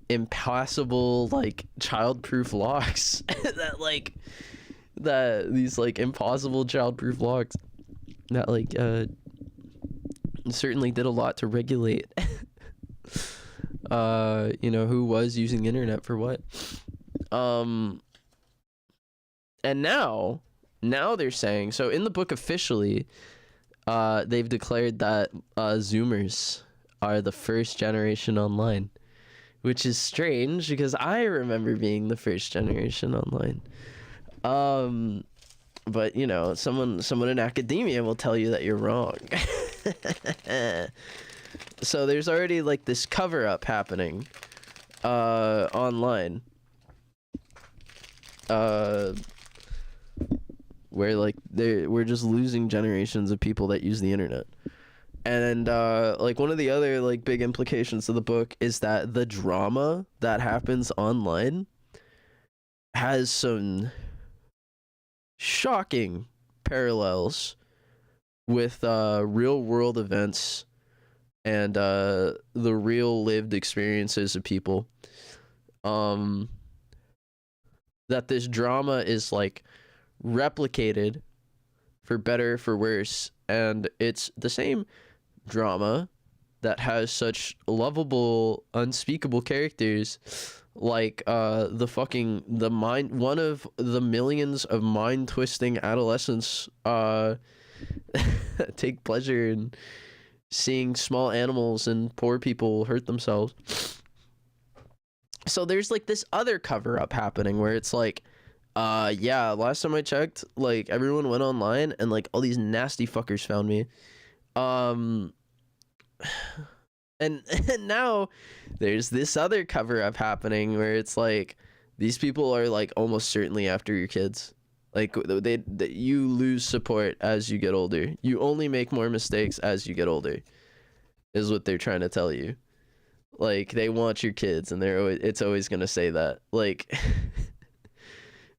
impossible like child-proof locks these like impossible child-proof locks that like certainly did a lot to regulate you know, who was using the internet for what. And now they're saying, so in the book officially, they've declared that Zoomers are the first generation online, which is strange because I remember being the first generation online. But you know, someone in academia will tell you that you're wrong. So there's already like this cover up happening online. Where like we're just losing generations of people that use the internet. And like one of the other like big implications of the book is that the drama that happens online has some shocking parallels with real world events and the real lived experiences of people. That this drama is like replicated for better, for worse, and it's the same drama that has such lovable, unspeakable characters like one of the millions of mind twisting adolescents take pleasure in seeing small animals and poor people hurt themselves. So there's like this other cover up happening where it's like, yeah, last time I checked, like everyone went online and like all these nasty fuckers found me. And now there's this other cover up happening where it's like these people are like almost certainly after your kids. Like you lose support as you get older. You only make more mistakes as you get older, is what they're trying to tell you. Like they want your kids, and it's always gonna say that. Like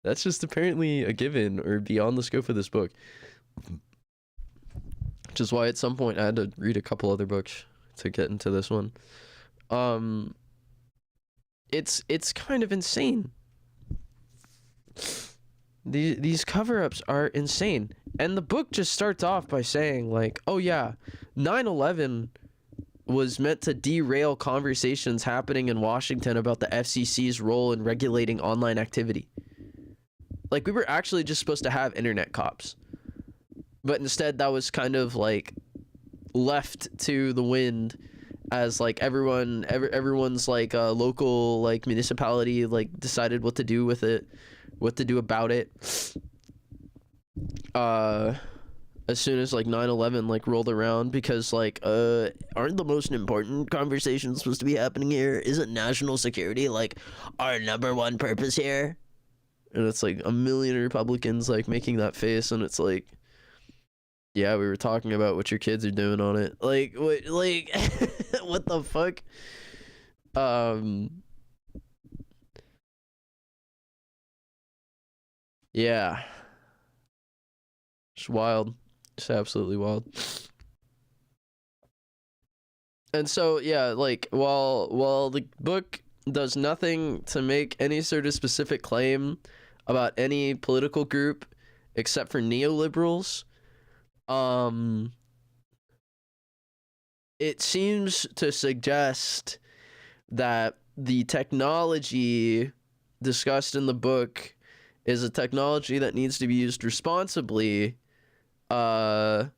that's just apparently a given or beyond the scope of this book. Which is why at some point I had to read a couple other books to get into this one. It's kind of insane. These cover-ups are insane. And the book just starts off by saying like, oh yeah, 9/11 was meant to derail conversations happening in Washington about the FCC's role in regulating online activity. Like we were actually just supposed to have internet cops. But instead that was kind of like left to the wind as like everyone's like local like municipality like decided what to do with it, what to do about it. As soon as like 9/11 like rolled around, because like aren't the most important conversations supposed to be happening here? Isn't national security like our number one purpose here? And it's like a million Republicans like making that face, and it's like, yeah, we were talking about what your kids are doing on it. Like what, like what the fuck? Yeah. It's wild. It's absolutely wild. And so yeah, like while the book does nothing to make any sort of specific claim about any political group except for neoliberals. It seems to suggest that the technology discussed in the book is a technology that needs to be used responsibly to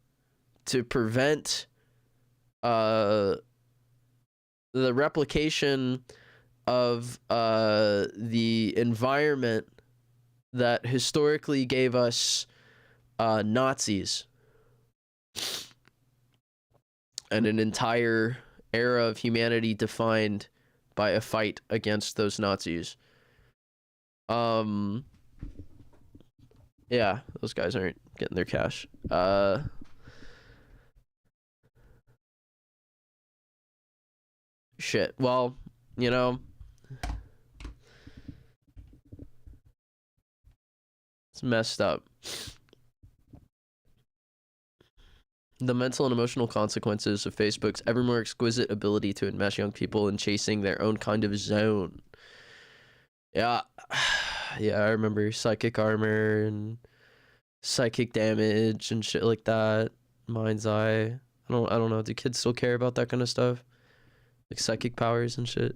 prevent the replication of the environment that historically gave us Nazis and an entire era of humanity defined by a fight against those Nazis. Yeah, those guys aren't getting their cash. Shit. Well, you know, it's messed up. The mental and emotional consequences of Facebook's ever more exquisite ability to enmesh young people in chasing their own kind of zone. Yeah. Yeah, I remember psychic armor and psychic damage and shit like that. Mind's eye. I don't know. Do kids still care about that kind of stuff? Like psychic powers and shit?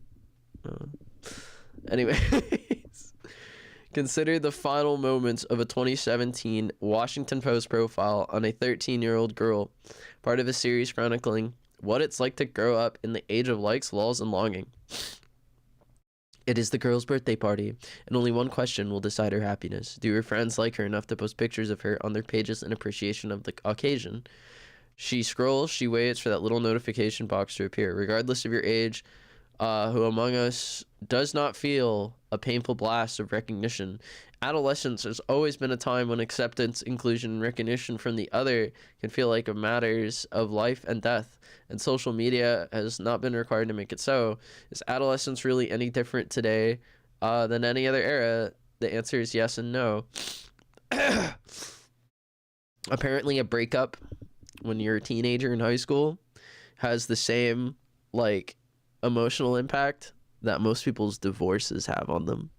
Anyways, consider the final moments of a 2017 Washington Post profile on a 13-year-old girl, part of a series chronicling what it's like to grow up in the age of likes, lulls, and longing. It is the girl's birthday party, and only one question will decide her happiness. Do her friends like her enough to post pictures of her on their pages in appreciation of the occasion? She scrolls, she waits for that little notification box to appear. Regardless of your age, who among us does not feel a painful blast of recognition? Adolescence has always been a time when acceptance, inclusion, and recognition from the other can feel like matters of life and death, and social media has not been required to make it so. Is adolescence really any different today than any other era? The answer is yes and no. Apparently, a breakup when you're a teenager in high school has the same, like, emotional impact that most people's divorces have on them.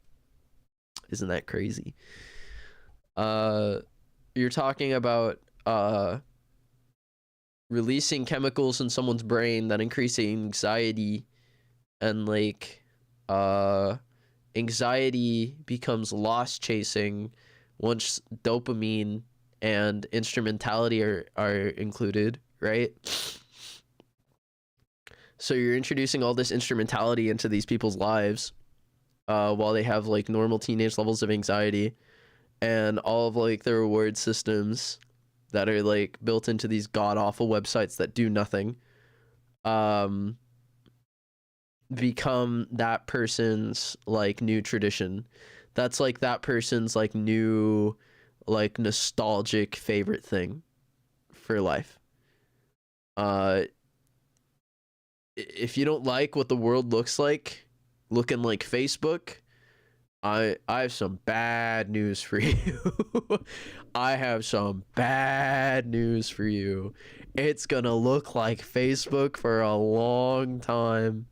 Isn't that crazy? You're talking about releasing chemicals in someone's brain that increase anxiety, and like anxiety becomes loss chasing once dopamine and instrumentality are included, right? So you're introducing all this instrumentality into these people's lives while they have like normal teenage levels of anxiety, and all of like the reward systems that are like built into these god awful websites that do nothing become that person's like new tradition. That's like that person's like new like nostalgic favorite thing for life. If you don't like what the world looks like looking like Facebook, I have some bad news for you. I have some bad news for you. It's gonna look like Facebook for a long time.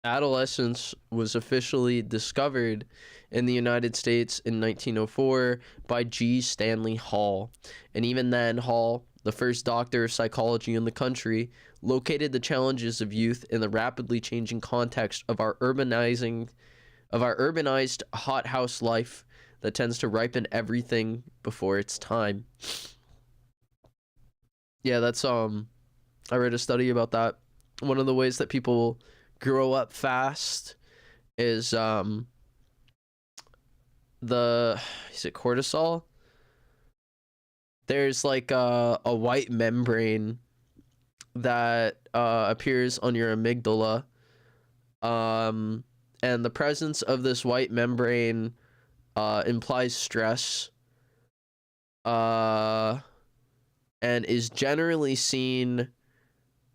Adolescence was officially discovered in the United States in 1904 by G. Stanley Hall. And even then, Hall, the first doctor of psychology in the country, located the challenges of youth in the rapidly changing context of our urbanized hothouse life that tends to ripen everything before its time. Yeah, that's I read a study about that. One of the ways that people grow up fast is is it cortisol? There's like a white membrane that appears on your amygdala, and the presence of this white membrane implies stress, and is generally seen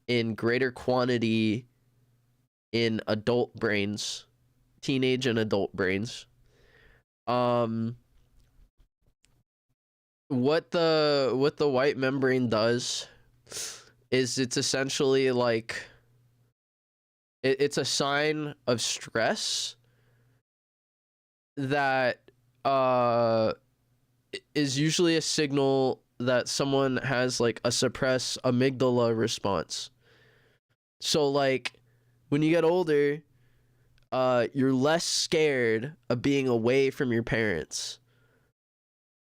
in greater quantity in adult brains, teenage and adult brains. What the white membrane does is it's essentially like it's a sign of stress that is usually a signal that someone has like a suppressed amygdala response. So like when you get older, you're less scared of being away from your parents.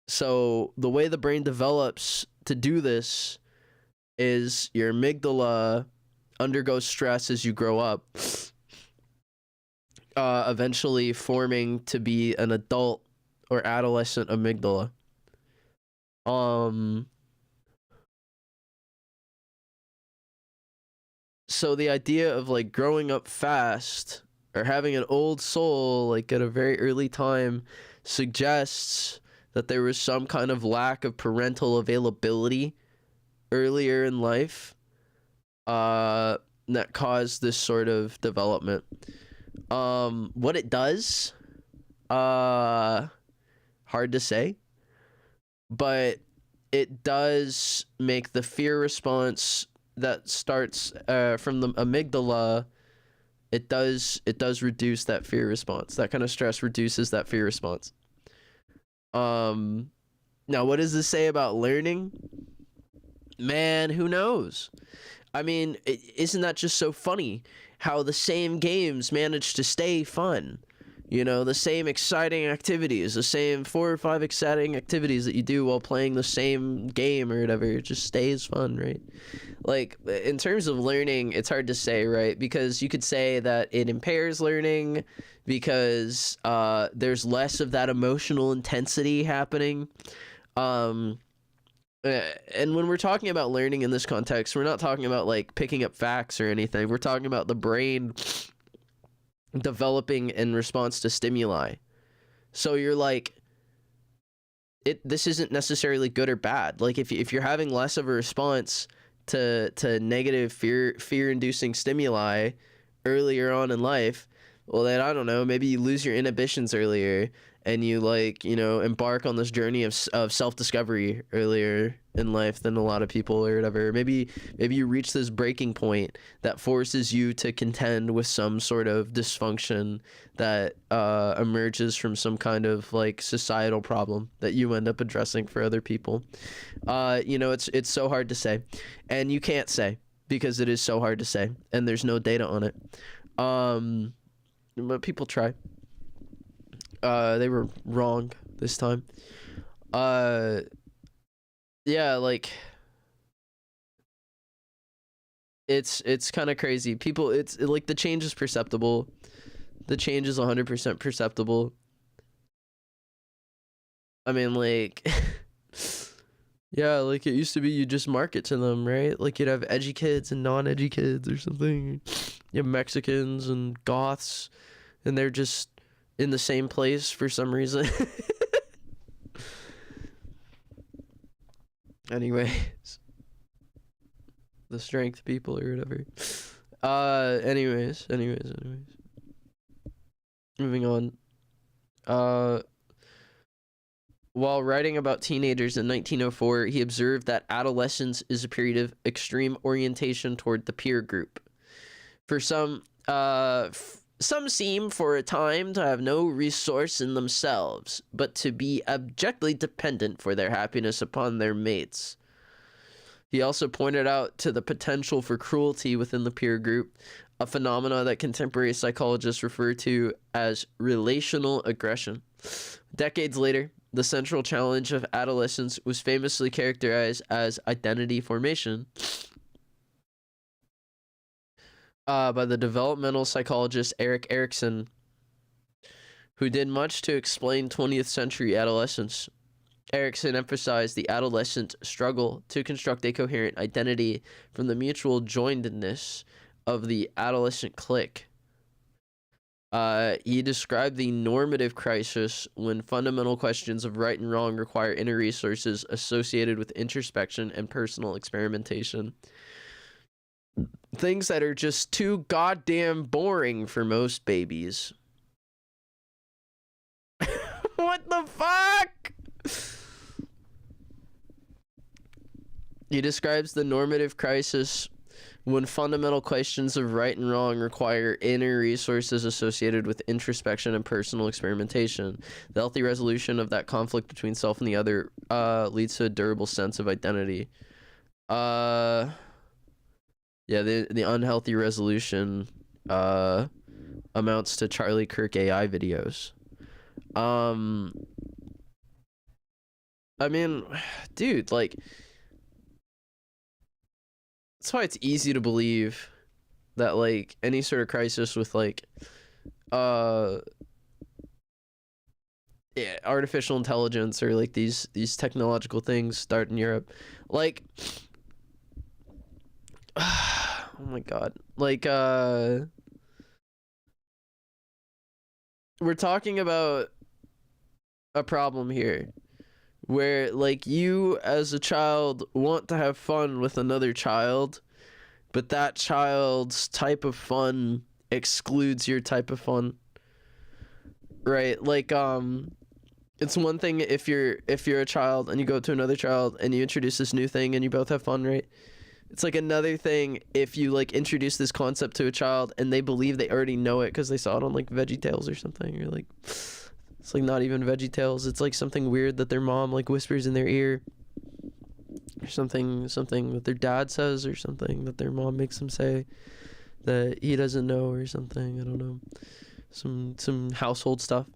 So the way the brain develops to do this is your amygdala undergoes stress as you grow up, eventually forming to be an adult or adolescent amygdala. So the idea of like growing up fast or having an old soul like at a very early time suggests that there was some kind of lack of parental availability earlier in life that caused this sort of development. What it does, hard to say, but it does make the fear response that starts from the amygdala. It does reduce that fear response. That kind of stress reduces that fear response. Now what does this say about learning? Man, who knows? I mean, isn't that just so funny how the same games manage to stay fun? You know, the same exciting activities, the same 4 or 5 exciting activities that you do while playing the same game or whatever, it just stays fun, right? Like, in terms of learning, it's hard to say, right? Because you could say that it impairs learning because there's less of that emotional intensity happening. And when we're talking about learning in this context, we're not talking about like picking up facts or anything. We're talking about the brain developing in response to stimuli. So you're like, this isn't necessarily good or bad. Like if you're having less of a response to negative fear inducing stimuli earlier on in life, well then I don't know, maybe you lose your inhibitions earlier and you like, you know, embark on this journey of self-discovery earlier in life than a lot of people or whatever. Maybe you reach this breaking point that forces you to contend with some sort of dysfunction that emerges from some kind of like societal problem that you end up addressing for other people. You know, it's so hard to say, and you can't say because it is so hard to say and there's no data on it. But people try. They were wrong this time. Yeah, like it's kind of crazy. People, it's like the change is perceptible. The change is 100% perceptible. I mean, like, yeah, like it used to be you just market to them, right? Like you'd have edgy kids and non-edgy kids or something. You have Mexicans and goths, and they're just in the same place for some reason. Anyways, the strength people or whatever. Anyways. Moving on. While writing about teenagers in 1904, he observed that adolescence is a period of extreme orientation toward the peer group. For some seem for a time to have no resource in themselves, but to be abjectly dependent for their happiness upon their mates. He also pointed out to the potential for cruelty within the peer group, a phenomena that contemporary psychologists refer to as relational aggression. Decades later, the central challenge of adolescence was famously characterized as identity formation by the developmental psychologist Erik Erikson, who did much to explain 20th century adolescence. Erikson emphasized the adolescent struggle to construct a coherent identity from the mutual joinedness of the adolescent clique. He described the normative crisis when fundamental questions of right and wrong require inner resources associated with introspection and personal experimentation. Things that are just too goddamn boring for most babies. What the fuck? He describes the normative crisis when fundamental questions of right and wrong require inner resources associated with introspection and personal experimentation. The healthy resolution of that conflict between self and the other leads to a durable sense of identity. Yeah, the unhealthy resolution amounts to Charlie Kirk AI videos. I mean, dude, like, that's why it's easy to believe that, like, any sort of crisis with, like, yeah, artificial intelligence or, like, these technological things start in Europe. Like, oh my god. Like, we're talking about a problem here where, like, you as a child want to have fun with another child, but that child's type of fun excludes your type of fun, right? Like, it's one thing if you're a child and you go to another child and you introduce this new thing and you both have fun, right? It's like another thing if you, like, introduce this concept to a child and they believe they already know it because they saw it on, like, VeggieTales or something, or, like, it's, like, not even VeggieTales. It's, like, something weird that their mom, like, whispers in their ear, or something that their dad says, or something that their mom makes them say that he doesn't know, or something. I don't know. Some household stuff.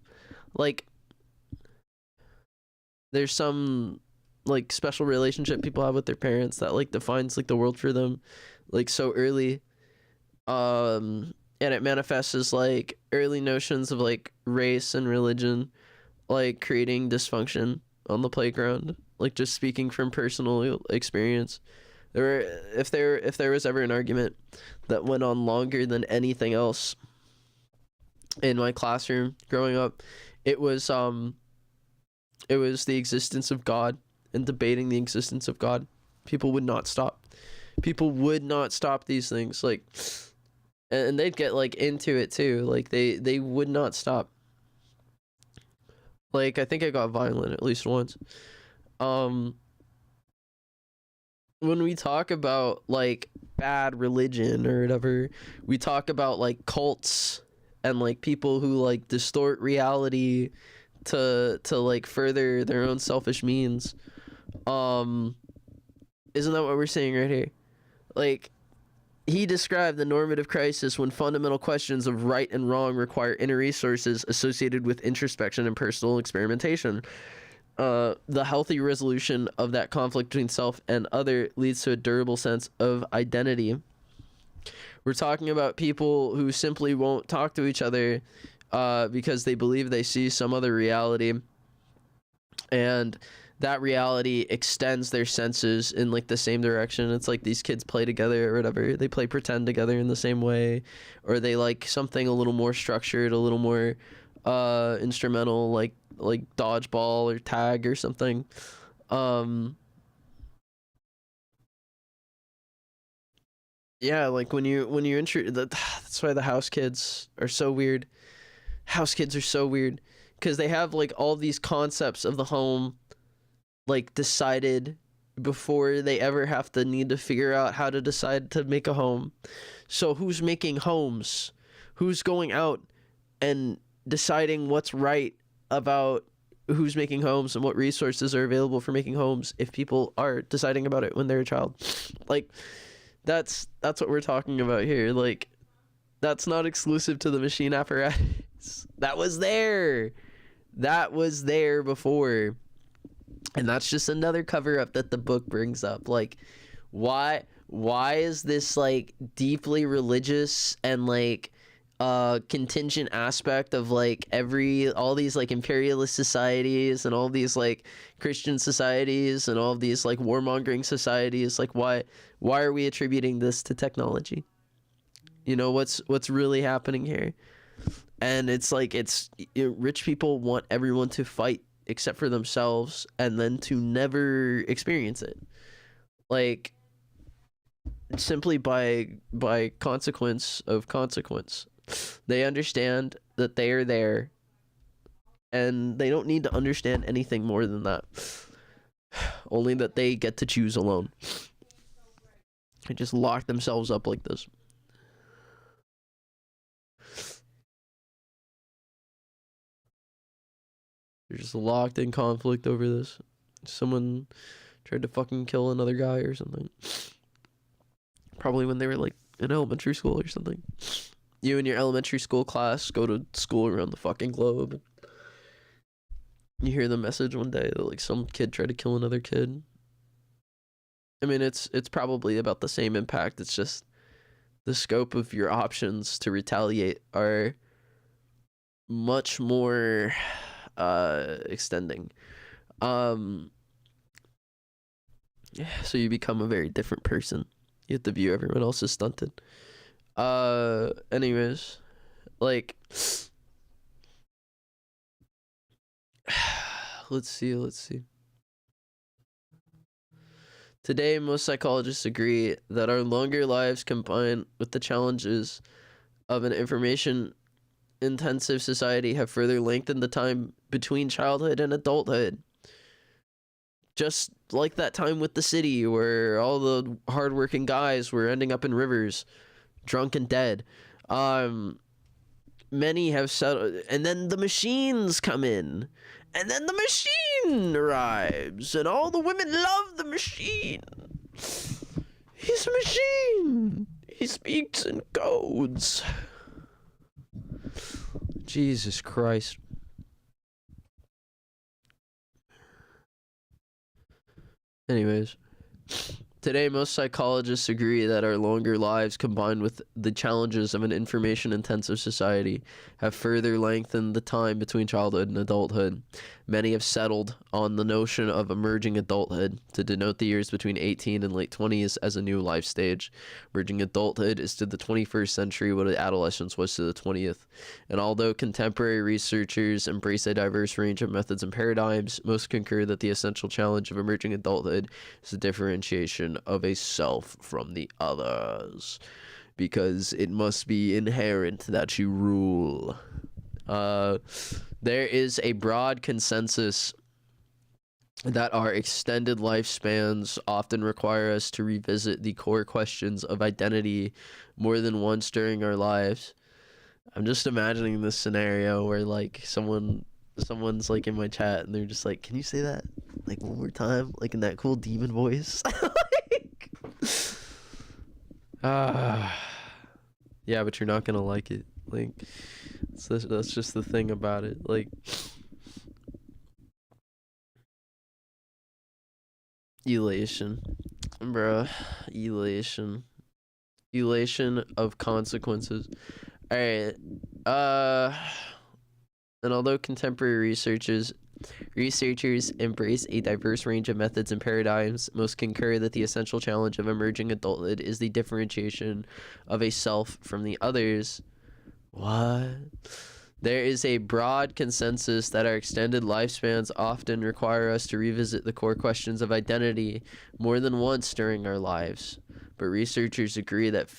Like, there's some, like, special relationship people have with their parents that, like, defines, like, the world for them, like, so early. And it manifests as, like, early notions of, like, race and religion, like, creating dysfunction on the playground. Like, just speaking from personal experience. If there was ever an argument that went on longer than anything else in my classroom growing up, it was the existence of God and debating the existence of God. People would not stop. People would not stop these things, like, and they'd get, like, into it too. Like, they would not stop. Like, I think it got violent at least once. When we talk about, like, bad religion or whatever, we talk about, like, cults and, like, people who, like, distort reality to like further their own selfish means. Isn't that what we're saying right here? Like, he described the normative crisis when fundamental questions of right and wrong require inner resources associated with introspection and personal experimentation. The healthy resolution of that conflict between self and other leads to a durable sense of identity. We're talking about people who simply won't talk to each other because they believe they see some other reality, and that reality extends their senses in, like, the same direction. It's like these kids play together or whatever. They play pretend together in the same way, or they like something a little more structured, a little more instrumental, like dodgeball or tag or something. Yeah, like when you that's why the house kids are so weird. House kids are so weird because they have, like, all these concepts of the home, like, decided before they ever have to need to figure out how to decide to make a home. So who's making homes? Who's going out and deciding what's right about who's making homes and what resources are available for making homes if people are deciding about it when they're a child? Like, that's what we're talking about here. Like, that's not exclusive to the machine apparatus. That was there before. And that's just another cover up that the book brings up. Like, why is this, like, deeply religious and, like, contingent aspect of, like, all these, like, imperialist societies and all these, like, Christian societies and all these, like, warmongering societies, like, why are we attributing this to technology? You know, what's really happening here? And it's like, rich people want everyone to fight except for themselves, and then to never experience it, like, simply by consequence. They understand that they are there, and they don't need to understand anything more than that. only that they get to choose alone. They just lock themselves up like this. They're just locked in conflict over this. Someone tried to fucking kill another guy or something. Probably when they were like in elementary school or something. You and your elementary school class go to school around the fucking globe. You hear the message one day that like some kid tried to kill another kid. I mean, it's probably about the same impact. It's just the scope of your options to retaliate are much more extending. Yeah, so you become a very different person. You have to view everyone else as stunted. Anyways, like, let's see. Today, most psychologists agree that our longer lives combined with the challenges of an information intensive society have further lengthened the time between childhood and adulthood. Just like that time with the city where all the hardworking guys were ending up in rivers, drunk and dead. Many have settled, and then the machines come in, and then the machine arrives, and all the women love the machine. He's a machine. He speaks in codes. Jesus Christ. Anyways, today most psychologists agree that our longer lives combined with the challenges of an information-intensive society have further lengthened the time between childhood and adulthood. Many have settled on the notion of emerging adulthood to denote the years between 18 and late 20s as a new life stage. Emerging adulthood is to the 21st century what adolescence was to the 20th. And although contemporary researchers embrace a diverse range of methods and paradigms, most concur that the essential challenge of emerging adulthood is the differentiation of a self from the others, because it must be inherent that you rule. There is a broad consensus that our extended lifespans often require us to revisit the core questions of identity more than once during our lives. I'm just imagining this scenario where like someone's like in my chat and they're just like, can you say that like one more time, like in that cool demon voice? Like, yeah, but you're not gonna like it. Like, that's just the thing about it. Like, elation, bruh, elation of consequences. All right, and although contemporary researchers embrace a diverse range of methods and paradigms, most concur that the essential challenge of emerging adulthood is the differentiation of a self from the others. What? There is a broad consensus that our extended lifespans often require us to revisit the core questions of identity more than once during our lives. But researchers agree that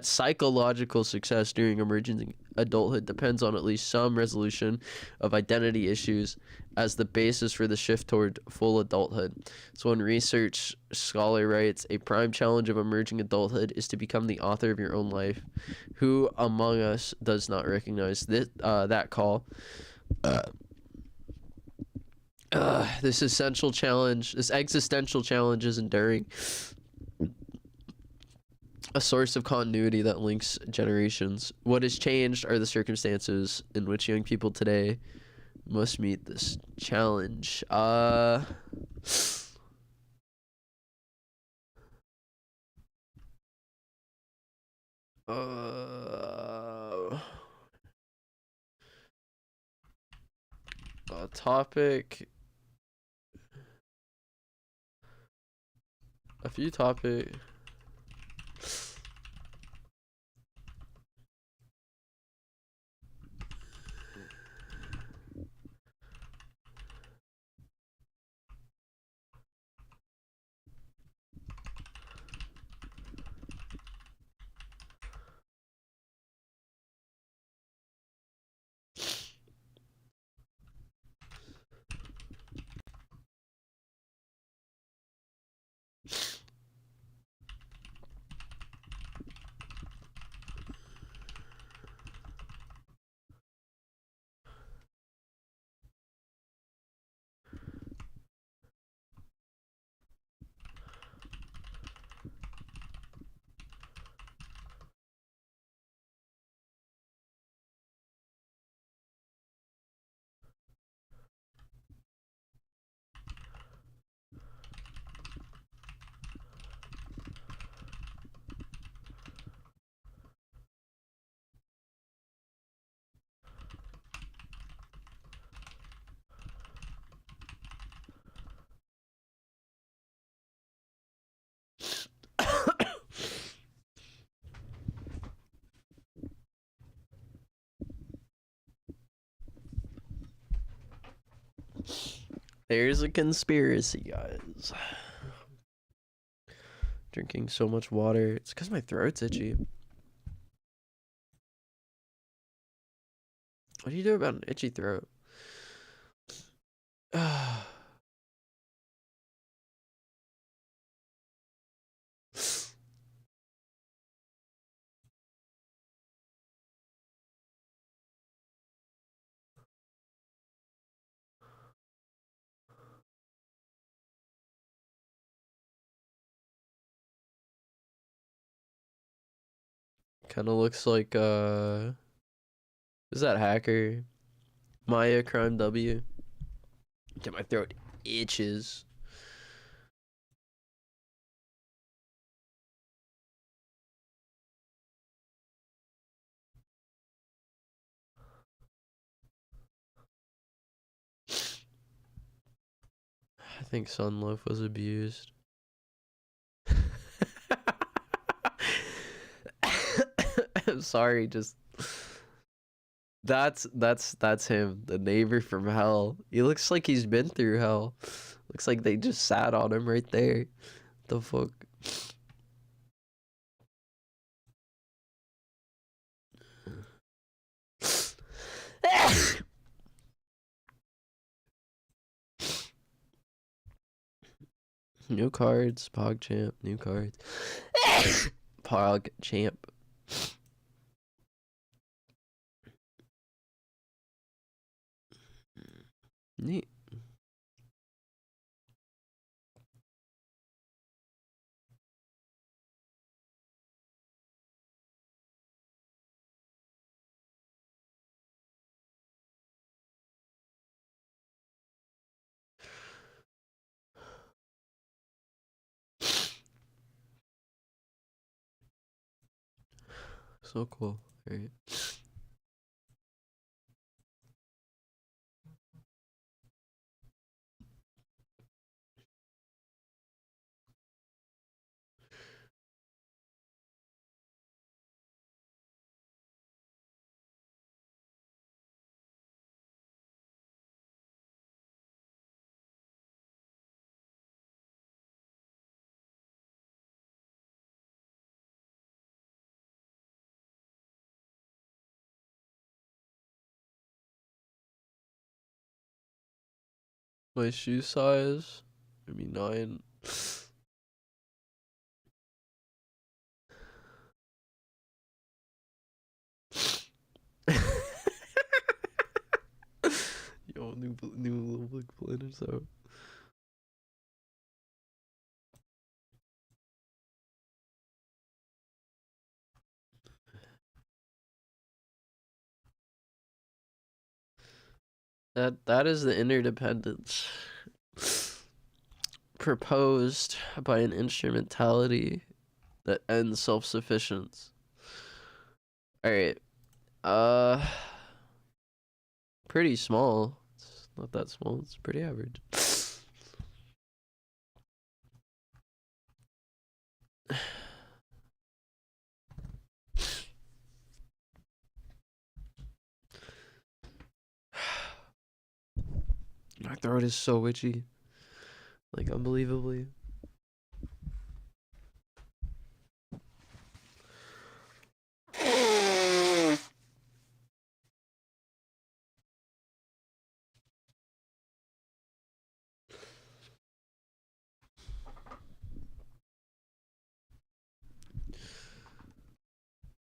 psychological success during emerging adulthood depends on at least some resolution of identity issues as the basis for the shift toward full adulthood. So one research scholar writes, a prime challenge of emerging adulthood is to become the author of your own life. Who among us does not recognize that call? This existential challenge is enduring. A source of continuity that links generations. What has changed are the circumstances in which young people today must meet this challenge. The topic. A few topics. There's a conspiracy, guys. Drinking so much water. It's because my throat's itchy. What do you do about an itchy throat? Kind of looks like is that hacker? Maya Crime W. Damn, my throat itches. I think Sunloaf was abused. I'm sorry, just that's him, the neighbor from hell. He looks like he's been through hell. Looks like they just sat on him right there. The fuck? New cards, PogChamp, new cards. PogChamp. Neat. So cool. Alright. My shoe size, maybe 9. Yo, new little big planner, so. That is the interdependence proposed by an instrumentality that ends self-sufficiency. All right. Uh Pretty small. It's not that small. It's pretty average. My throat is so itchy. Like, unbelievably.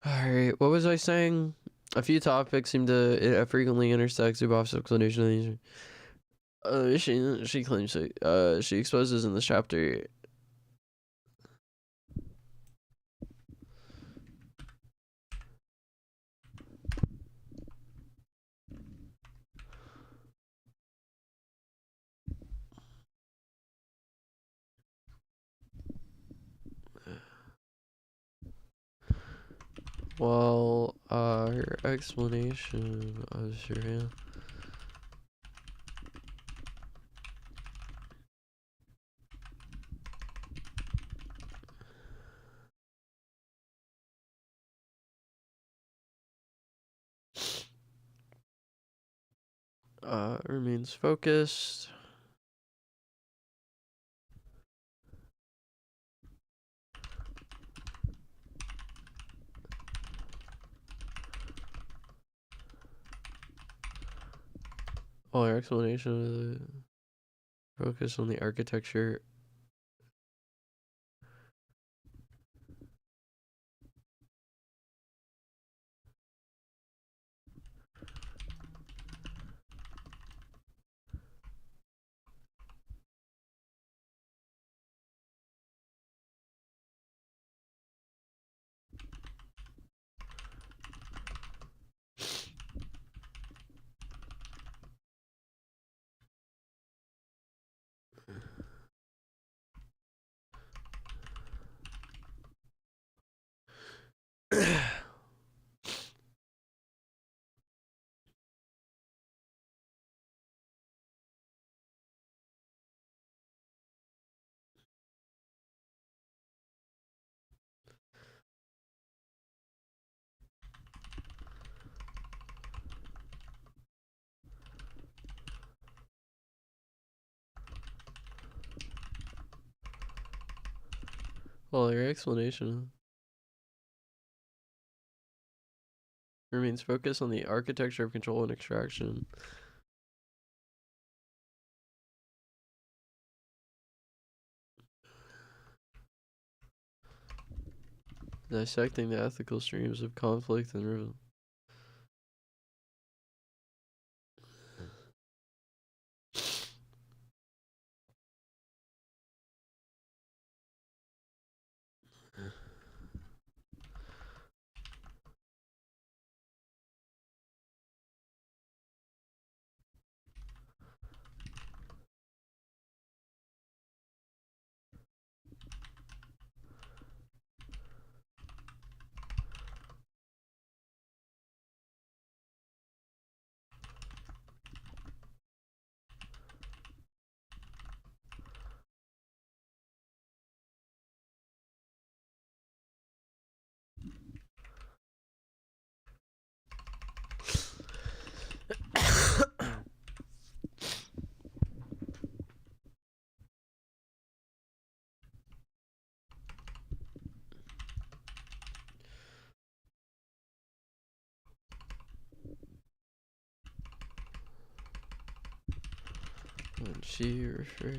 Alright, what was I saying? A few topics seem to frequently intersect Zuboff's explanation. She claims she exposes in this chapter. Well, her explanation of Sharia. Remains focused. Well, our explanation of the focus on the architecture. Well, your explanation remains focused on the architecture of control and extraction. Dissecting the ethical streams of conflict and river. When she refer.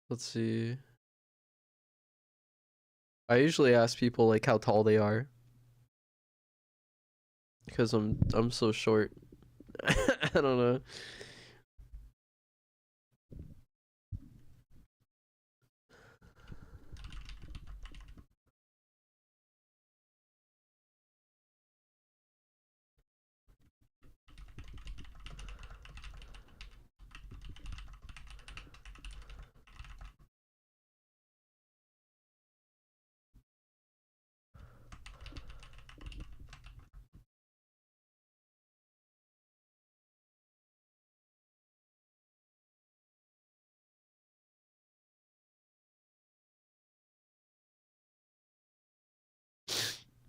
Let's see. I usually ask people like how tall they are because I'm so short. I don't know.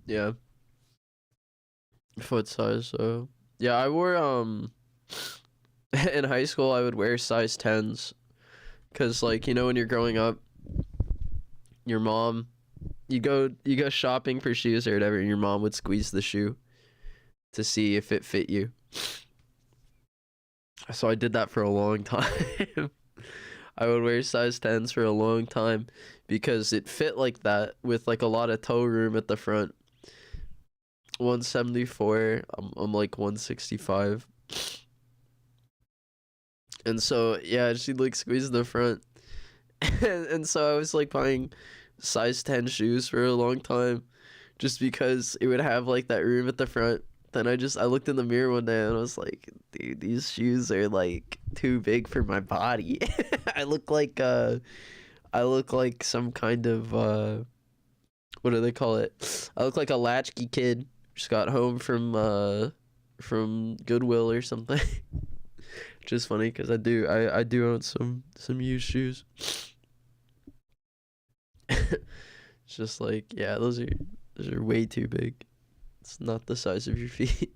Yeah, foot size. So yeah, I wore in high school I would wear size 10s because like when you're growing up, your mom you go shopping for shoes or whatever, and your mom would squeeze the shoe to see if it fit you. So I did that for a long time. I would wear size 10s for a long time because it fit like that with like a lot of toe room at the front. 174. I'm like 165. And so yeah, she like squeezed the front, and so I was like buying size 10 shoes for a long time, just because it would have like that room at the front. Then I looked in the mirror one day and I was like, dude, these shoes are like too big for my body. I look like some kind of what do they call it? I look like a latchkey kid just got home from Goodwill or something. Just funny because I do own some used shoes. It's just like, yeah, those are way too big. It's not the size of your feet.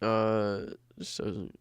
Just doesn't.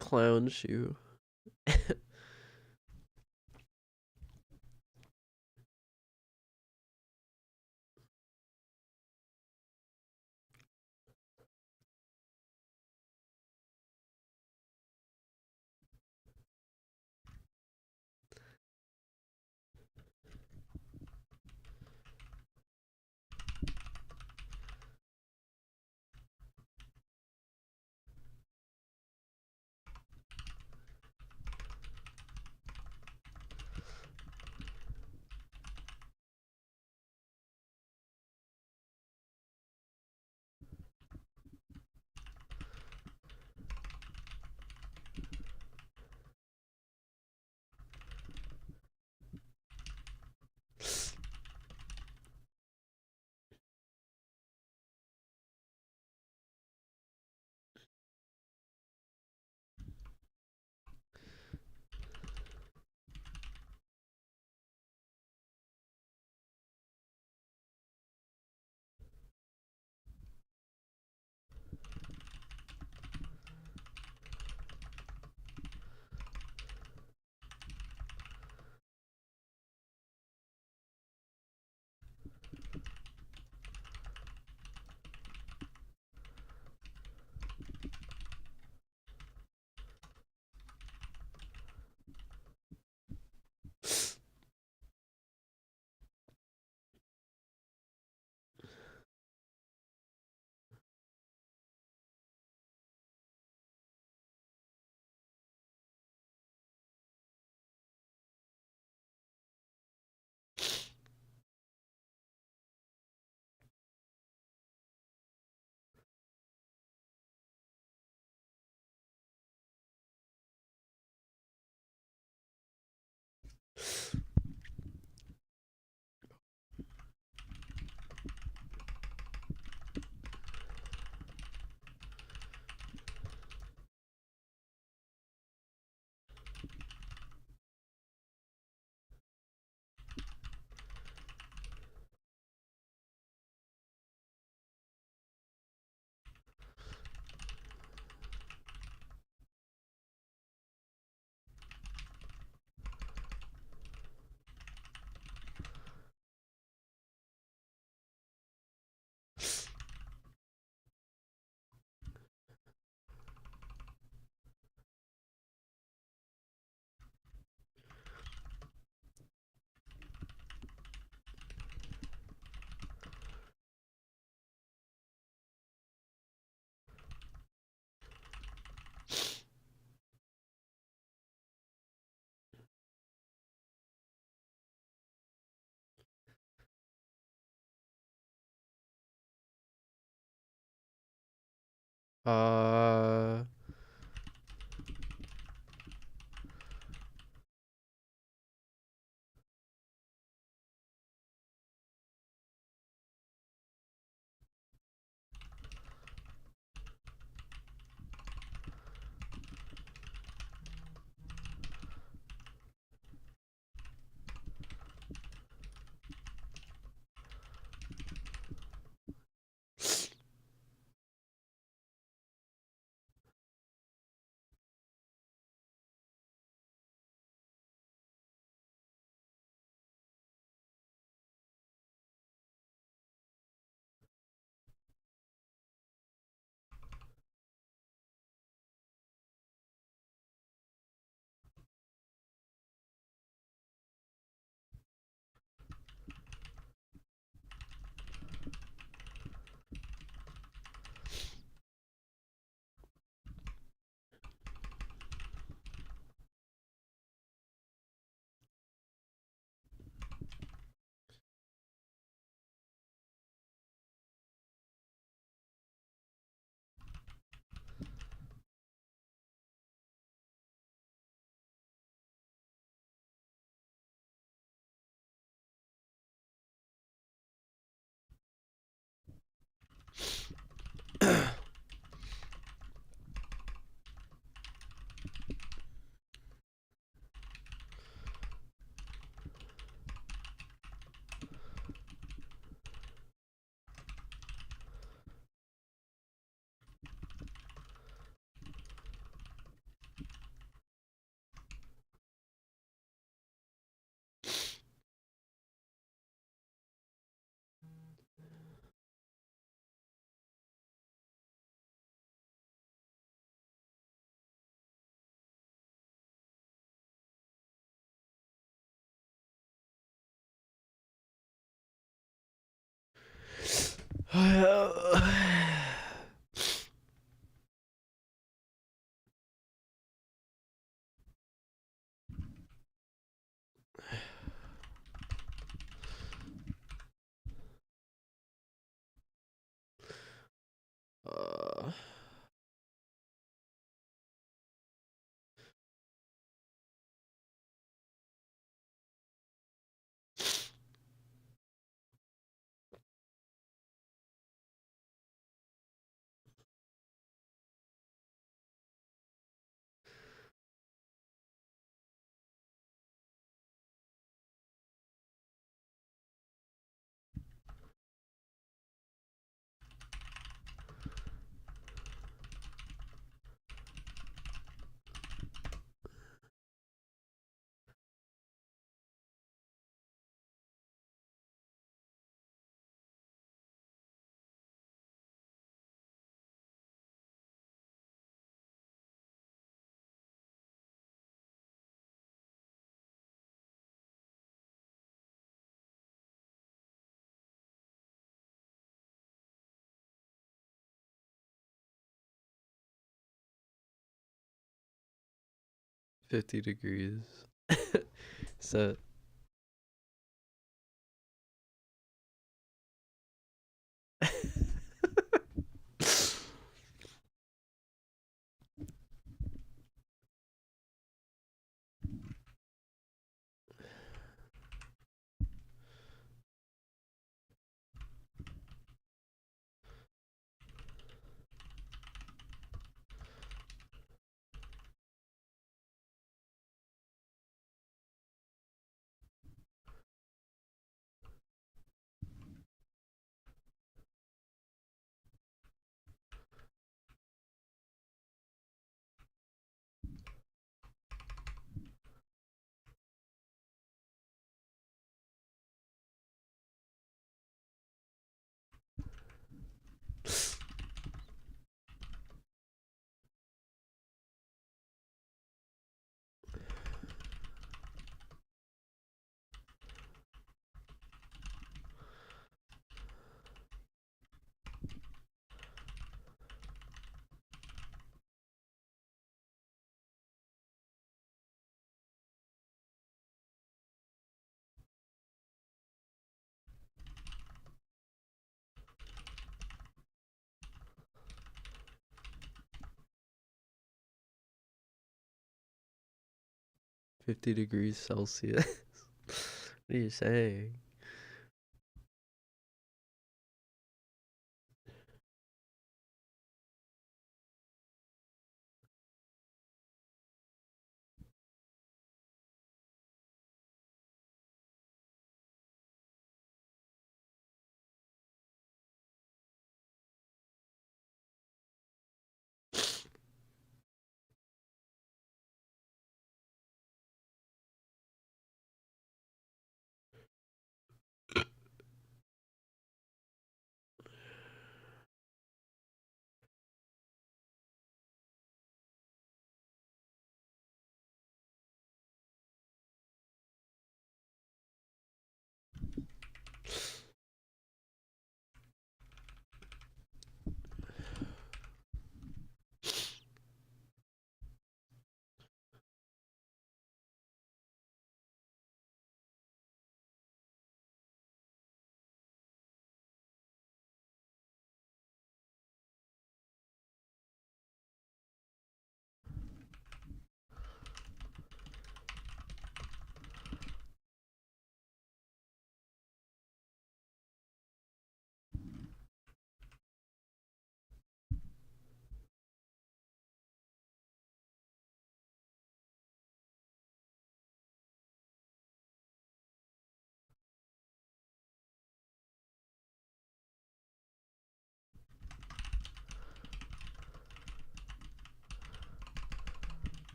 Clown shoe. Uh, uh, $50. So, 50 degrees Celsius. What are you saying?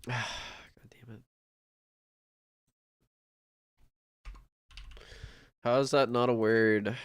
God damn it. How is that not a word?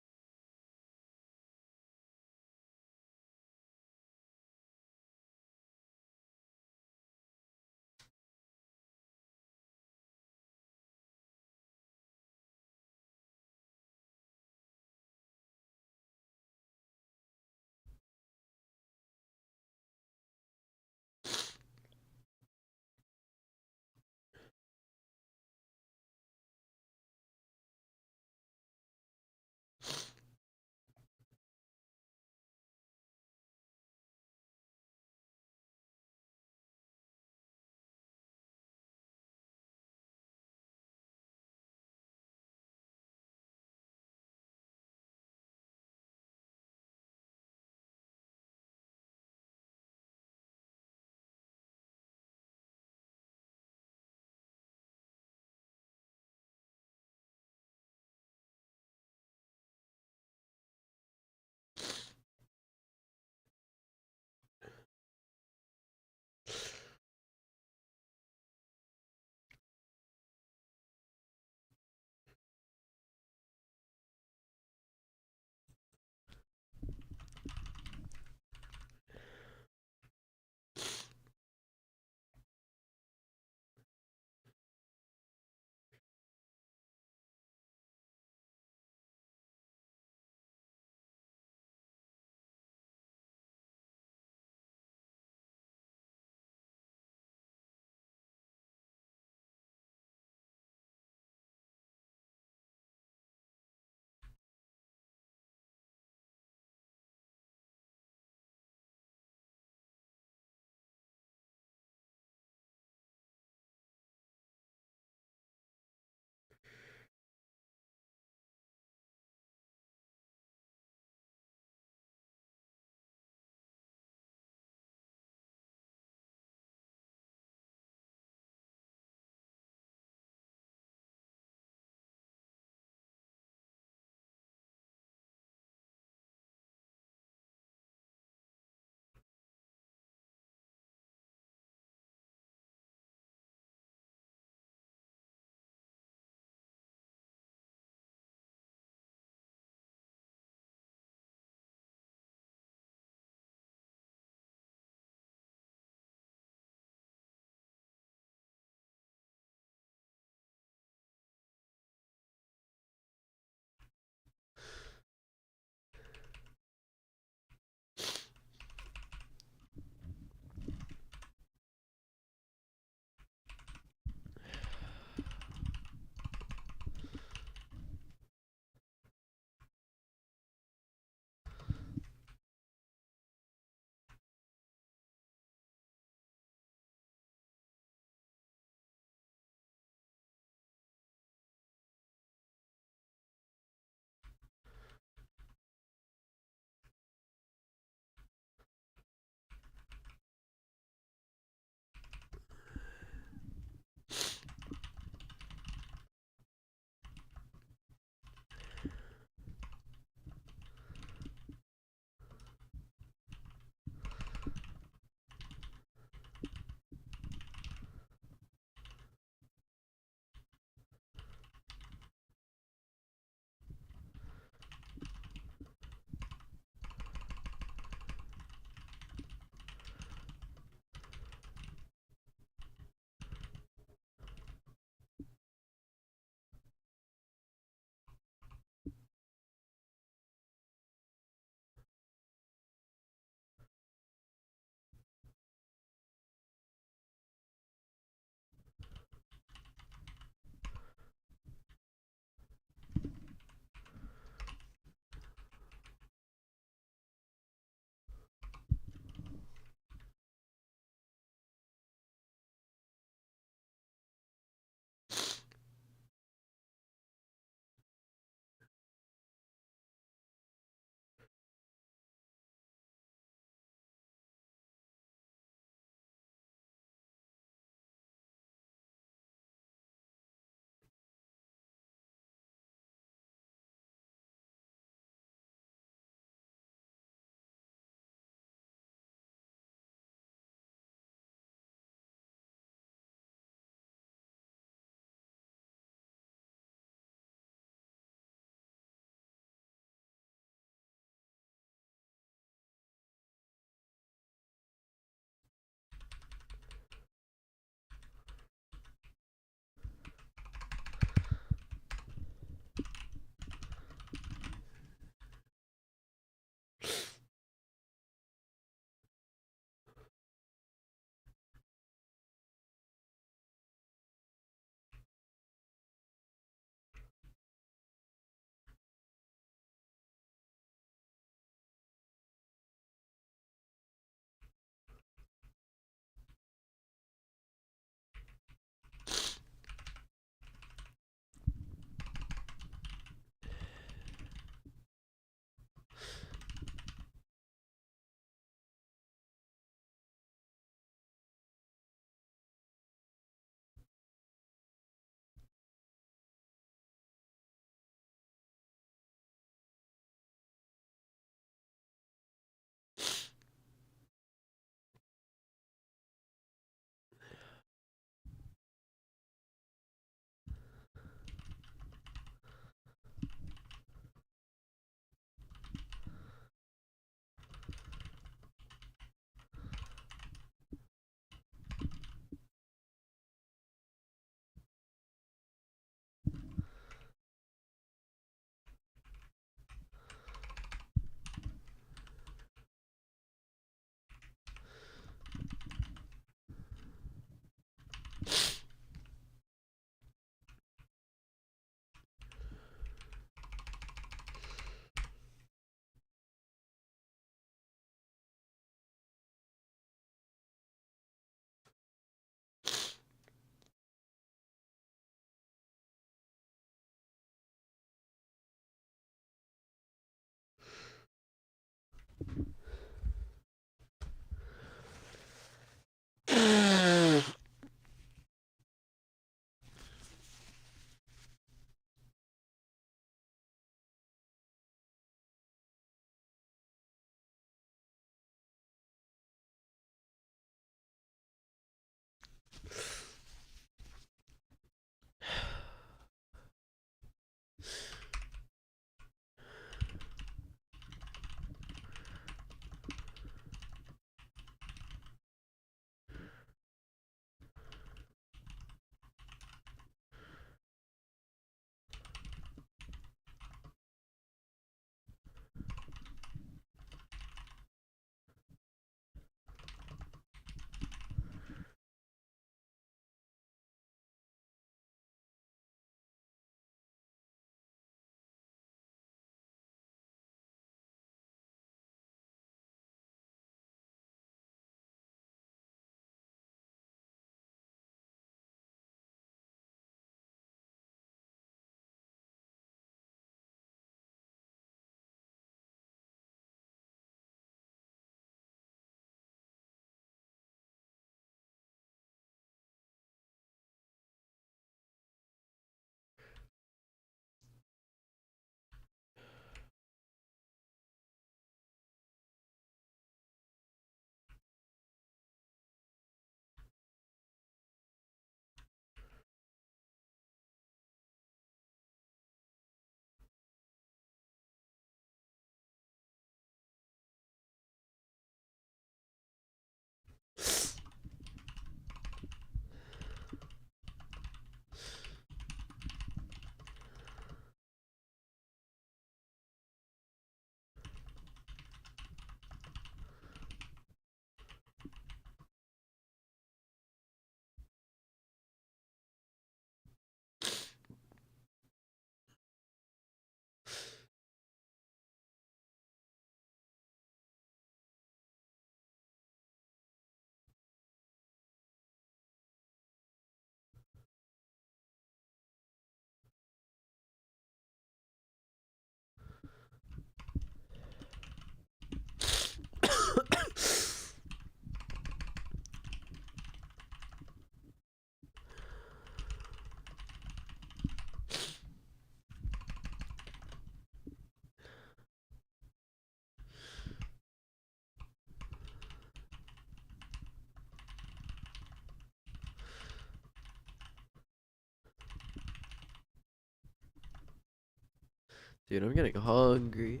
Dude, I'm getting hungry.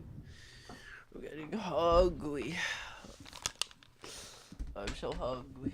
I'm getting hungry. I'm so hungry.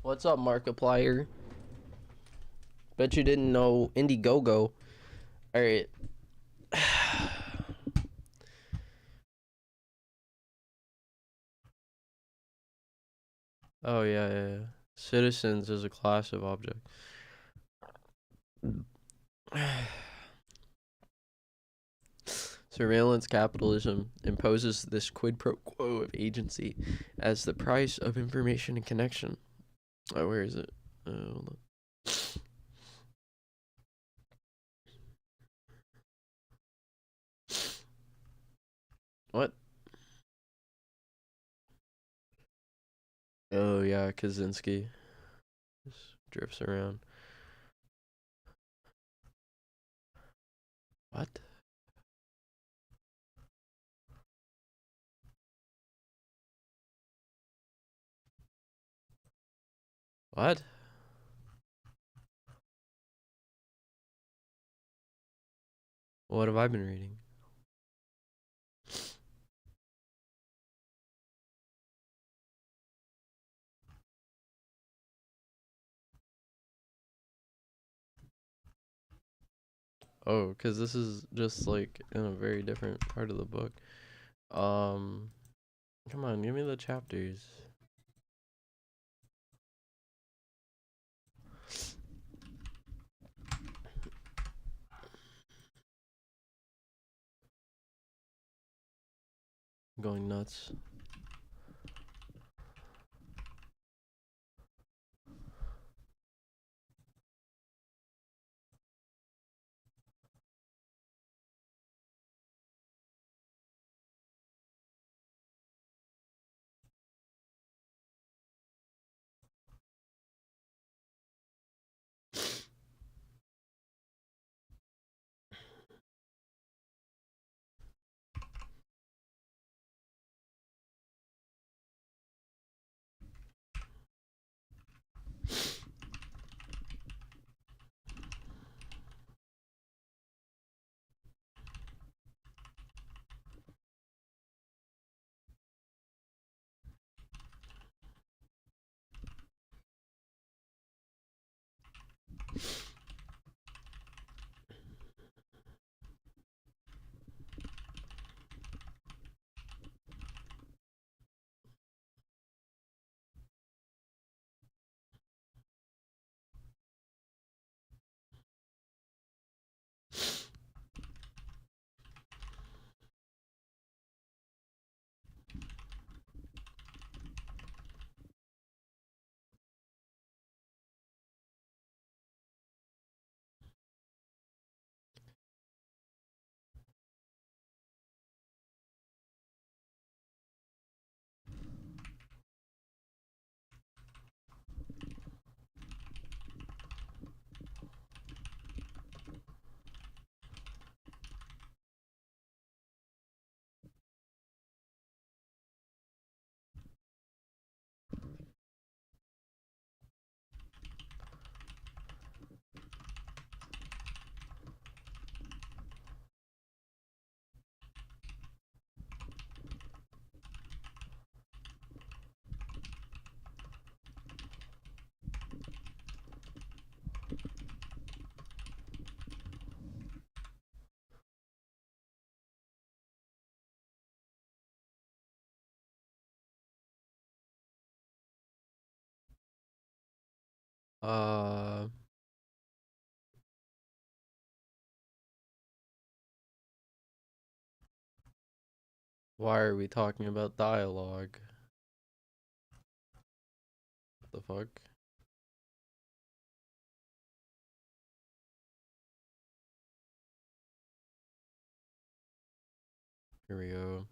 What's up, Markiplier? Bet you didn't know Indiegogo. All right. Oh yeah, yeah, yeah. Citizens is a class of object. Surveillance capitalism imposes this quid pro quo of agency as the price of information and connection. Oh, where is it? Hold on. What? Oh yeah, Kaczynski just drifts around. What? What? What have I been reading? Oh, because this is just like in a very different part of the book. Um, Come on, give me the chapters. I'm going nuts. Uh, why are we talking about dialogue? What the fuck? Here we go.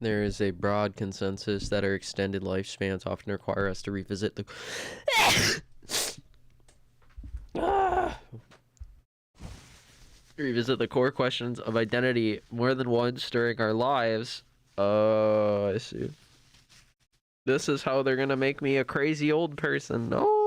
There is a broad consensus that our extended lifespans often require us to revisit the revisit the core questions of identity more than once during our lives. Oh, I see. This is how they're gonna make me a crazy old person. No.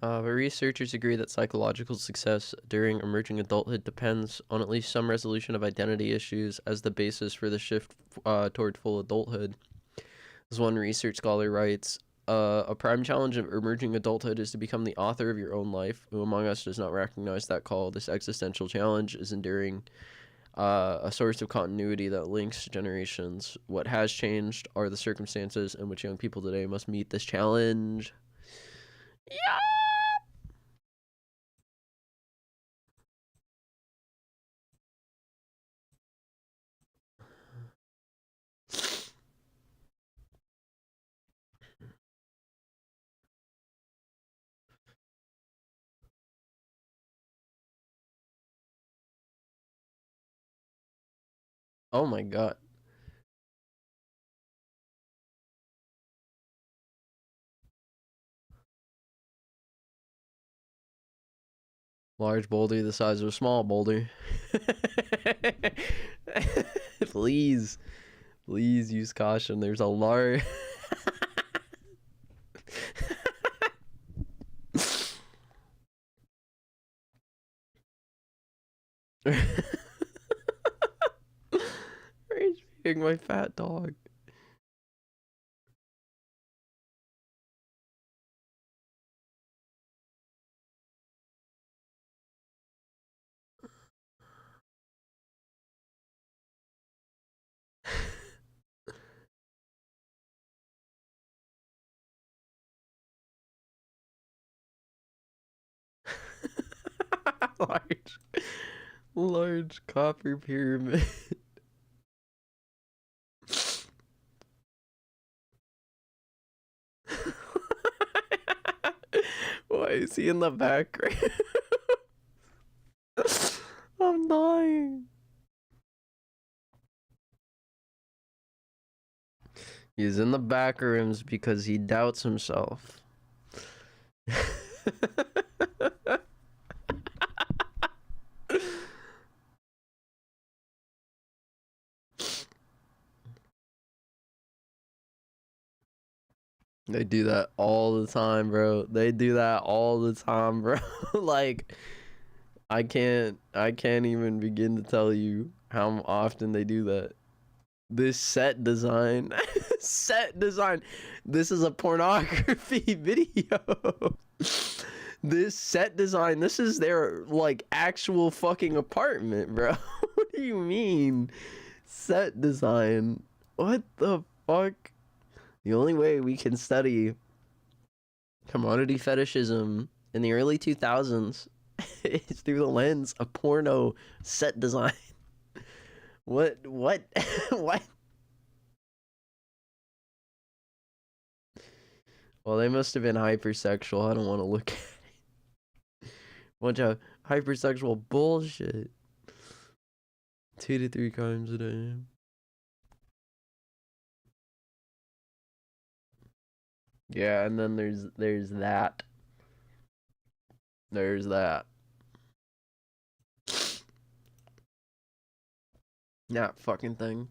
But researchers agree that psychological success during emerging adulthood depends on at least some resolution of identity issues as the basis for the shift toward full adulthood. As one research scholar writes, a prime challenge of emerging adulthood is to become the author of your own life. Who among us does not recognize that call? This existential challenge is enduring, a source of continuity that links generations. What has changed are the circumstances in which young people today must meet this challenge. Yeah. Oh my god. Large boulder the size of a small boulder. Please. Please use caution. There's a large. Rage feeding my fat dog. large, large copper pyramid. Why is he in the background? I'm dying. He's in the back rooms because he doubts himself. They do that all the time, bro. They do that all the time, bro. Like, I can't even begin to tell you how often they do that. This set design, set design. This is a pornography video. This set design, this is their like actual fucking apartment, bro. What do you mean? Set design. What the fuck? The only way we can study commodity fetishism in the early 2000s is through the lens of porno set design. What? What? What? Well, they must have been hypersexual. I don't want to look at it. Bunch of hypersexual bullshit. 2 to 3 times a day. Yeah, and then there's that. There's that. That fucking thing.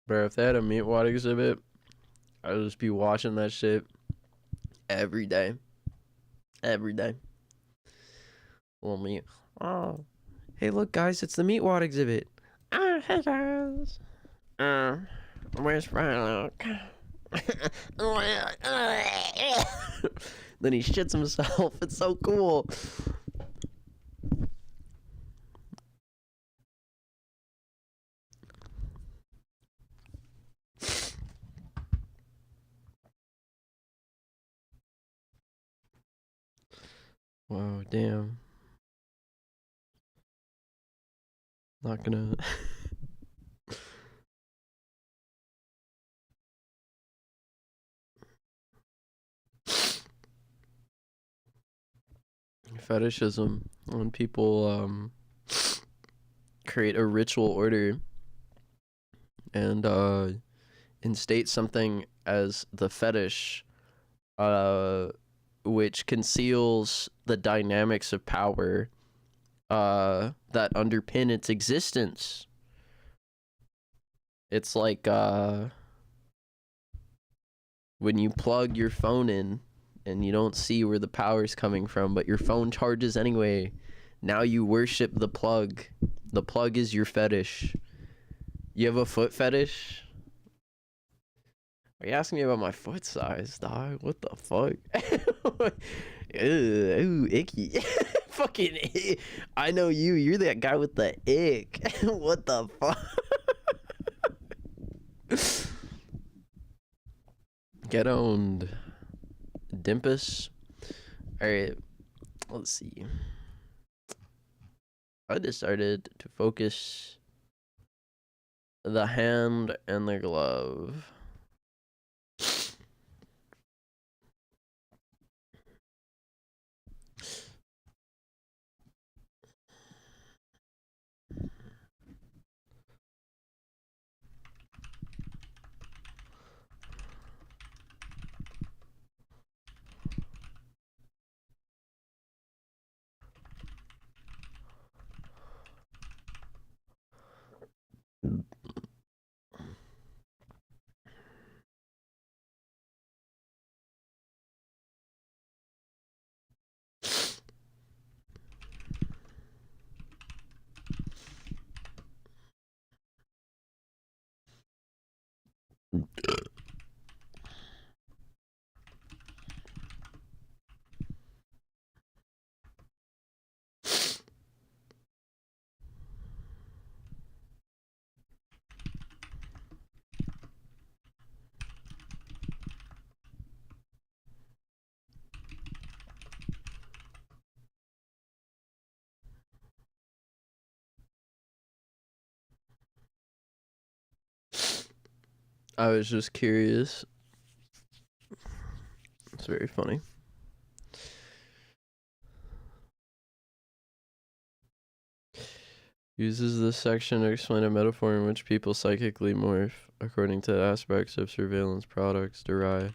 Bro, if they had a meatwad exhibit, I'd just be watching that shit Every day. Every day. Little meat. Oh, hey, look, guys, it's the Meatwad exhibit. Hey, guys. Where's Luke? Then he shits himself. It's so cool. Wow, damn. Not gonna. Fetishism. When people create a ritual order and instate something as the fetish, uh, which conceals the dynamics of power that underpin its existence. It's like when you plug your phone in and you don't see where the power's coming from, but your phone charges anyway. Now you worship the plug. The plug is your fetish. You have a foot fetish? Are you asking me about my foot size, dog? What the fuck? Ooh, icky. Fucking ick. I know you. You're that guy with the ick. What the fuck? Get owned. Dimpus. Alright, let's see. I decided to focus the hand and the glove. I was just curious. It's very funny. Uses this section to explain a metaphor in which people psychically morph according to aspects of surveillance products derive.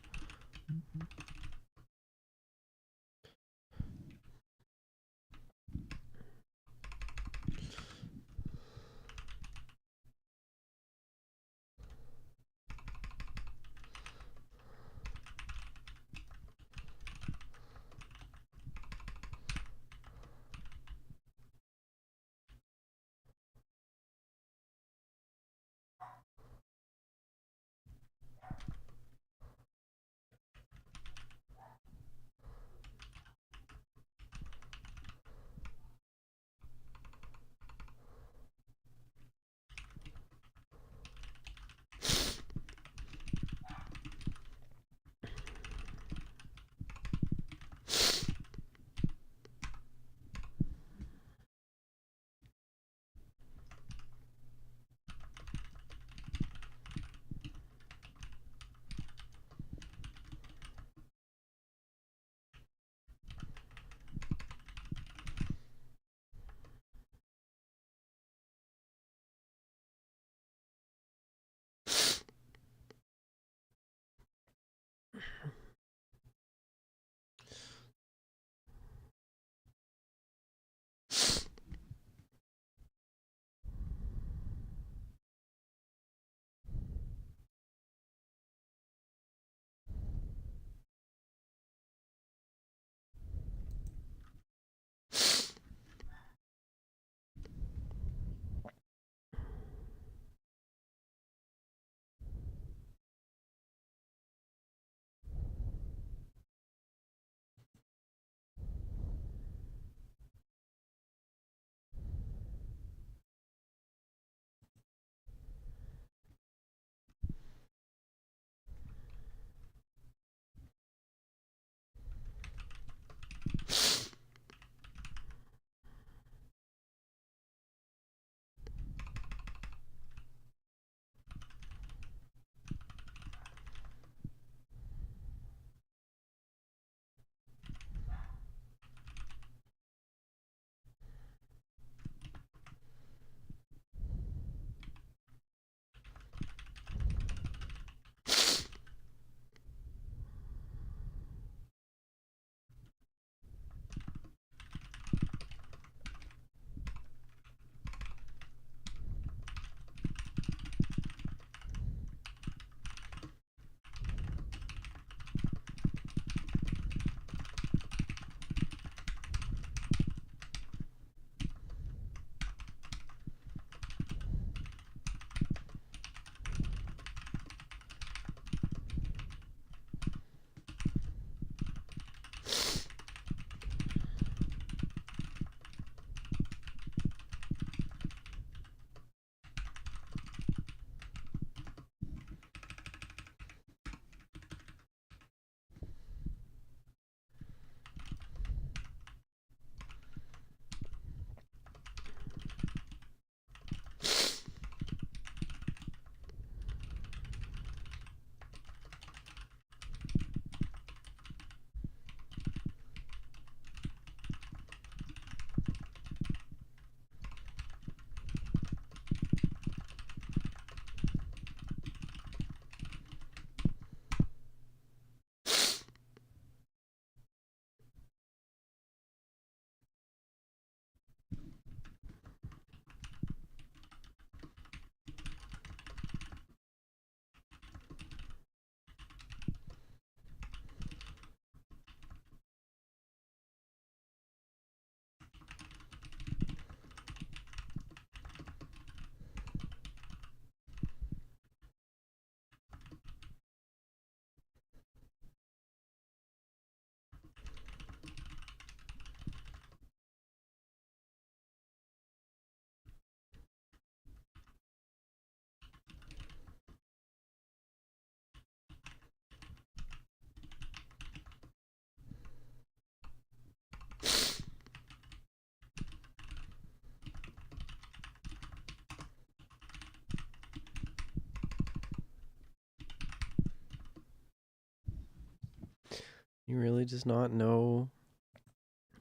You really does not know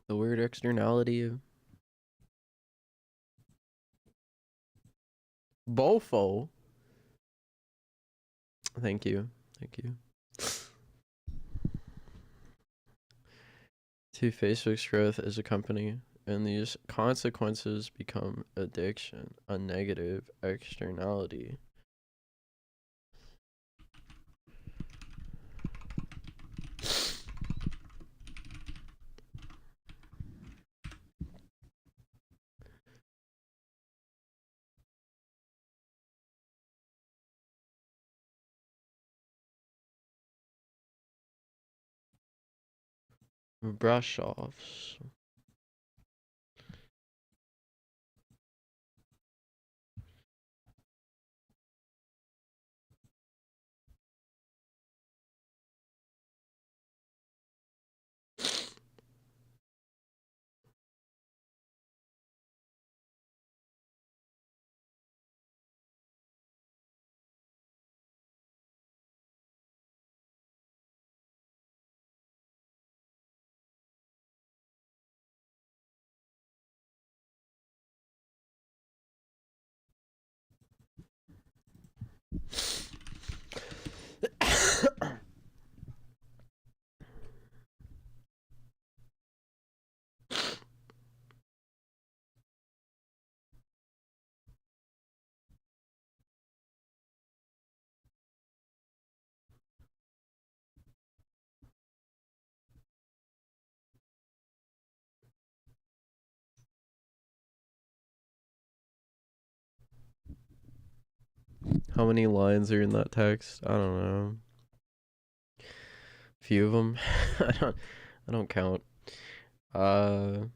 the word externality. Bofo. Thank you. Thank you. To Facebook's growth as a company, and these consequences become addiction, a negative externality. Brush offs. How many lines are in that text? I don't know. Few of them. I don't count. Uh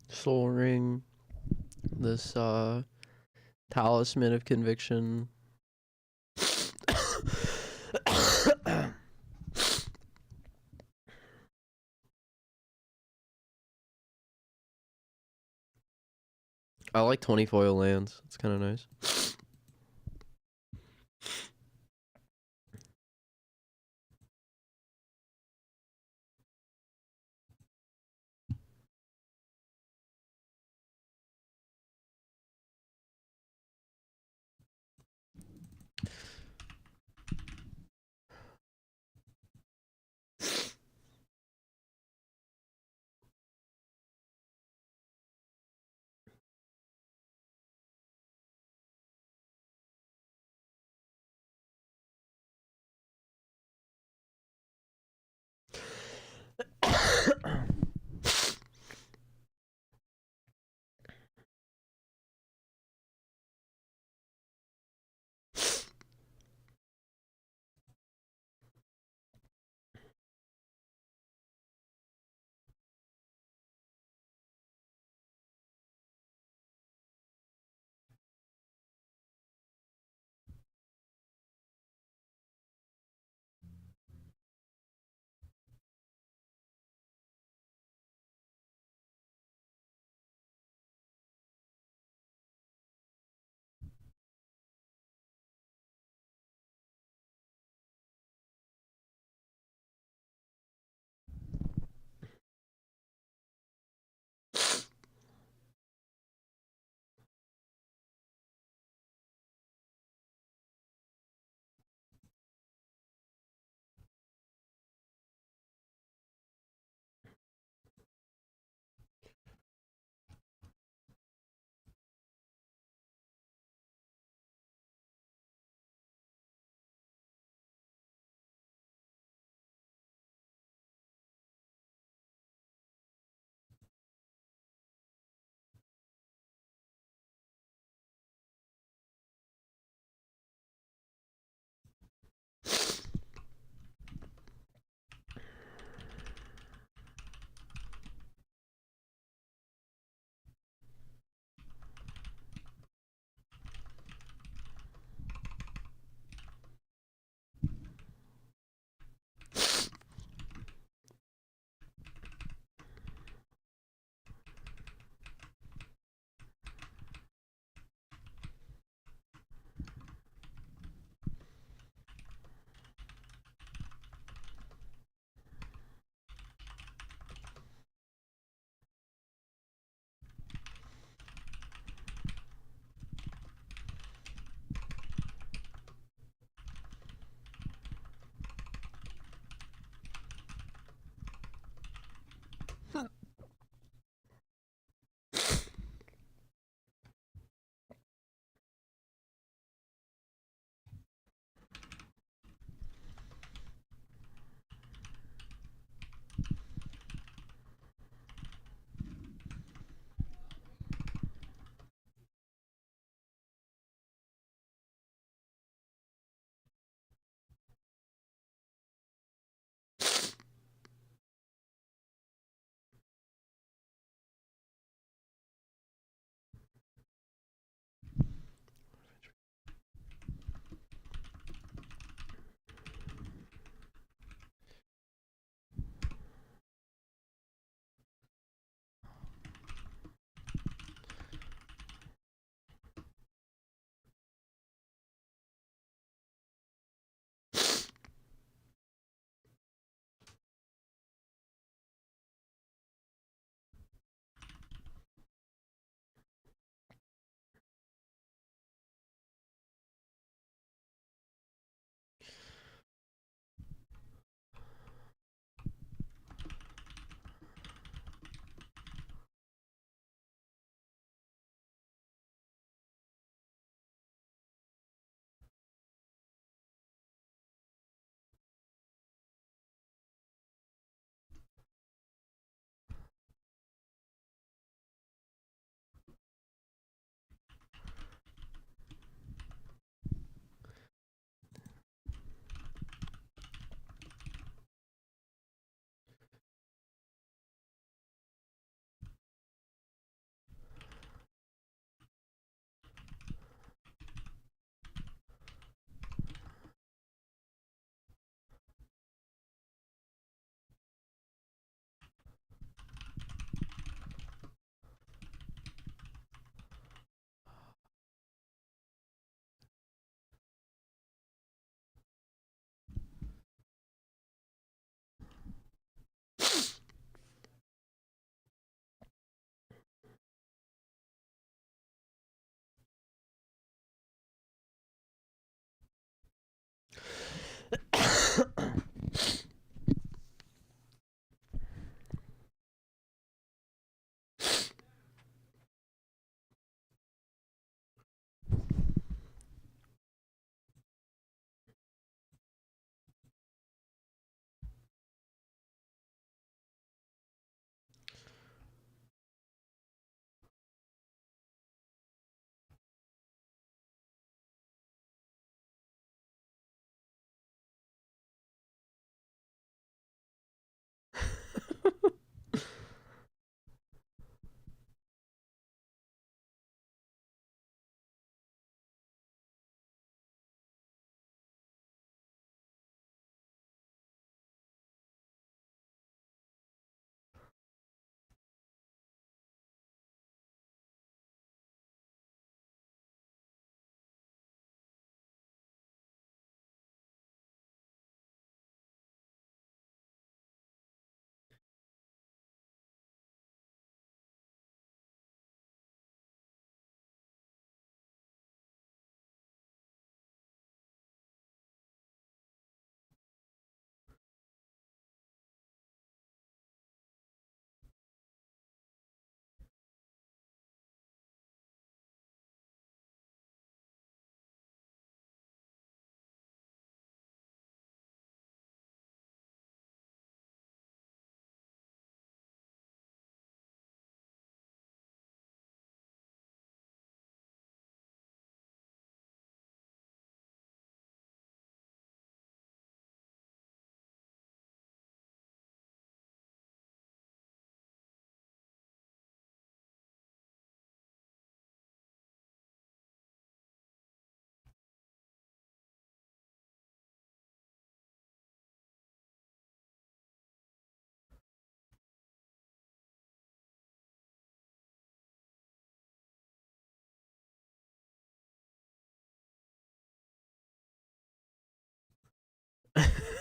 Soul Ring, this Talisman of Conviction. I like 20 foil lands. It's kind of nice.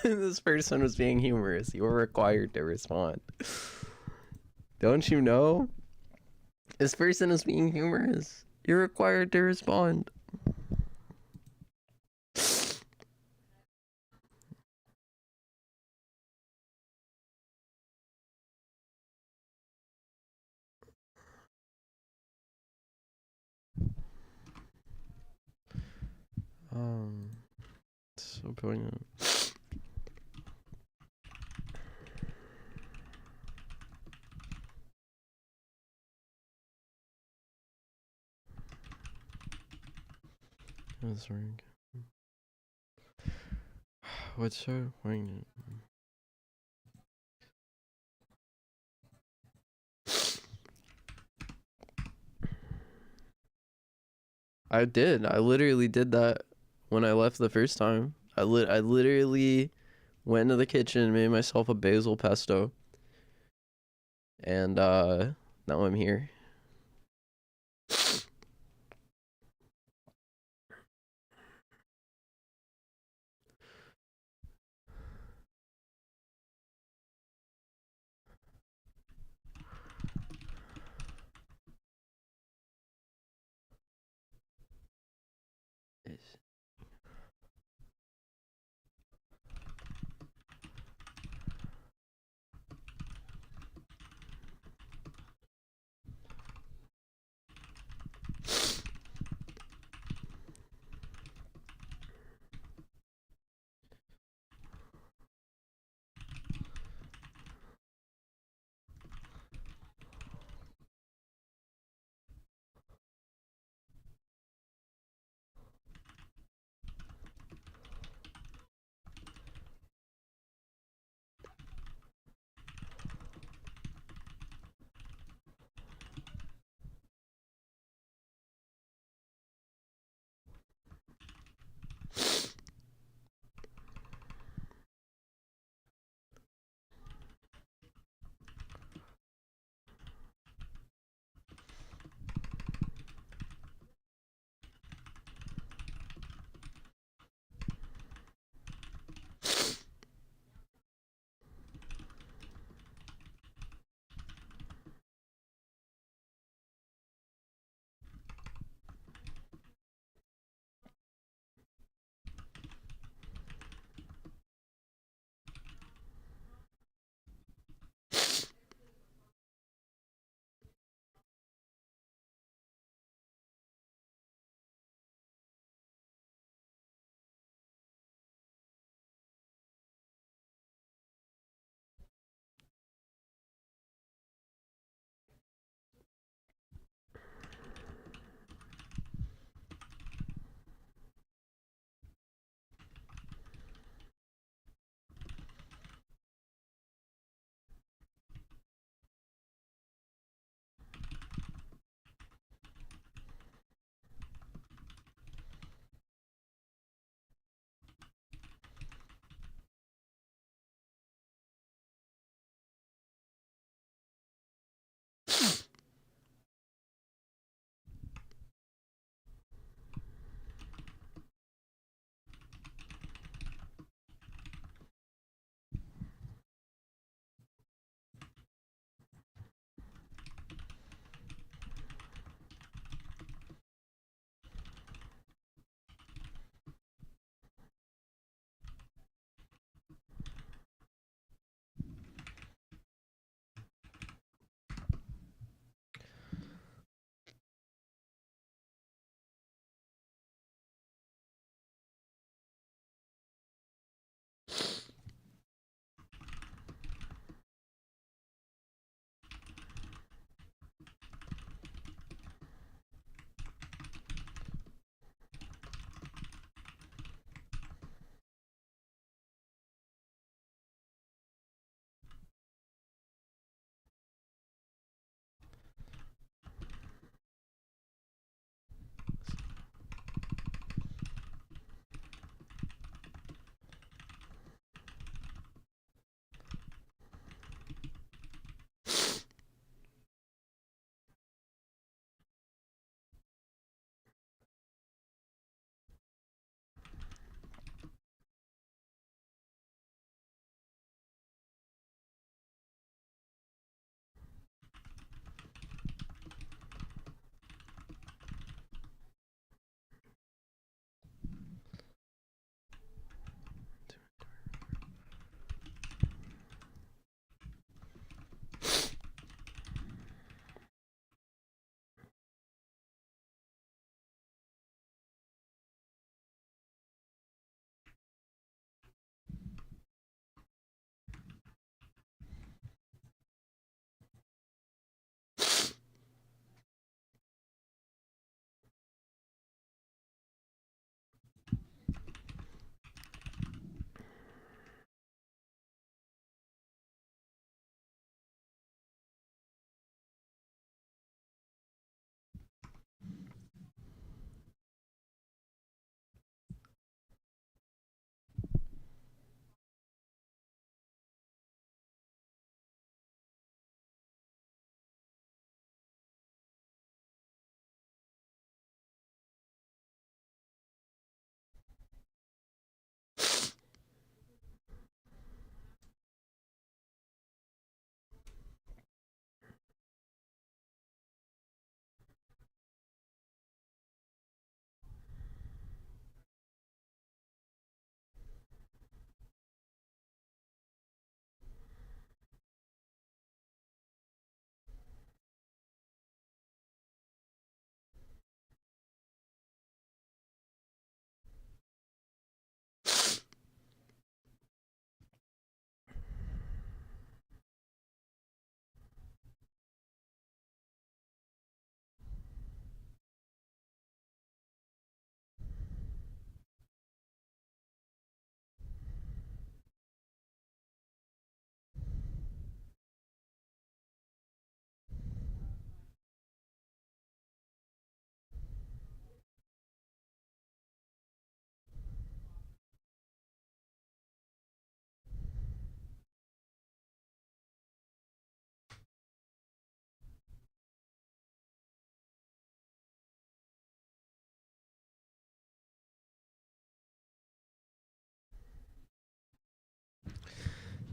This person was being humorous. You were required to respond. Don't you know? This person is being humorous. You're required to respond. So poignant. That's ring. What's so poignant? I did. I literally did that when I left the first time. I literally went into the kitchen, made myself a basil pesto, and now I'm here.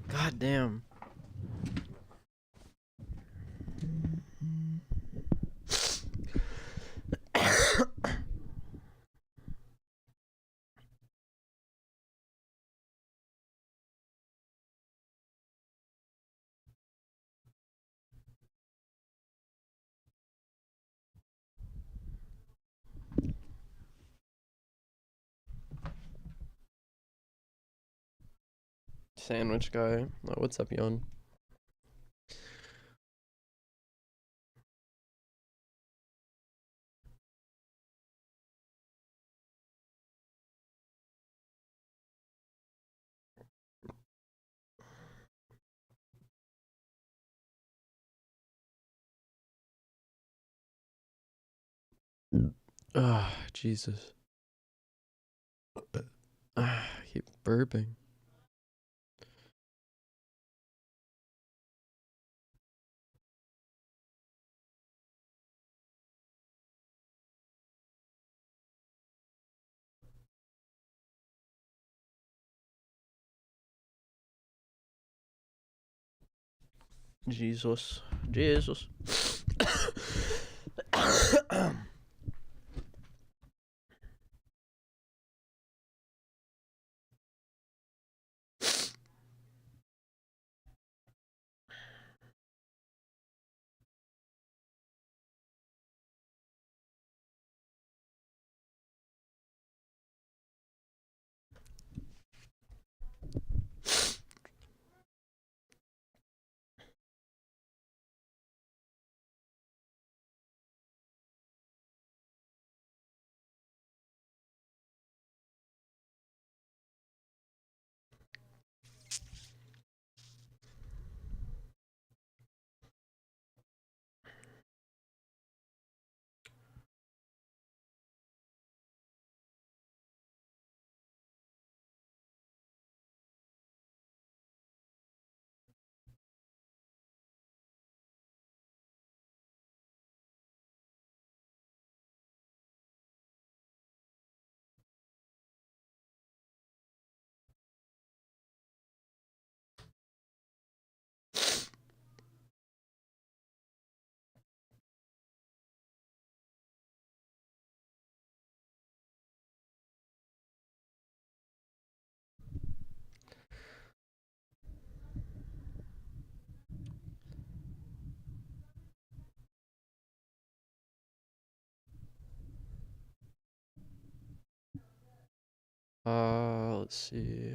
God damn. Sandwich guy. Oh, what's up, Yon? Ah, Jesus. I keep burping. Jesus. Jesus. Let's see.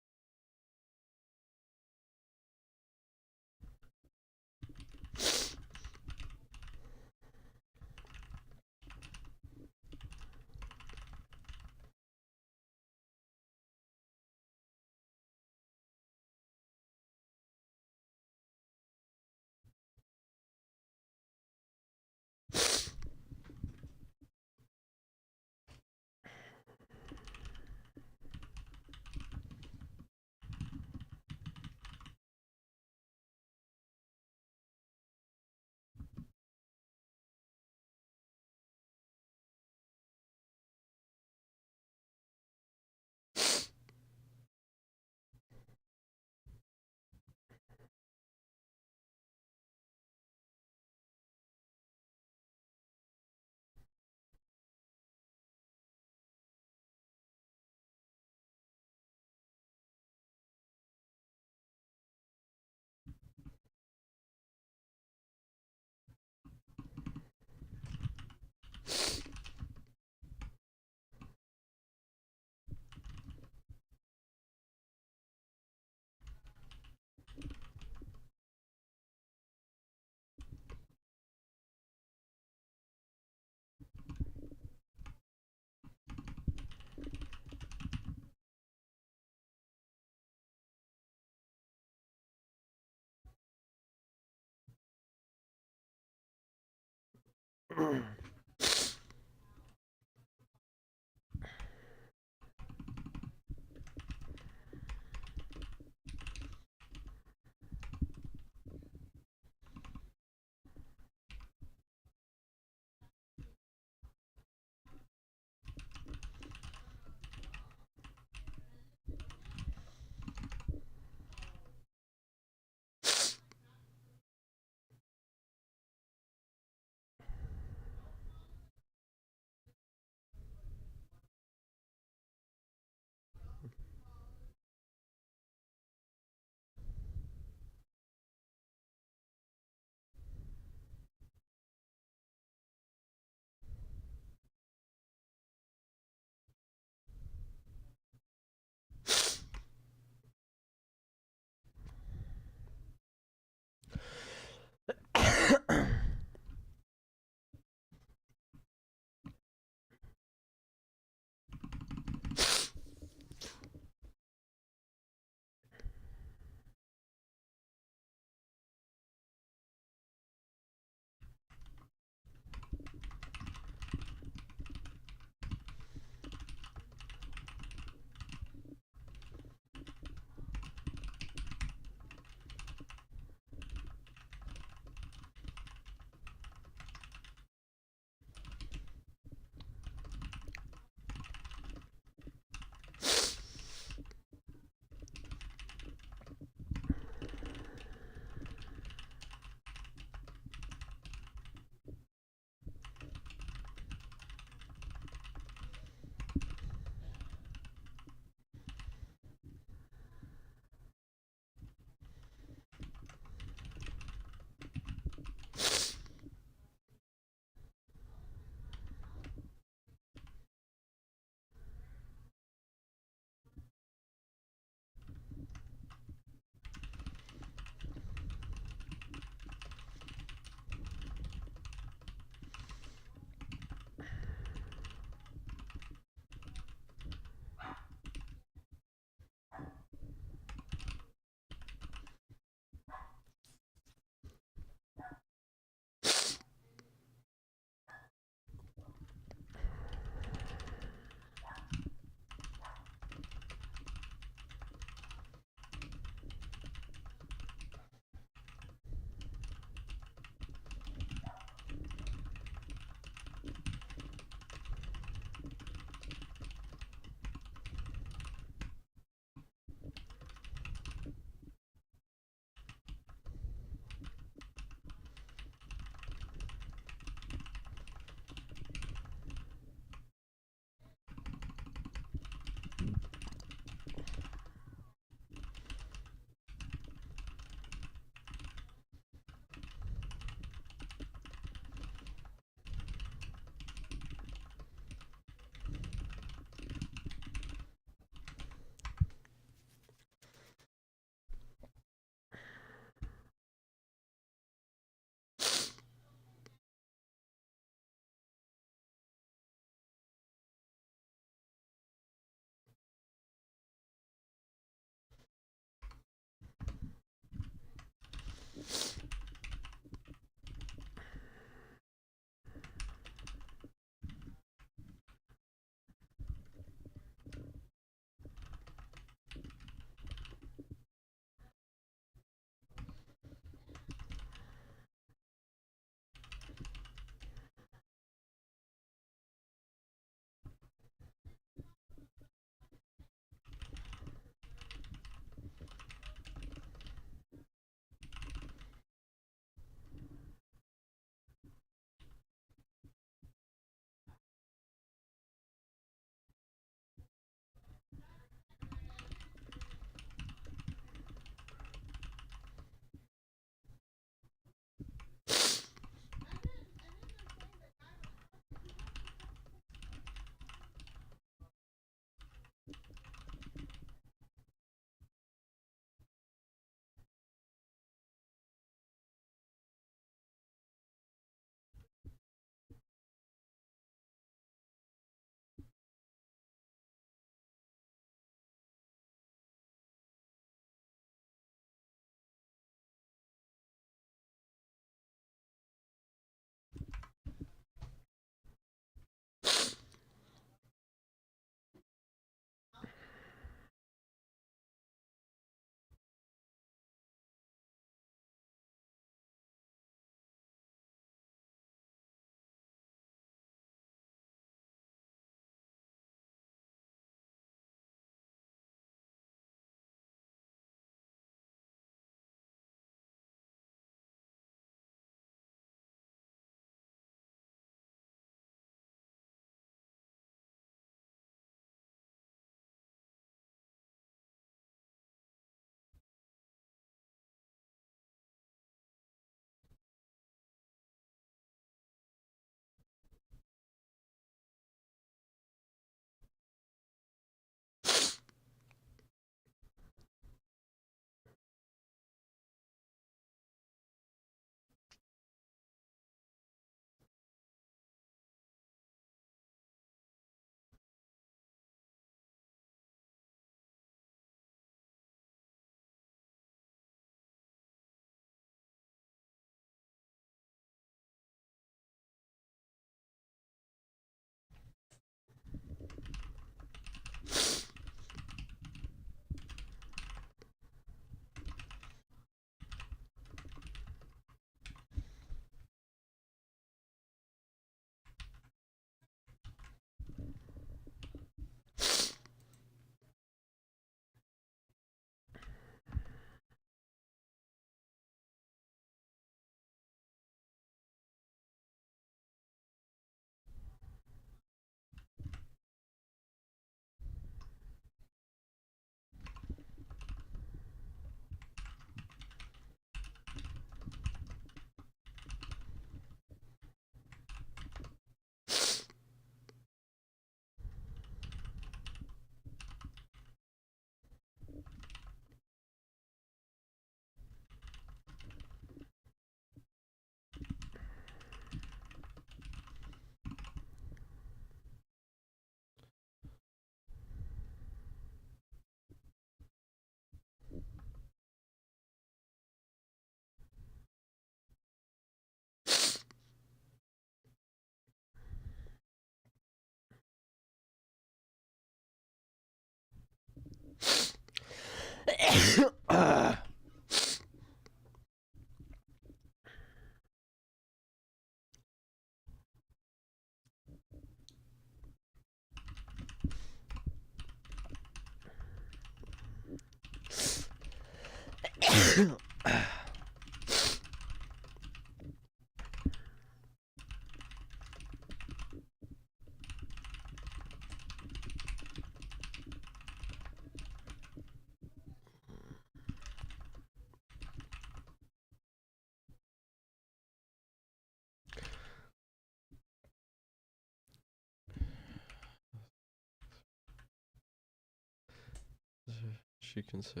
She can sew.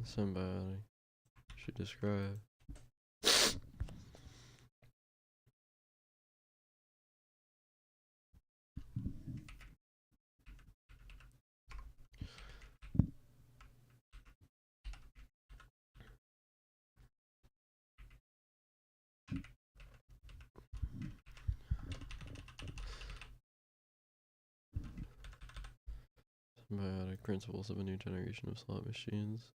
Somebody should describe. Symbiotic principles of a new generation of slot machines.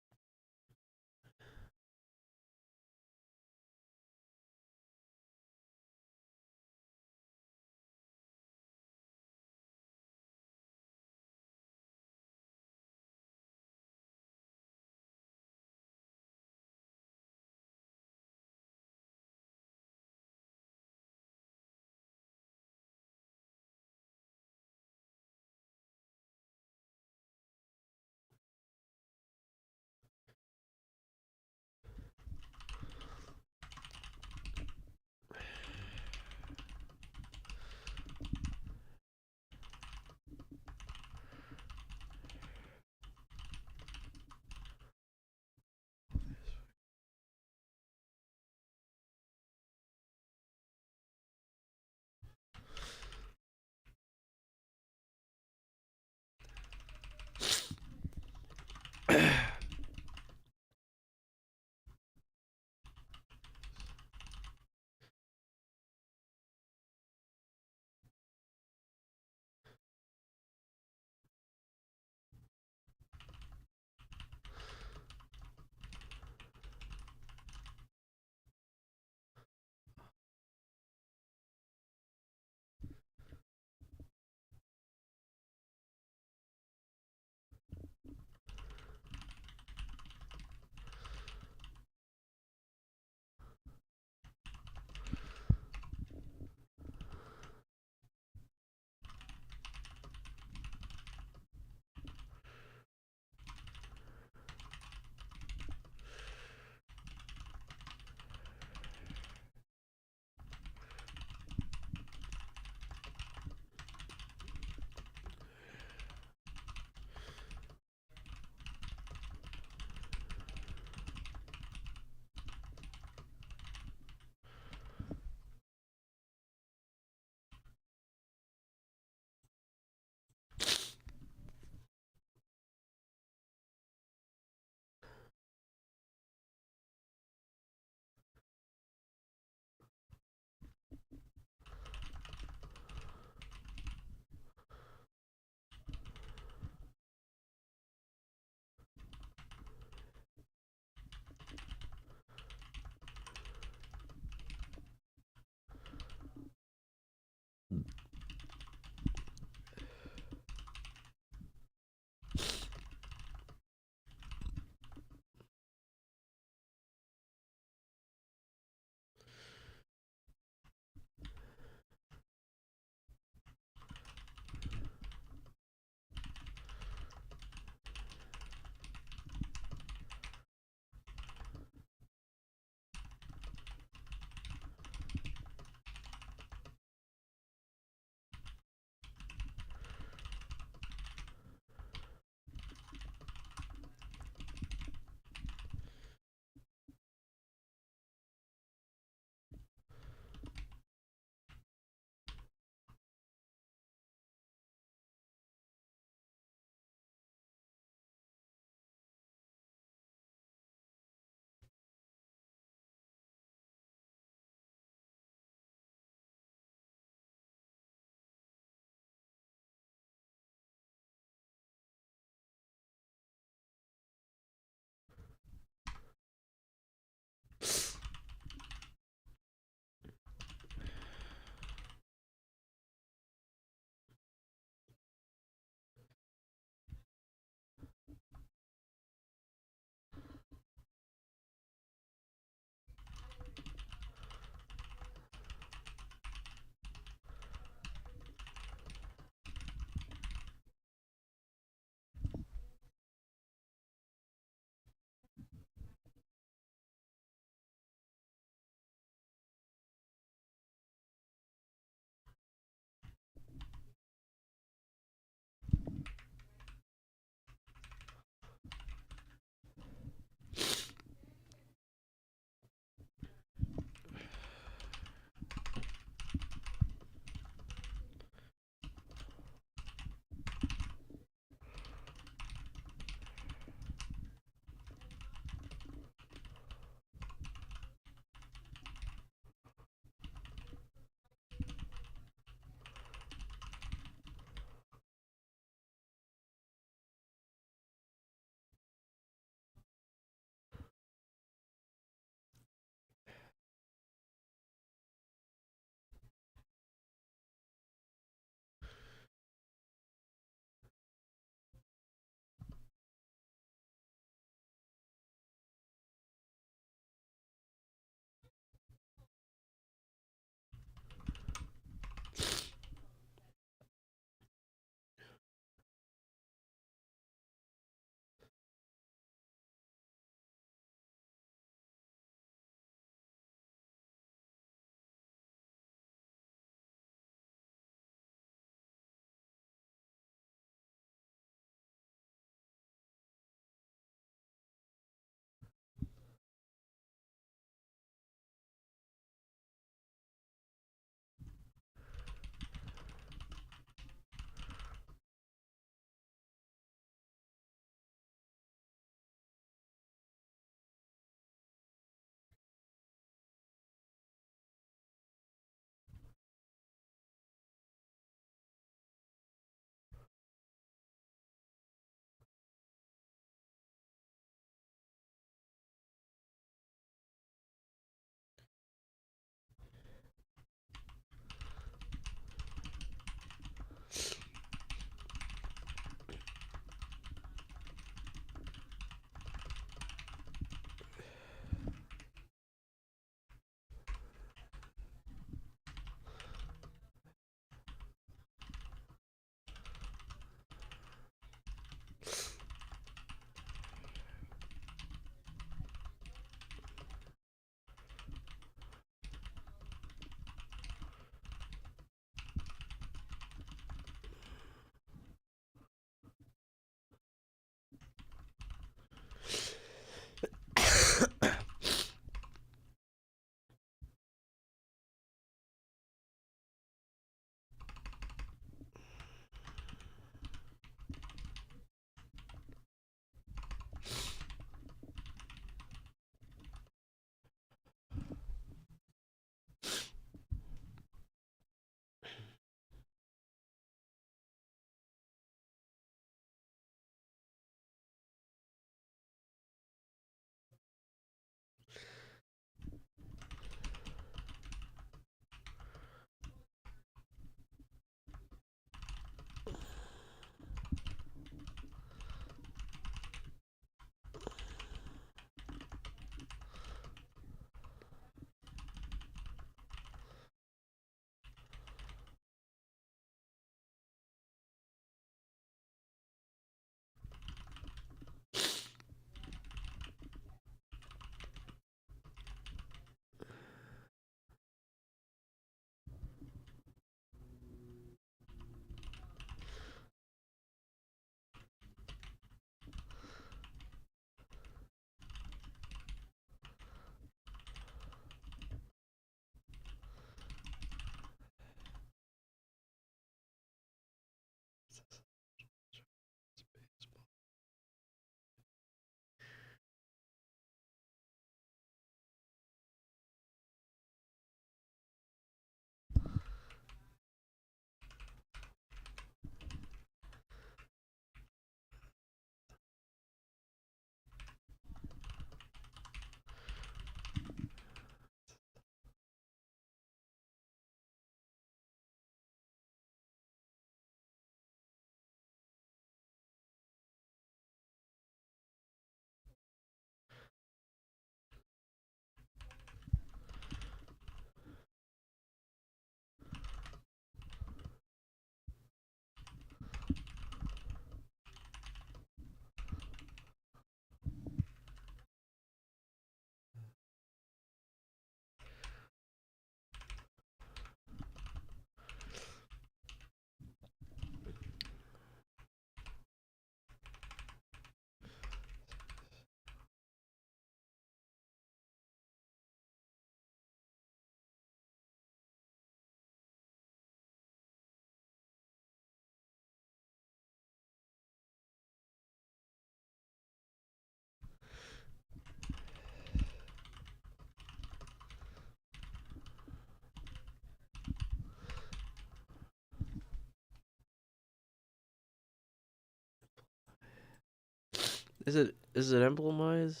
Is it emblemized?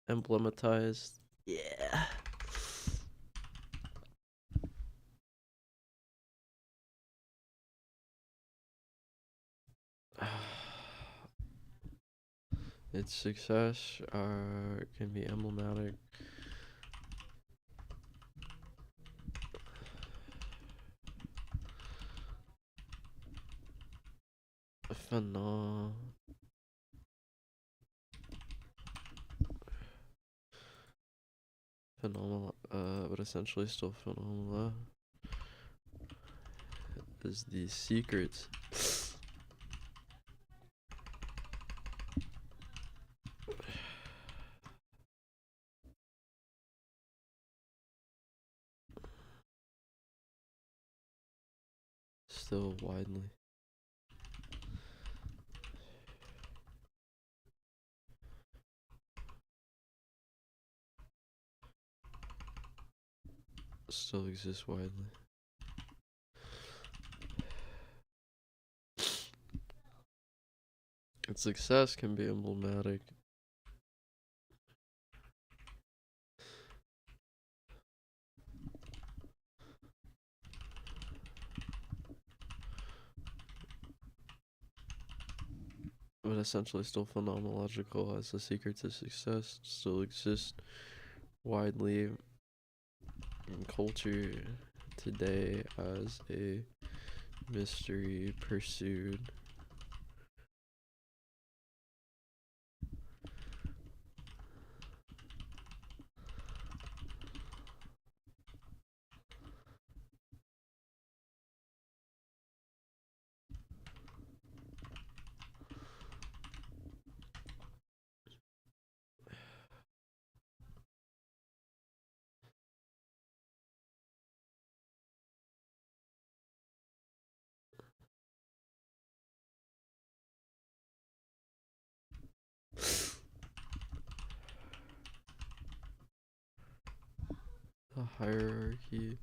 Emblematized? Yeah. Its success can be emblematic. Phenom Phenomenal, but essentially still phenomenal is the secrets. Still widely. Still exists widely. Its success can be emblematic. But essentially still phenomenological, as the secret to success still exists widely in culture today as a mystery pursued. The hierarchy.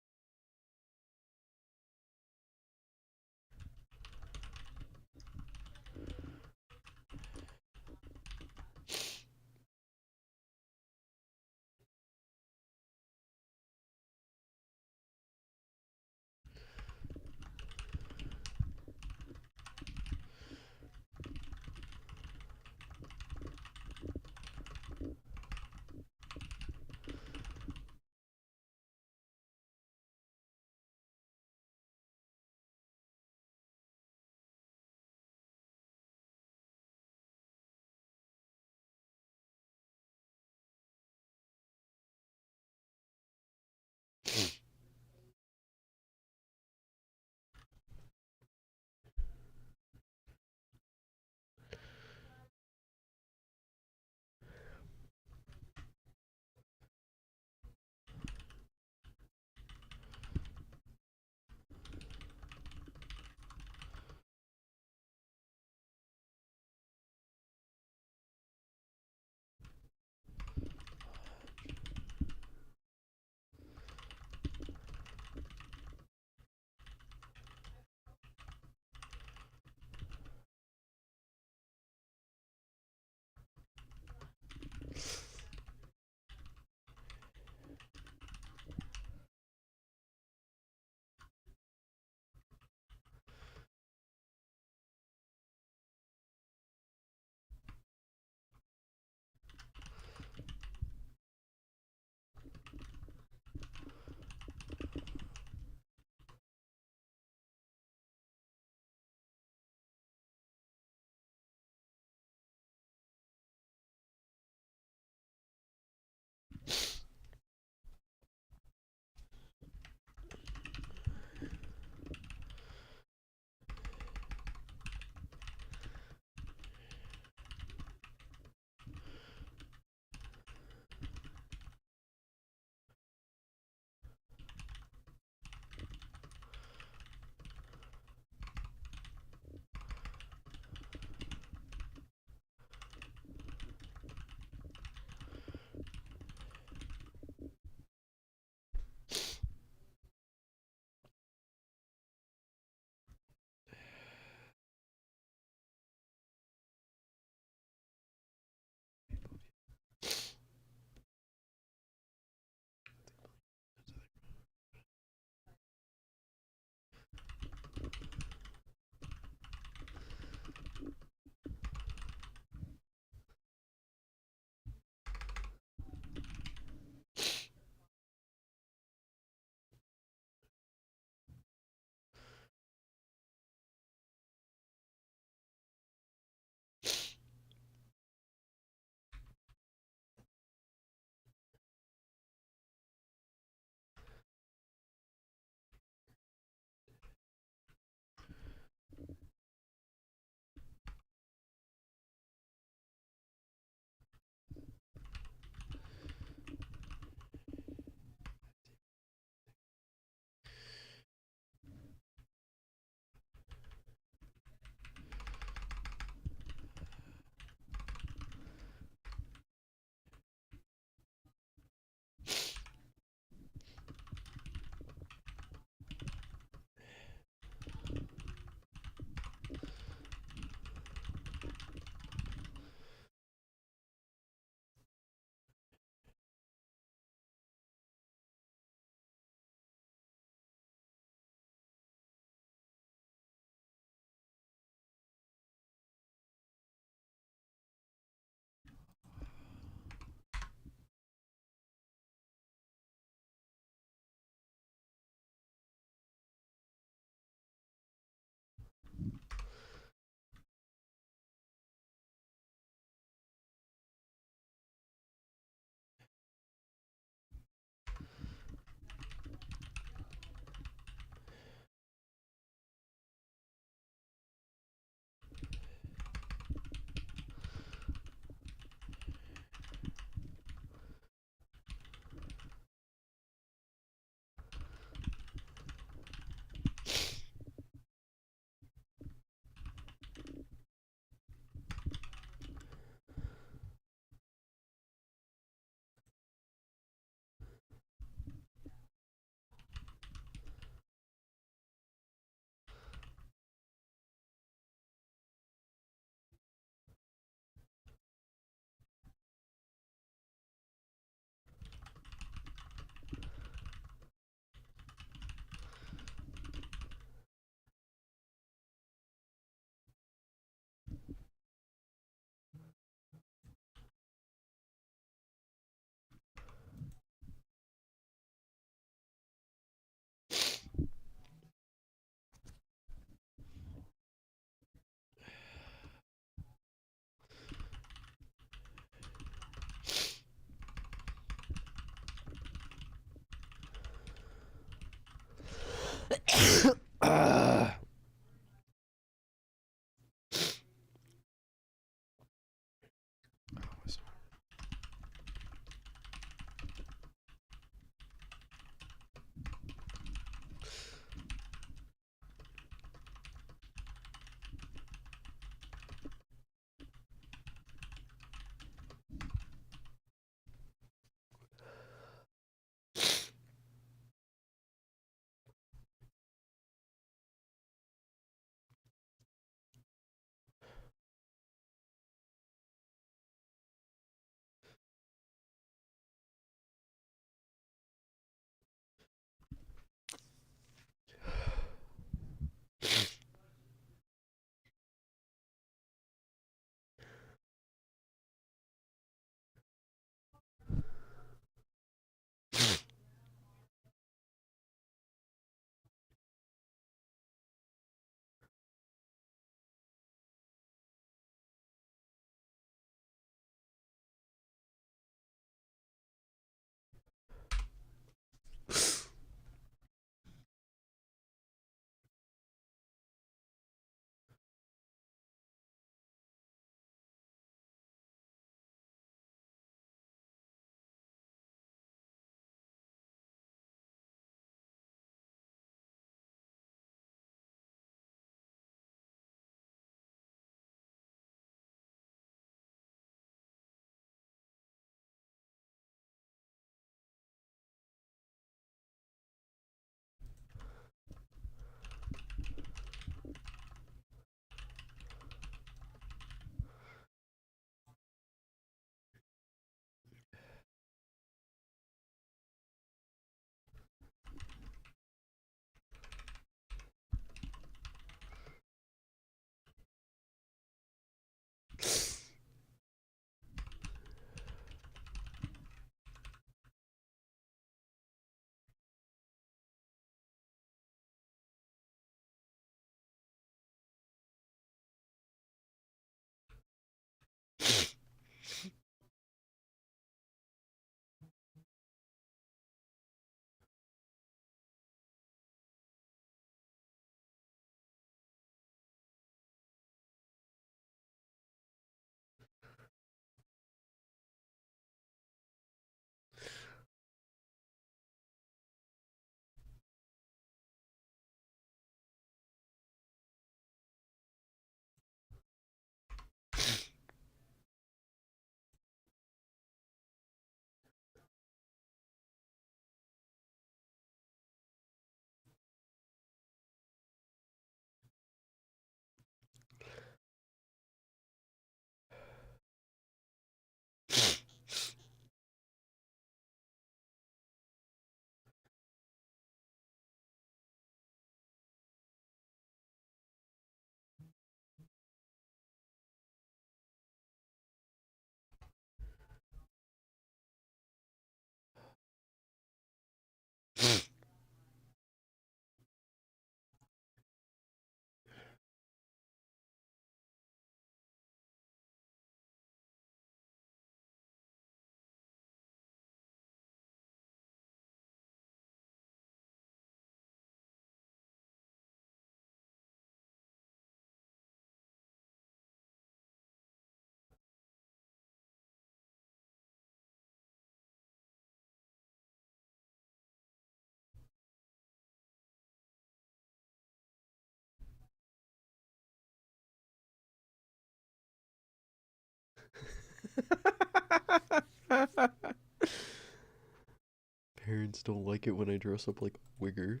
Parents don't like it when I dress up like a wigger.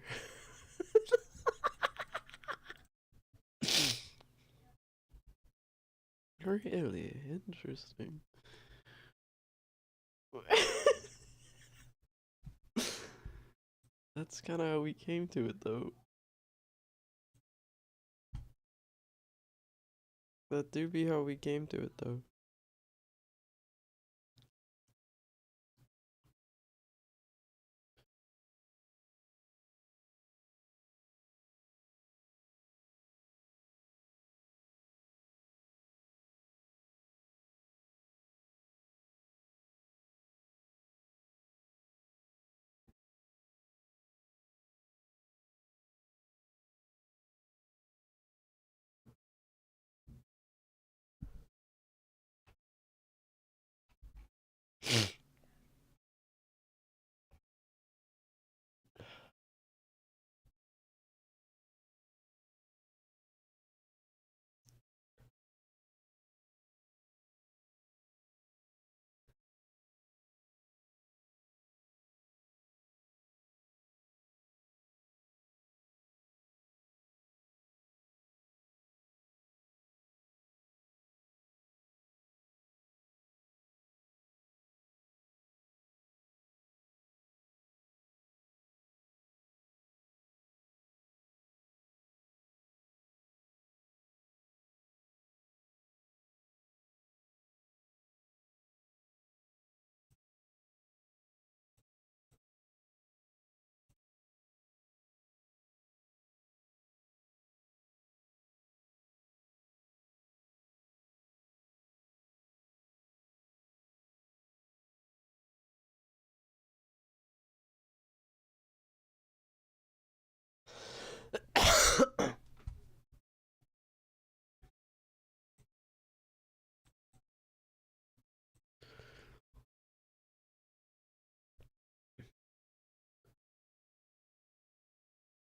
Really interesting. That's kind of how we came to it, though. That do be how we came to it, though.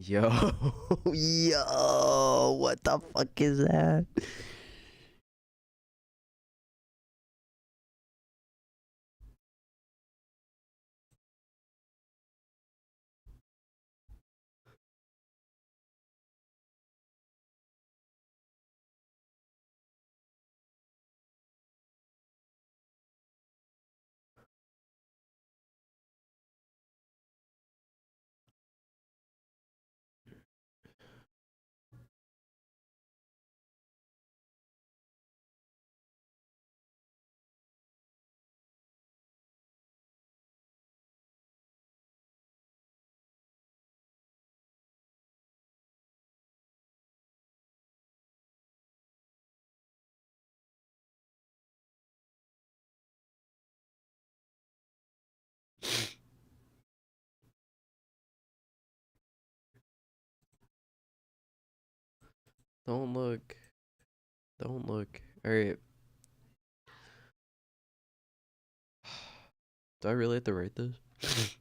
Yo, yo, what the fuck is that? Don't look. Don't look. Alright. Do I really have to write this?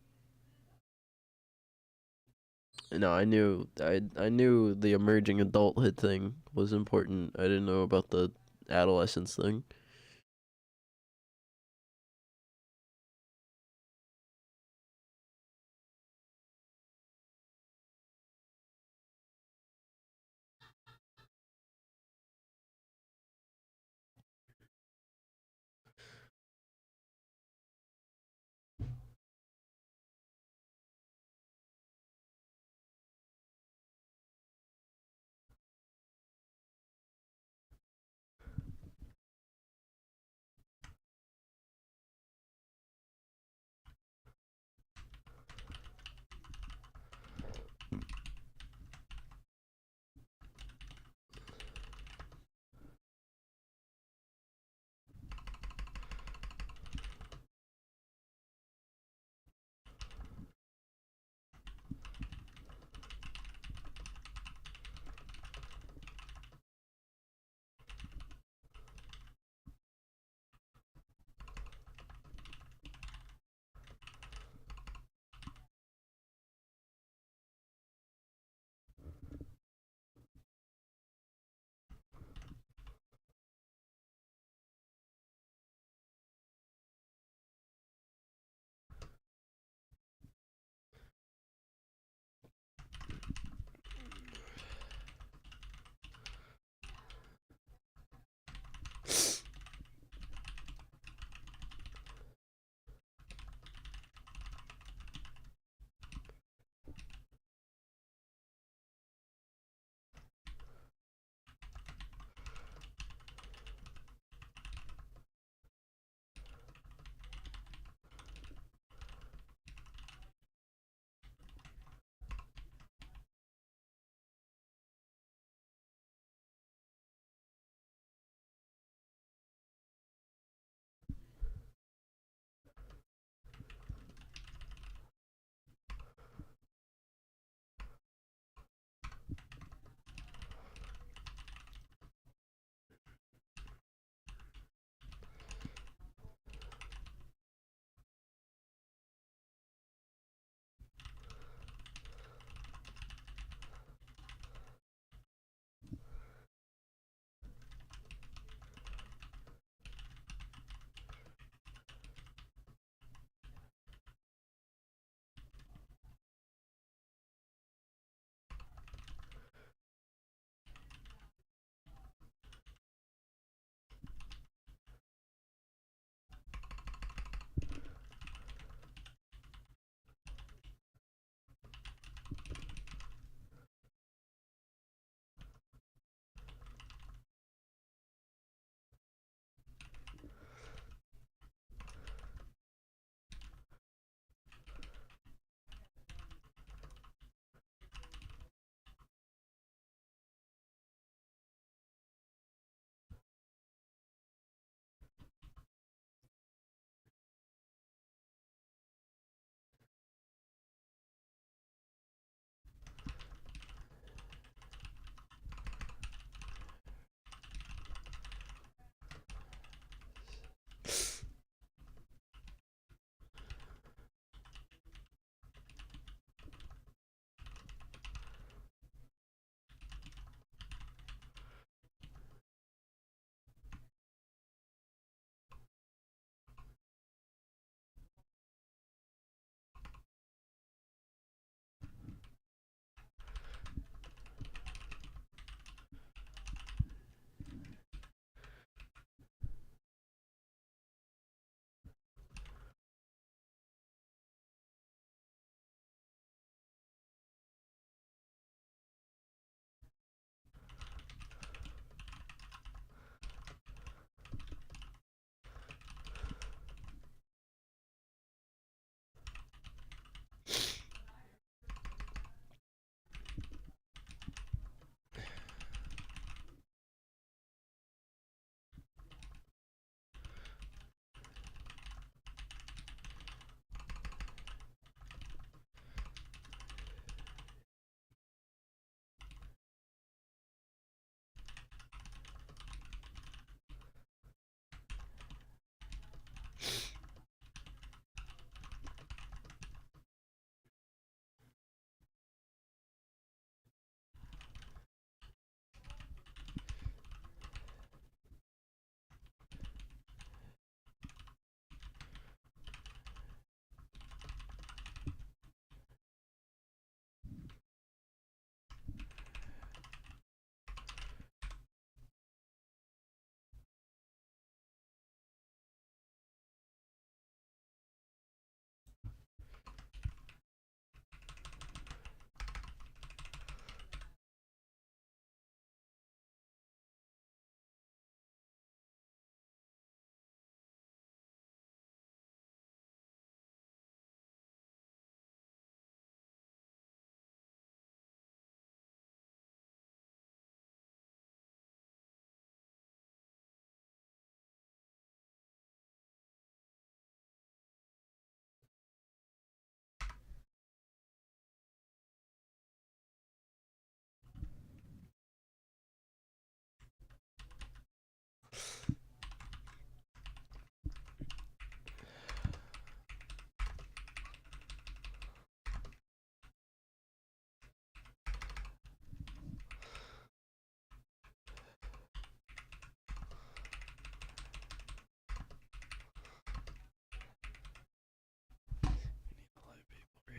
No, I knew the emerging adulthood thing was important. I didn't know about the adolescence thing.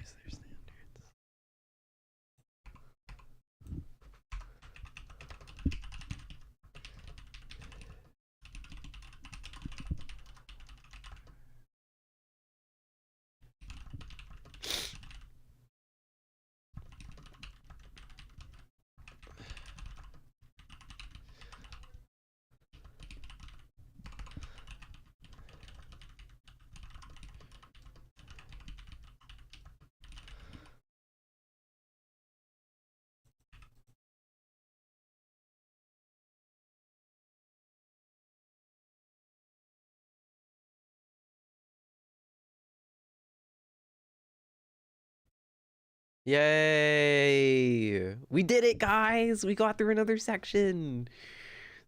raise their standards. Yay! We did it, guys! We got through another section.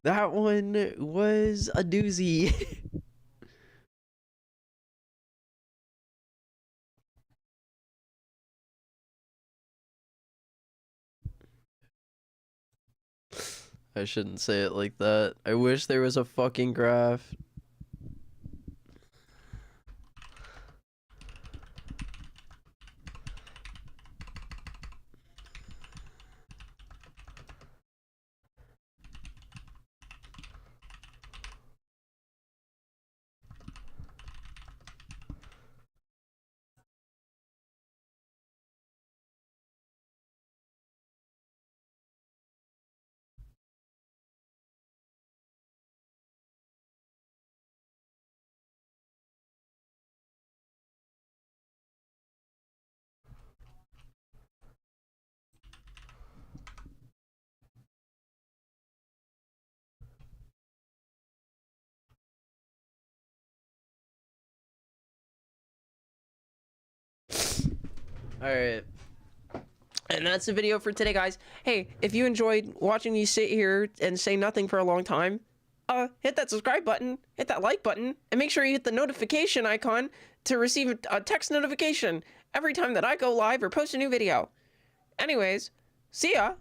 That one was a doozy. I shouldn't say it like that. I wish there was a fucking graph. Alright. And that's the video for today, guys. Hey, if you enjoyed watching me sit here and say nothing for a long time, hit that subscribe button, hit that like button, and make sure you hit the notification icon to receive a text notification every time that I go live or post a new video. Anyways, see ya!